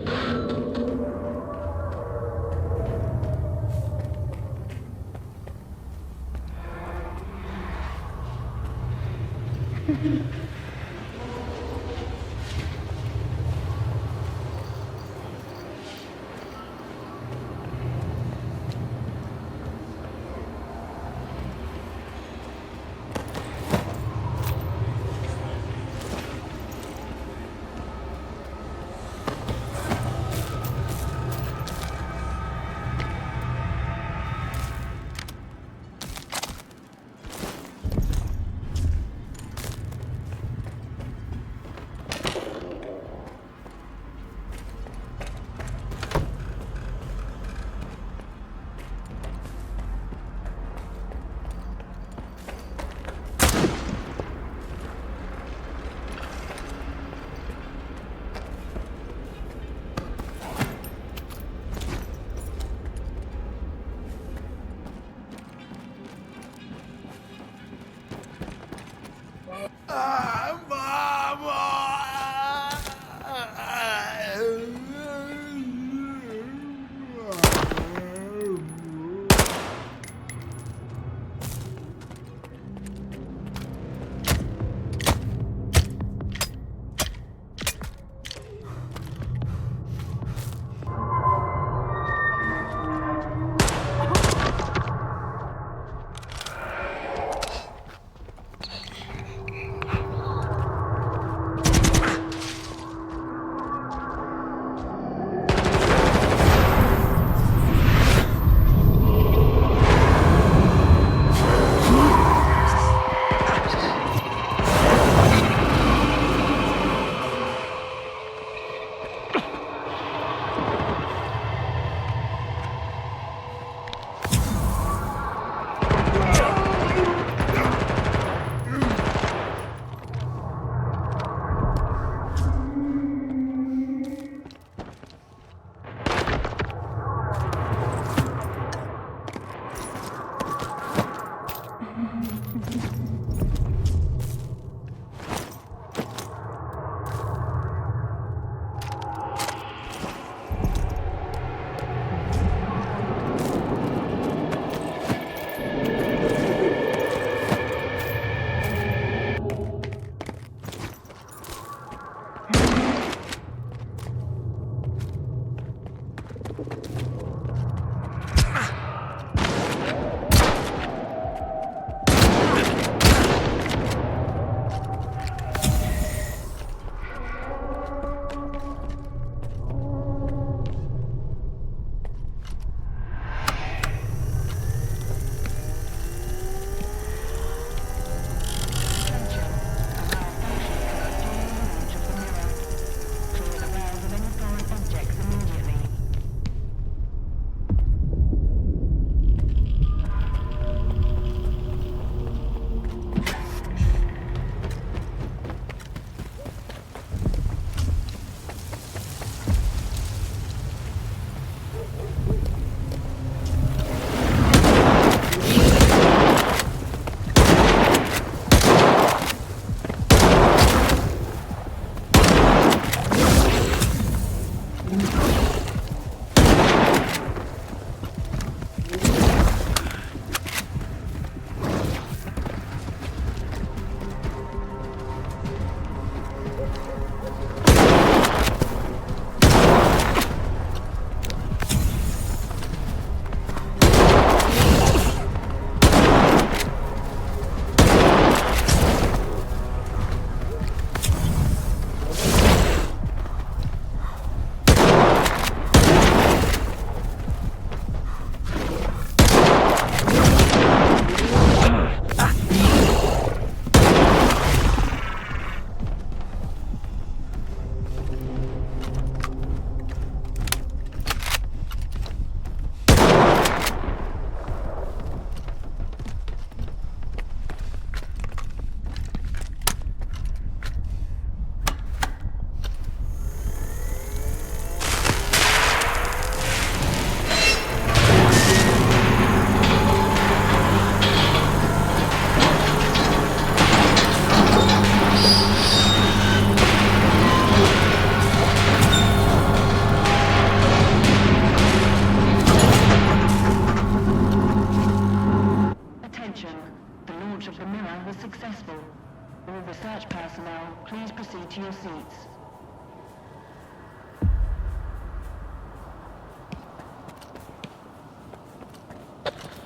personnel, please proceed to your seats.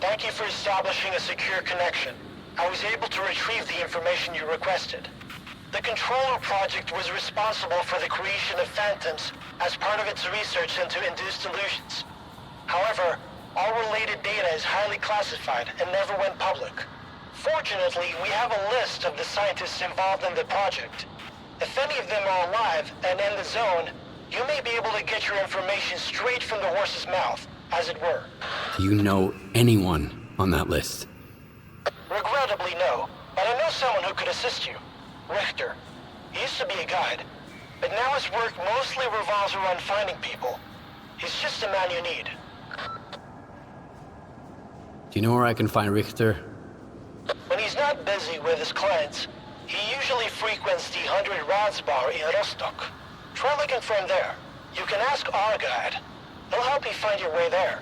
Thank you for establishing a secure connection. I was able to retrieve the information you requested. The Controller Project was responsible for the creation of phantoms as part of its research into induced illusions. However, all related data is highly classified and never went public. Fortunately, we have a list of the scientists involved in the project. If any of them are alive and in the zone, you may be able to get your information straight from the horse's mouth, as it were. Do you know anyone on that list? Regrettably, no. But I know someone who could assist you. Richter. He used to be a guide, but now his work mostly revolves around finding people. He's just a man you need. Do you know where I can find Richter? When he's not busy with his clients, he usually frequents the 100 Rods bar in Rostock. Try looking for him there. You can ask our guide. He'll help you find your way there.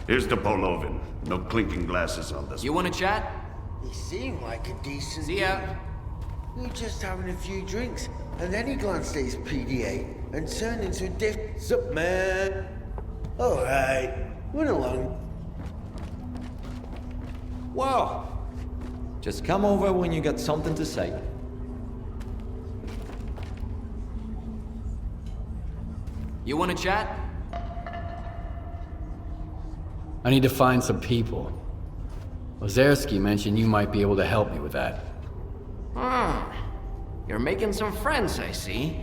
Here's to Polovin. No clinking glasses on this. You wanna chat? He seemed like a decent See ya. dude. We were just having a few drinks, and then he glanced at his PDA and turned into a diff. Sup, man? Alright, run along. Wow. Just come over when you got something to say. You wanna chat? I need to find some people. Ozerski mentioned you might be able to help me with that. You're making some friends, I see.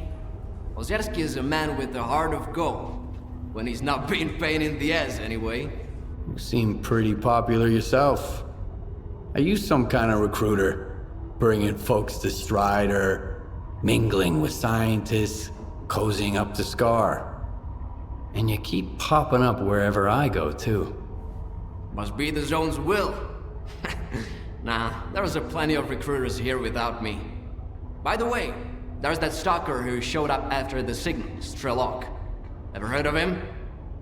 Ozerski is a man with a heart of gold. When he's not being pain in the ass, anyway. You seem pretty popular yourself. Are you some kind of recruiter? Bringing folks to Strider, mingling with scientists, cozying up to Scar. And you keep popping up wherever I go, too. Must be the zone's will. Nah, there's a plenty of recruiters here without me. By the way, there's that stalker who showed up after the signal, S.T.A.L.K.E.R. Ever heard of him?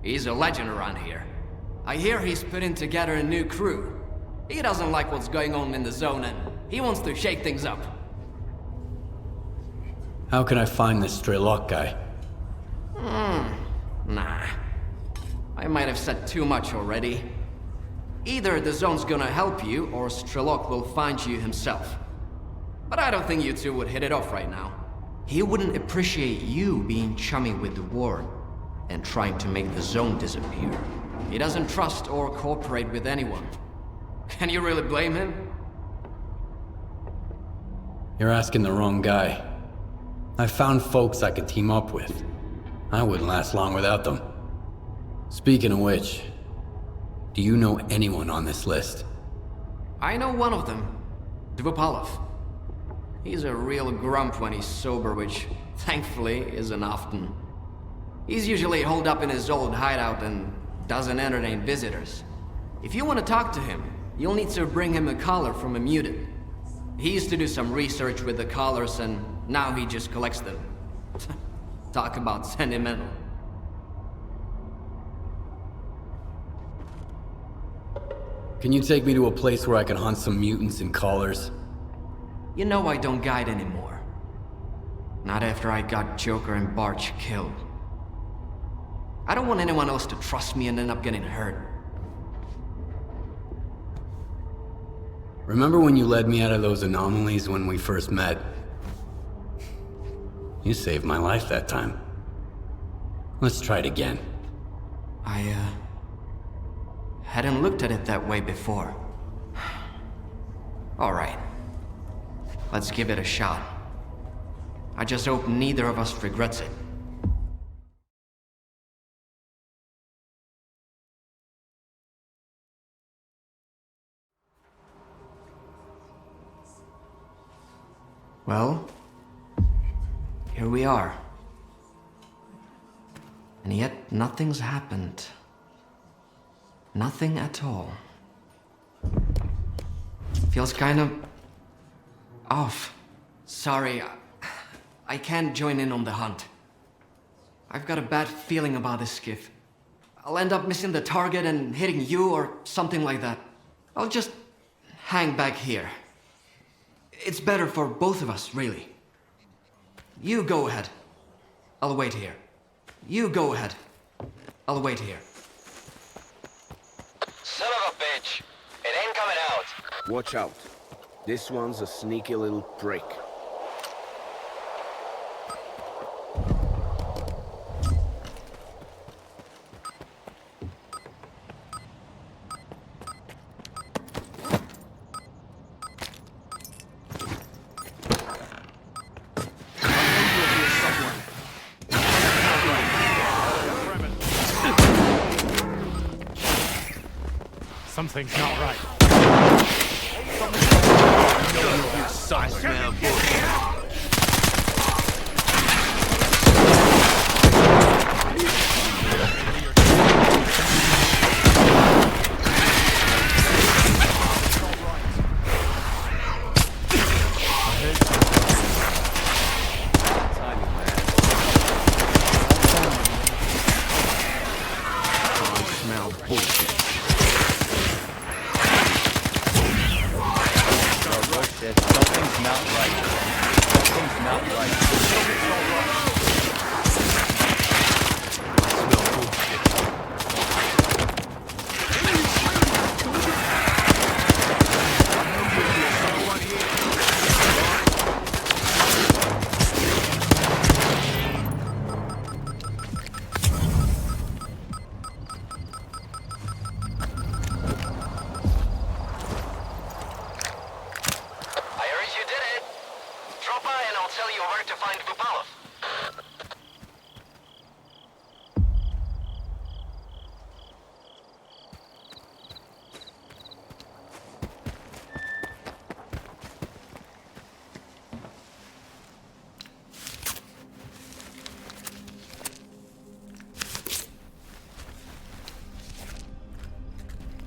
He's a legend around here. I hear he's putting together a new crew. He doesn't like what's going on in the zone and he wants to shake things up. How can I find this S.T.A.L.K.E.R. guy? Nah. I might have said too much already. Either the zone's gonna help you, or S.T.A.L.K.E.R. will find you himself. But I don't think you two would hit it off right now. He wouldn't appreciate you being chummy with the ward and trying to make the zone disappear. He doesn't trust or cooperate with anyone. Can you really blame him? You're asking the wrong guy. I found folks I could team up with. I wouldn't last long without them. Speaking of which, do you know anyone on this list? I know one of them, Dvupalov. He's a real grump when he's sober, which, thankfully, isn't often. He's usually holed up in his old hideout and doesn't entertain visitors. If you want to talk to him, you'll need to bring him a collar from a mutant. He used to do some research with the collars, and now he just collects them. Talk about sentimental. Can you take me to a place where I can hunt some mutants and callers? You know I don't guide anymore. Not after I got Joker and Barch killed. I don't want anyone else to trust me and end up getting hurt. Remember when you led me out of those anomalies when we first met? You saved my life that time. Let's try it again. I, hadn't looked at it that way before. All right. Let's give it a shot. I just hope neither of us regrets it. Well, here we are. And yet nothing's happened. Nothing at all. Feels kind of off. Sorry, I can't join in on the hunt. I've got a bad feeling about this skiff. I'll end up missing the target and hitting you or something like that. I'll just hang back here. It's better for both of us, really. You go ahead. I'll wait here. You go ahead. I'll wait here. Son of a bitch! It ain't coming out! Watch out. This one's a sneaky little prick. Something's not right. You suck, man.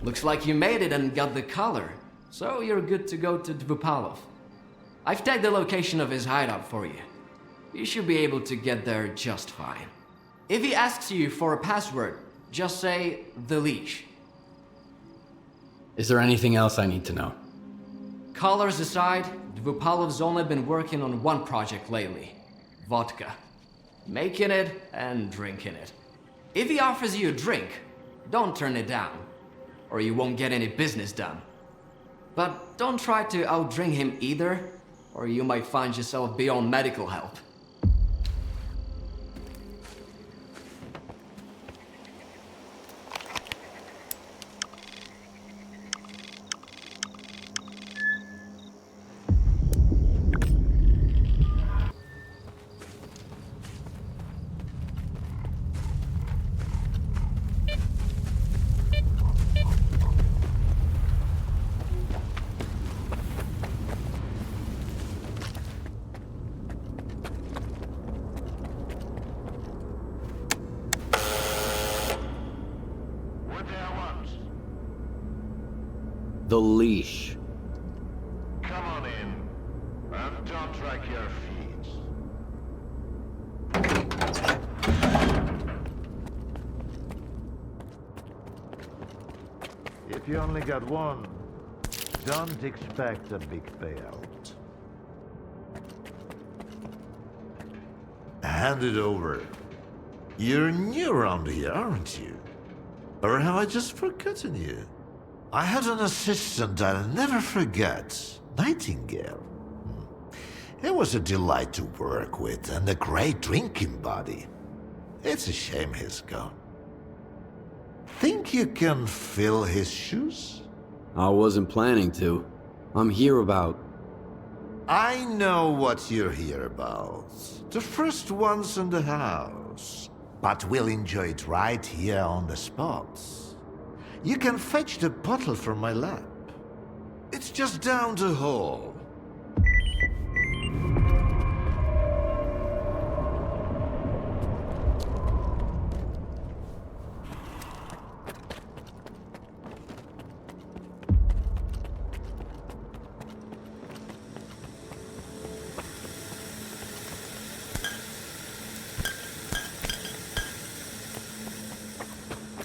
Looks like you made it and got the collar. So you're good to go to Dvupalov. I've tagged the location of his hideout for you. You should be able to get there just fine. If he asks you for a password, just say the leash. Is there anything else I need to know? Collars aside, Dvupalov's only been working on one project lately. Vodka. Making it and drinking it. If he offers you a drink, don't turn it down, or you won't get any business done. But don't try to outdrink him either, or you might find yourself beyond medical help. The leash. Come on in, and don't drag your feet. If you only got one, don't expect a big payout. Hand it over. You're new around here, aren't you? Or have I just forgotten you? I had an assistant I'll never forget, Nightingale. He was a delight to work with and a great drinking buddy. It's a shame he's gone. Think you can fill his shoes? I wasn't planning to. I'm here about... I know what you're here about. The first ones in the house. But we'll enjoy it right here on the spot. You can fetch the bottle from my lab. It's just down the hall.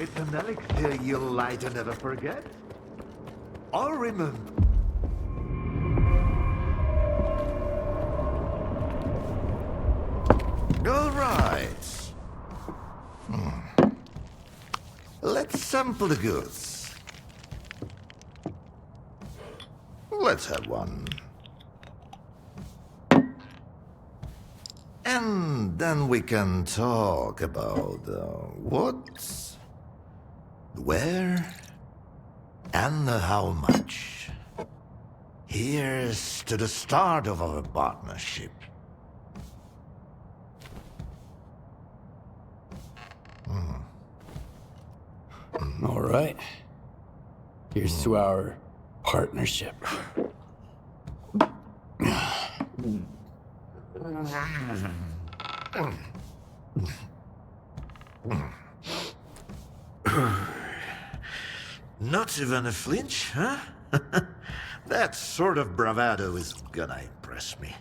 It's an elixir you'll light and never forget. I'll remember. All right. Let's sample the goods. Let's have one. And then we can talk about what, where, and how much. Here's to the start of our partnership. All right. Here's to our partnership. Not even a flinch, huh? That sort of bravado is gonna impress me.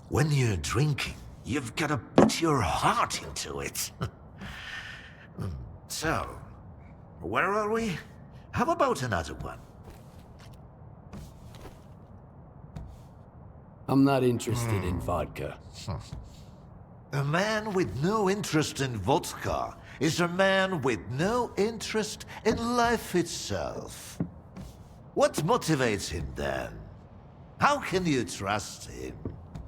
When you're drinking, you've gotta put your heart into it. So, where are we? How about another one? I'm not interested in vodka. A man with no interest in vodka is a man with no interest in life itself. What motivates him then? How can you trust him?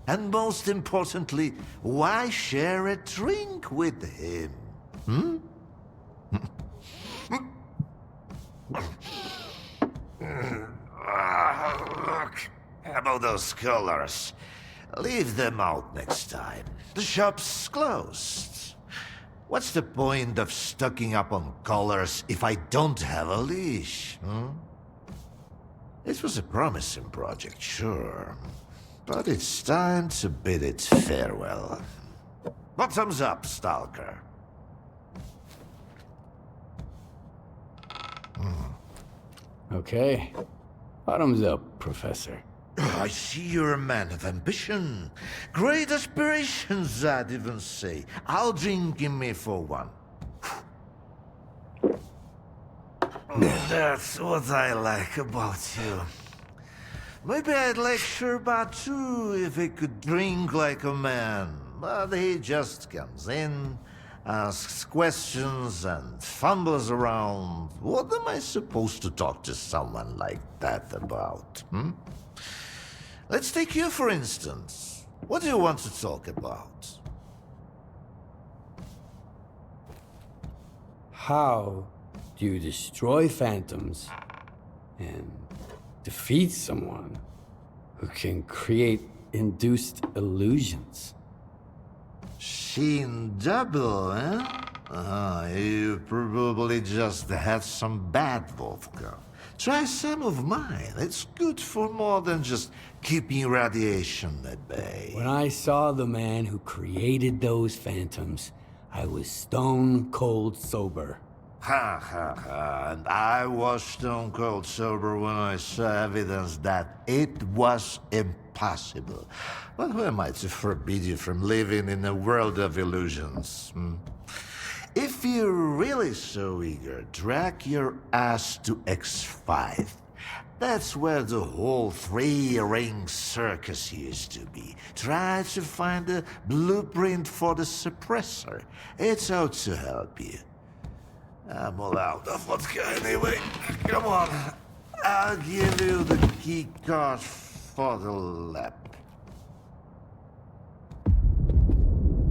And most importantly, why share a drink with him? Look, about those colors. Leave them out next time. The shop's closed. What's the point of stocking up on colors if I don't have a leash? It was a promising project, sure. But it's time to bid it farewell. Bottoms up, Stalker. Okay. Bottoms up, Professor. I see you're a man of ambition. Great aspirations, I'd even say. I'll drink in me for one. That's what I like about you. Maybe I'd like Sherbet too, if he could drink like a man. But he just comes in, asks questions, and fumbles around. What am I supposed to talk to someone like that about, Let's take you, for instance. What do you want to talk about? How do you destroy phantoms and defeat someone who can create induced illusions? Seen double, eh? You probably just had some bad vodka. Try some of mine. It's good for more than just keeping radiation at bay. When I saw the man who created those phantoms, I was stone cold sober. Ha ha ha, and I was stone cold sober when I saw evidence that it was impossible. But who am I to forbid you from living in a world of illusions? If you're really so eager, drag your ass to X5. That's where the whole three-ring circus used to be. Try to find a blueprint for the suppressor. It's out to help you. I'm all out of vodka anyway. Come on. I'll give you the key card for the lab.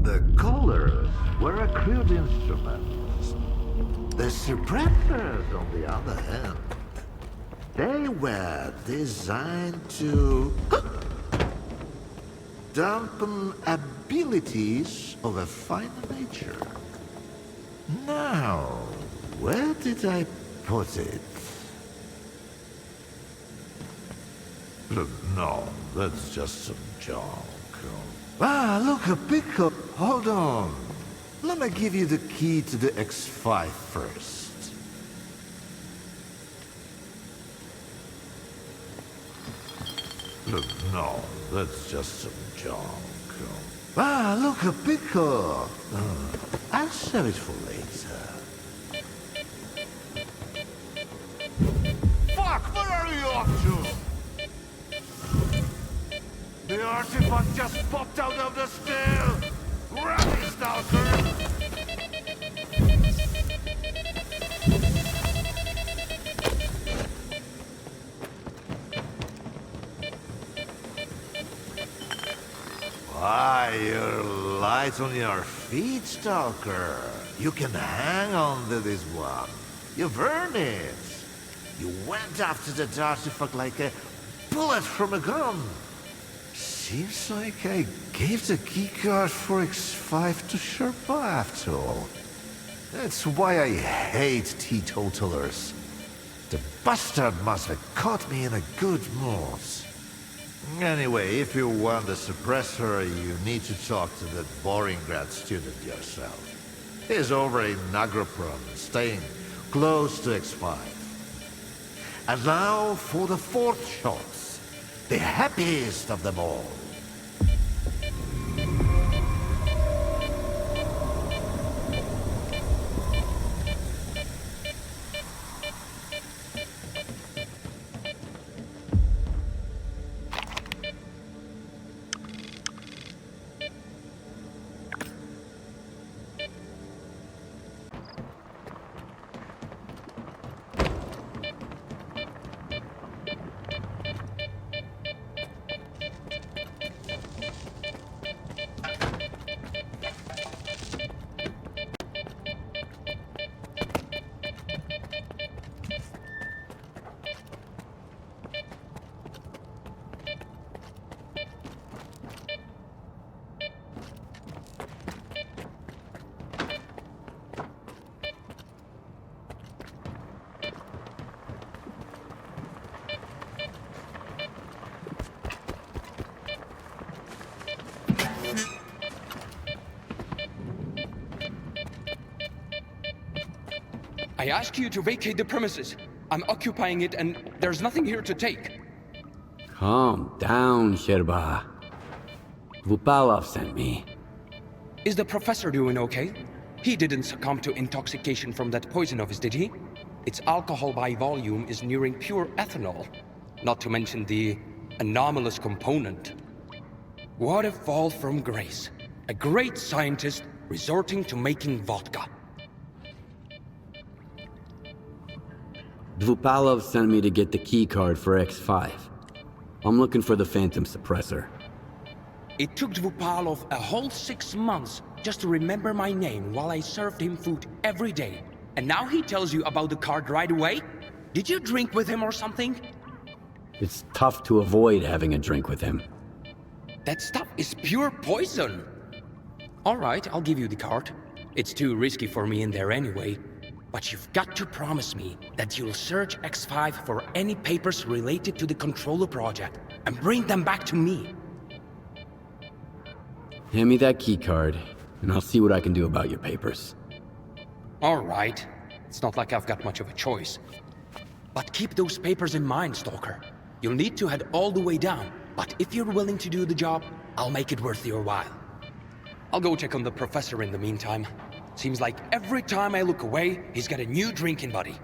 The colors were a crude instrument. The suppressors, on the other hand, they were designed to dampen abilities of a finer nature. Now, where did I put it? No, that's just some junk. Ah, look, a pickup. Hold on. Let me give you the key to the X5 first. No, that's just some junk. Ah, look, a pickup. I'll save it for later. Fuck, where are you off to? The artifact just popped out of the stair! Grab it, Stalker! Why, you're light on your feet, Stalker. You can hang on to this one. You've earned it. You went after that artifact like a bullet from a gun. Seems like I gave the keycard for X5 to Sherpa after all. That's why I hate teetotalers. The bastard must have caught me in a good mood. Anyway, if you want the suppressor, you need to talk to that boring grad student yourself. He's over in Nagropron, staying close to X5. And now for the fourth shot. The happiest of them all. I ask you to vacate the premises. I'm occupying it and there's nothing here to take. Calm down, Sherba. Vupalov sent me. Is the professor doing okay? He didn't succumb to intoxication from that poison of his, did he? Its alcohol by volume is nearing pure ethanol. Not to mention the anomalous component. What a fall from grace. A great scientist resorting to making vodka. Dvupalov sent me to get the key card for X5. I'm looking for the phantom suppressor. It took Dvupalov a whole 6 months just to remember my name while I served him food every day. And now he tells you about the card right away? Did you drink with him or something? It's tough to avoid having a drink with him. That stuff is pure poison. All right, I'll give you the card. It's too risky for me in there anyway. But you've got to promise me that you'll search X5 for any papers related to the Controller project and bring them back to me. Hand me that key card, and I'll see what I can do about your papers. All right. It's not like I've got much of a choice. But keep those papers in mind, Stalker. You'll need to head all the way down, but if you're willing to do the job, I'll make it worth your while. I'll go check on the professor in the meantime. Seems like every time I look away, he's got a new drinking buddy.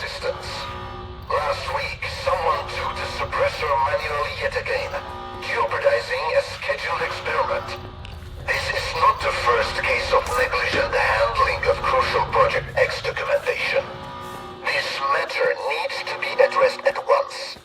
assistance. Last week, someone took the suppressor manually yet again, jeopardizing a scheduled experiment. This is not the first case of negligent handling of crucial Project X documentation. This matter needs to be addressed at once.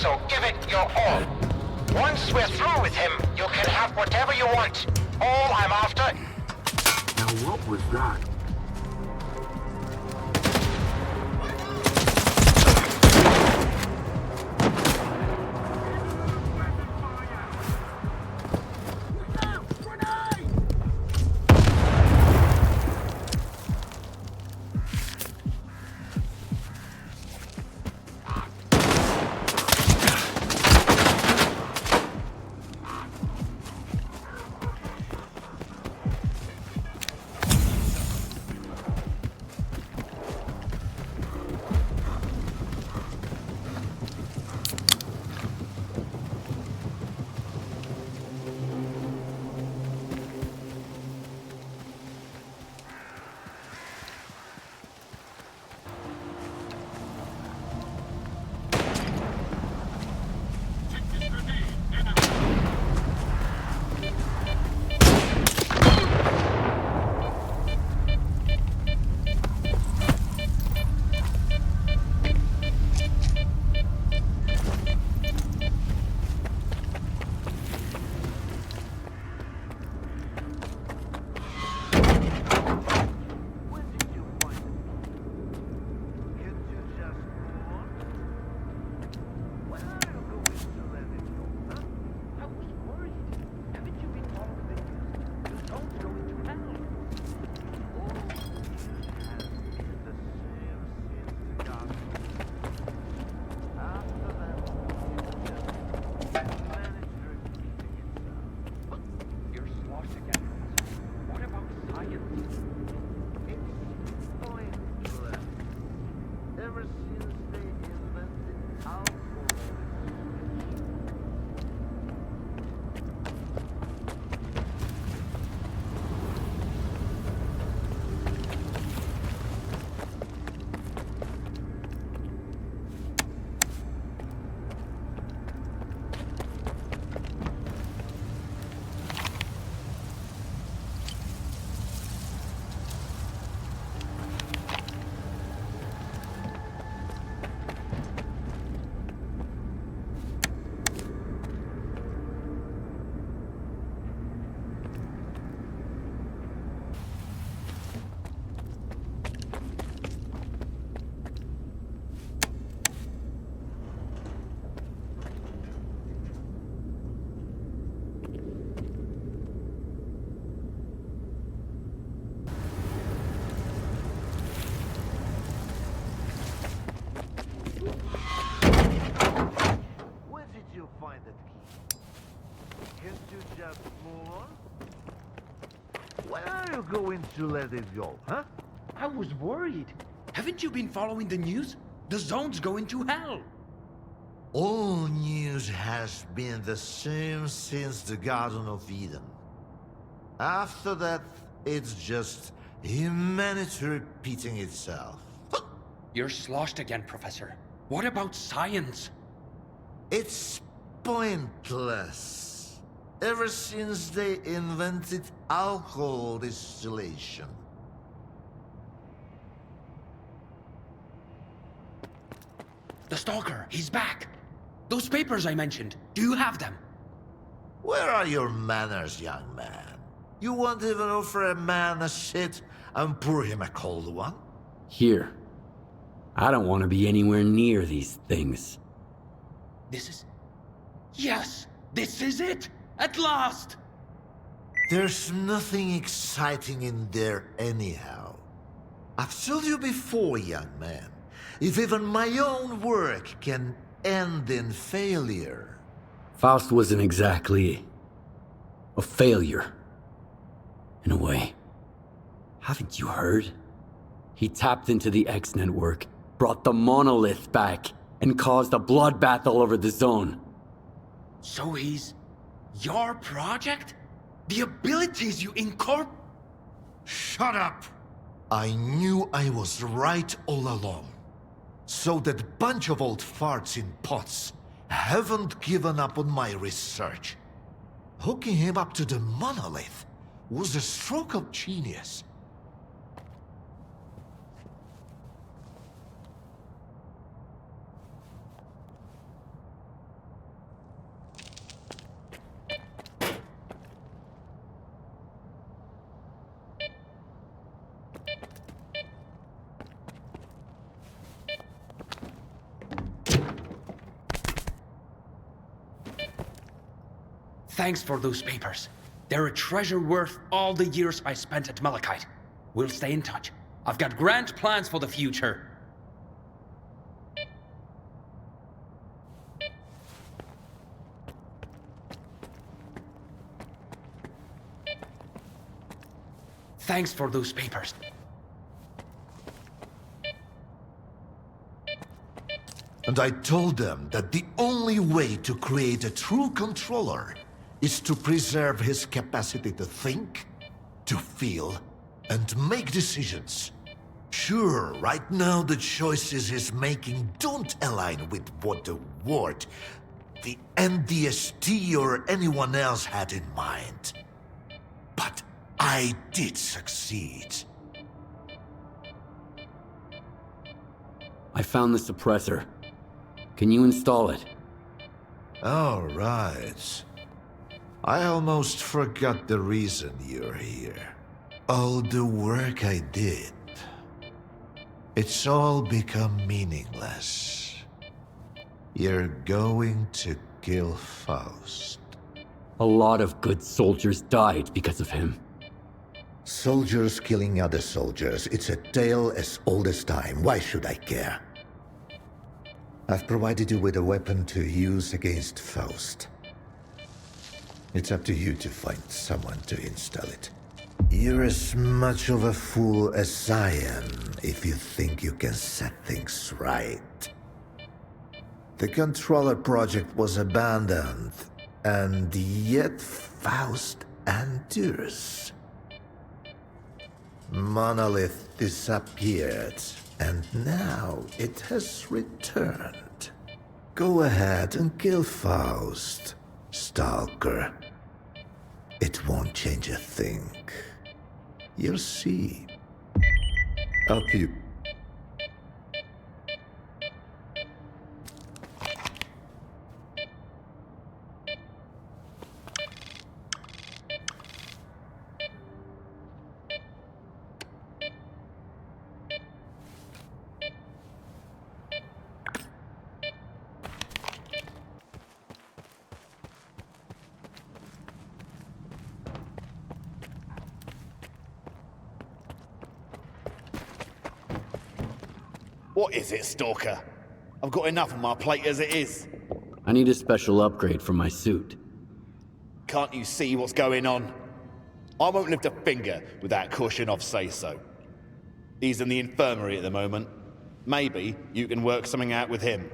So give it your all. Once we're through with him, you can have whatever you want. All I'm after... Now what was that? just move on? When are you going to let it go, huh? I was worried. Haven't you been following the news? The zone's going to hell. All news has been the same since the Garden of Eden. After that, it's just humanity repeating itself. You're sloshed again, Professor. What about science? It's pointless. Ever since they invented alcohol distillation. The Stalker, he's back. Those papers I mentioned, do you have them? Where are your manners, young man? You won't even offer a man a shit and pour him a cold one? Here. I don't want to be anywhere near these things. This is... Yes! This is it! At last! There's nothing exciting in there anyhow. I've told you before, young man. If even my own work can end in failure... Faust wasn't exactly... a failure. In a way. Haven't you heard? He tapped into the X network, brought the monolith back, and caused a bloodbath all over the zone. So he's... your project? The abilities you incorporate? Shut up! I knew I was right all along. So that bunch of old farts in pots haven't given up on my research. Hooking him up to the monolith was a stroke of genius. Thanks for those papers. They're a treasure worth all the years I spent at Malachite. We'll stay in touch. I've got grand plans for the future. Thanks for those papers. And I told them that the only way to create a true controller is to preserve his capacity to think, to feel, and make decisions. Sure, right now the choices he's making don't align with what the Ward, the NDST, or anyone else had in mind. But I did succeed. I found the suppressor. Can you install it? All right. I almost forgot the reason you're here. All the work I did. It's all become meaningless. You're going to kill Faust. A lot of good soldiers died because of him. Soldiers killing other soldiers. It's a tale as old as time. Why should I care? I've provided you with a weapon to use against Faust. It's up to you to find someone to install it. You're as much of a fool as I am if you think you can set things right. The controller project was abandoned, and yet Faust endures. Monolith disappeared, and now it has returned. Go ahead and kill Faust, Stalker. It won't change a thing. You'll see. Up you. What is it, Stalker? I've got enough on my plate as it is. I need a special upgrade for my suit. can't you see what's going on? I won't lift a finger without Korshunov say so. He's in the infirmary at the moment. Maybe you can work something out with him.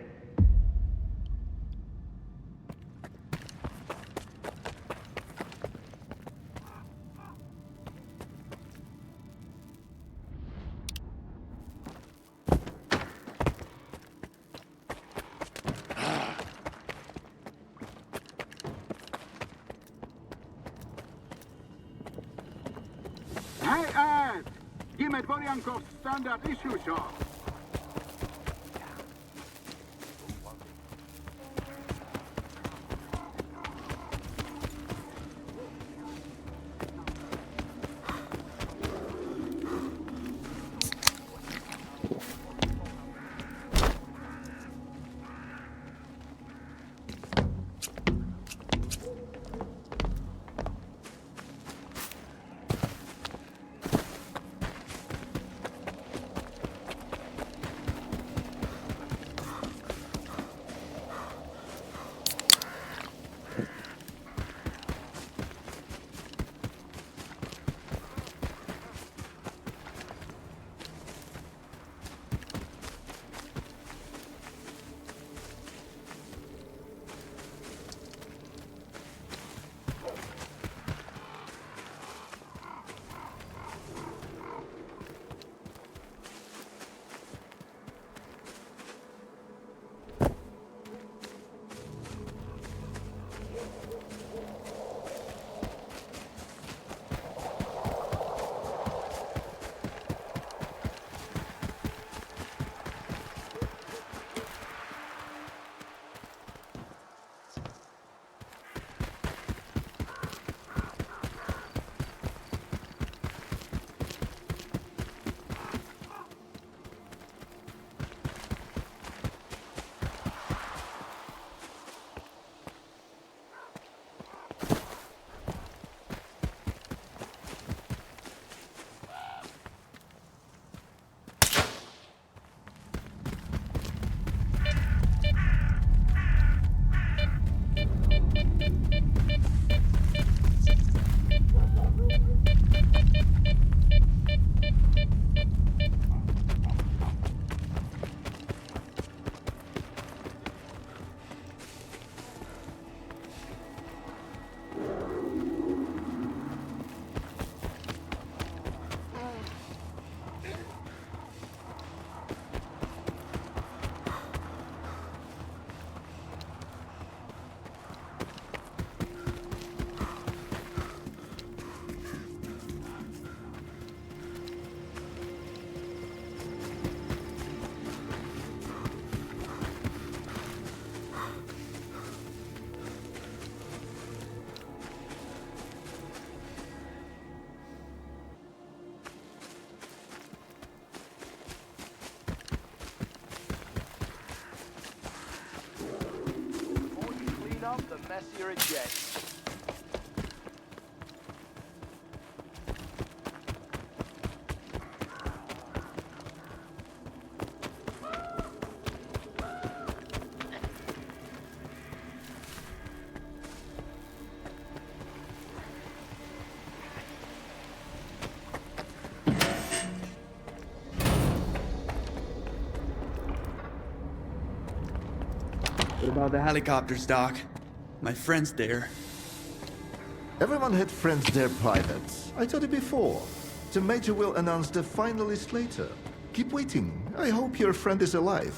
Hey, give me Dvoryankov's standard issue shot. The messier it gets. What about the helicopters, Doc? My friend's there. Everyone had friends there private. I told you before. The Major will announce the finalist later. Keep waiting. I hope your friend is alive.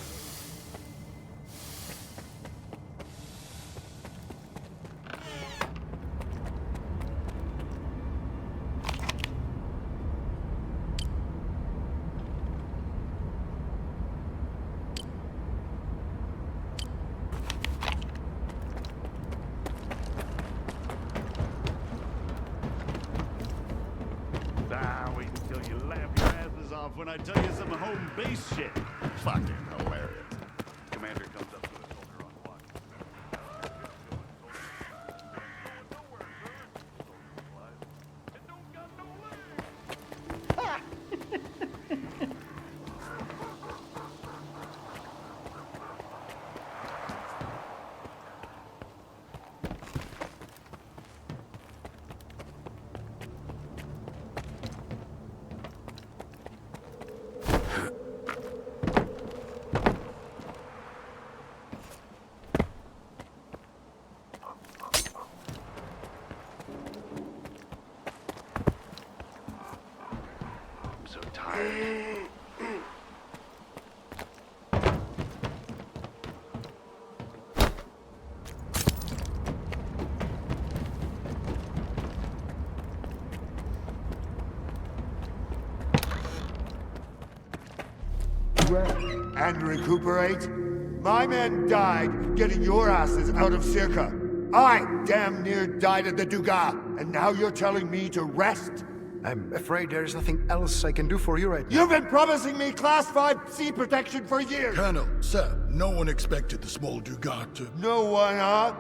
Wait until you laugh your asses off when I tell you some home base shit. Fucking hilarious. Commander comes up to a soldier on watch. recover and recuperate? My men died getting your asses out of Circa. I damn near died at the Dugas, and now you're telling me to rest? I'm afraid there is nothing else I can do for you right now. You've been promising me Class 5 sea protection for years! Colonel, sir, no one expected the small Dugas to... No one, huh?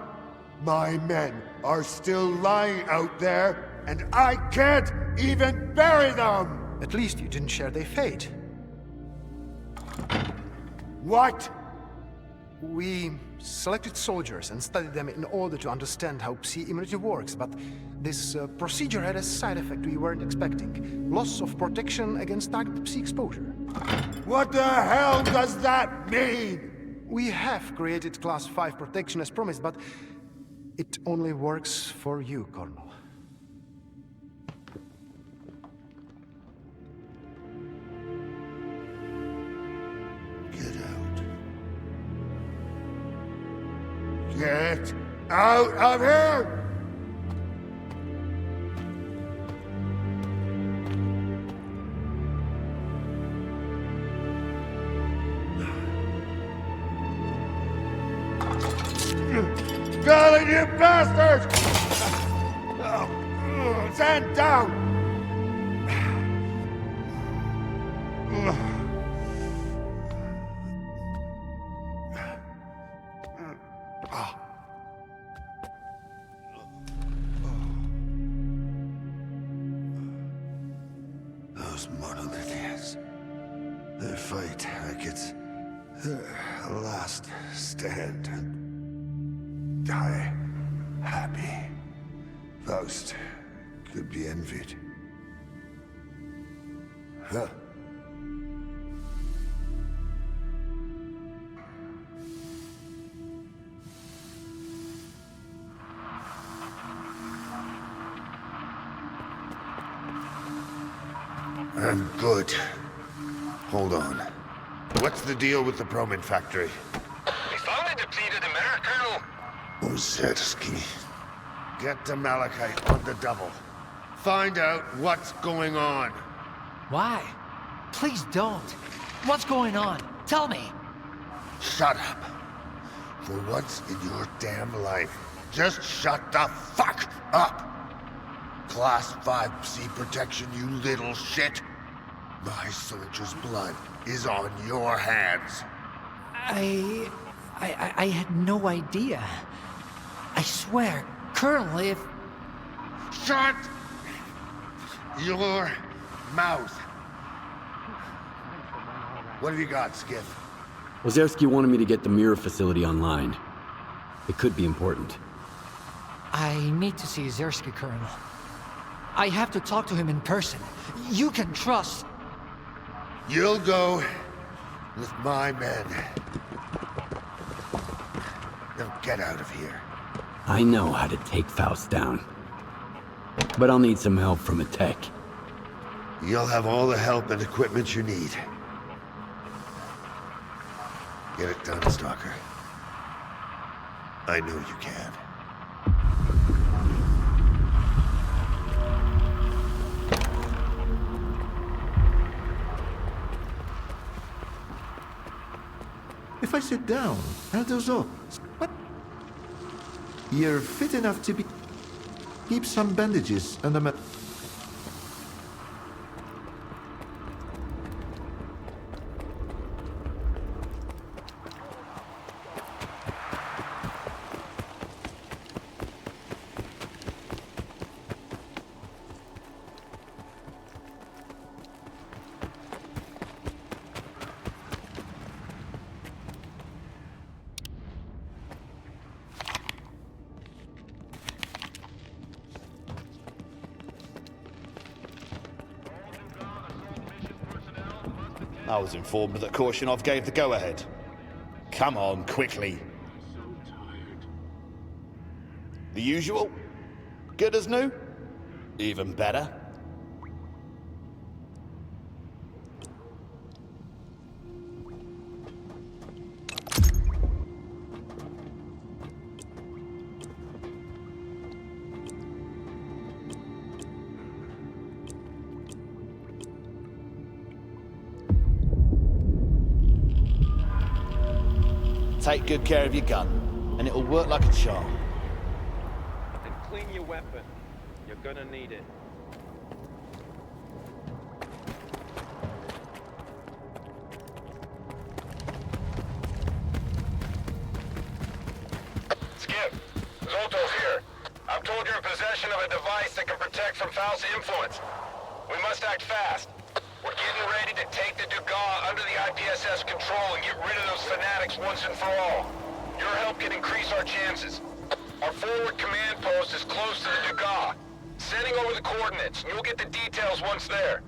My men are still lying out there, and I can't even bury them! At least you didn't share their fate. What? We selected soldiers and studied them in order to understand how Psi immunity works, but this procedure had a side effect we weren't expecting. Loss of protection against targeted Psi exposure. What the hell does that mean? We have created Class 5 protection as promised, but it only works for you, Colonel. Get out of here! Golly, you bastards! Stand down! Those monolithians. They fight like it's their last stand and die happy. Faust could be envied. Huh? I'm good. Hold on. What's the deal with the Promin factory? We found a depleted American, Colonel. Ozetsky. Get to Malachite on the double. Find out what's going on. Why? Please don't. What's going on? Tell me. Shut up. For once in your damn life, just shut the fuck up. Class 5 Psi protection, you little shit. My soldier's blood is on your hands. I had no idea. I swear, Colonel, if... Shut your mouth. What have you got, Skiff? Ozerski wanted me to get the mirror facility online. It could be important. I need to see Zersky, Colonel. I have to talk to him in person. You can trust... You'll go with my men. Now get out of here. I know how to take Faust down. But I'll need some help from a tech. You'll have all the help and equipment you need. Get it done, Stalker. I know you can. If I sit down, how does up? What? You're fit enough to be... Keep some bandages and a... I was informed that Korshunov gave the go-ahead. Come on, quickly. The usual? Good as new? Even better? Take good care of your gun, and it'll work like a charm. And clean your weapon. You're gonna need it. Skip, Zolto's here. I'm told you're in possession of a device that can protect from Faust's influence. We must act fast. We're getting ready to take the Dugas under the IPSS control and get rid of those fanatics once and for all. Your help can increase our chances. Our forward command post is close to the Dugas. Sending over the coordinates, and you'll get the details once there.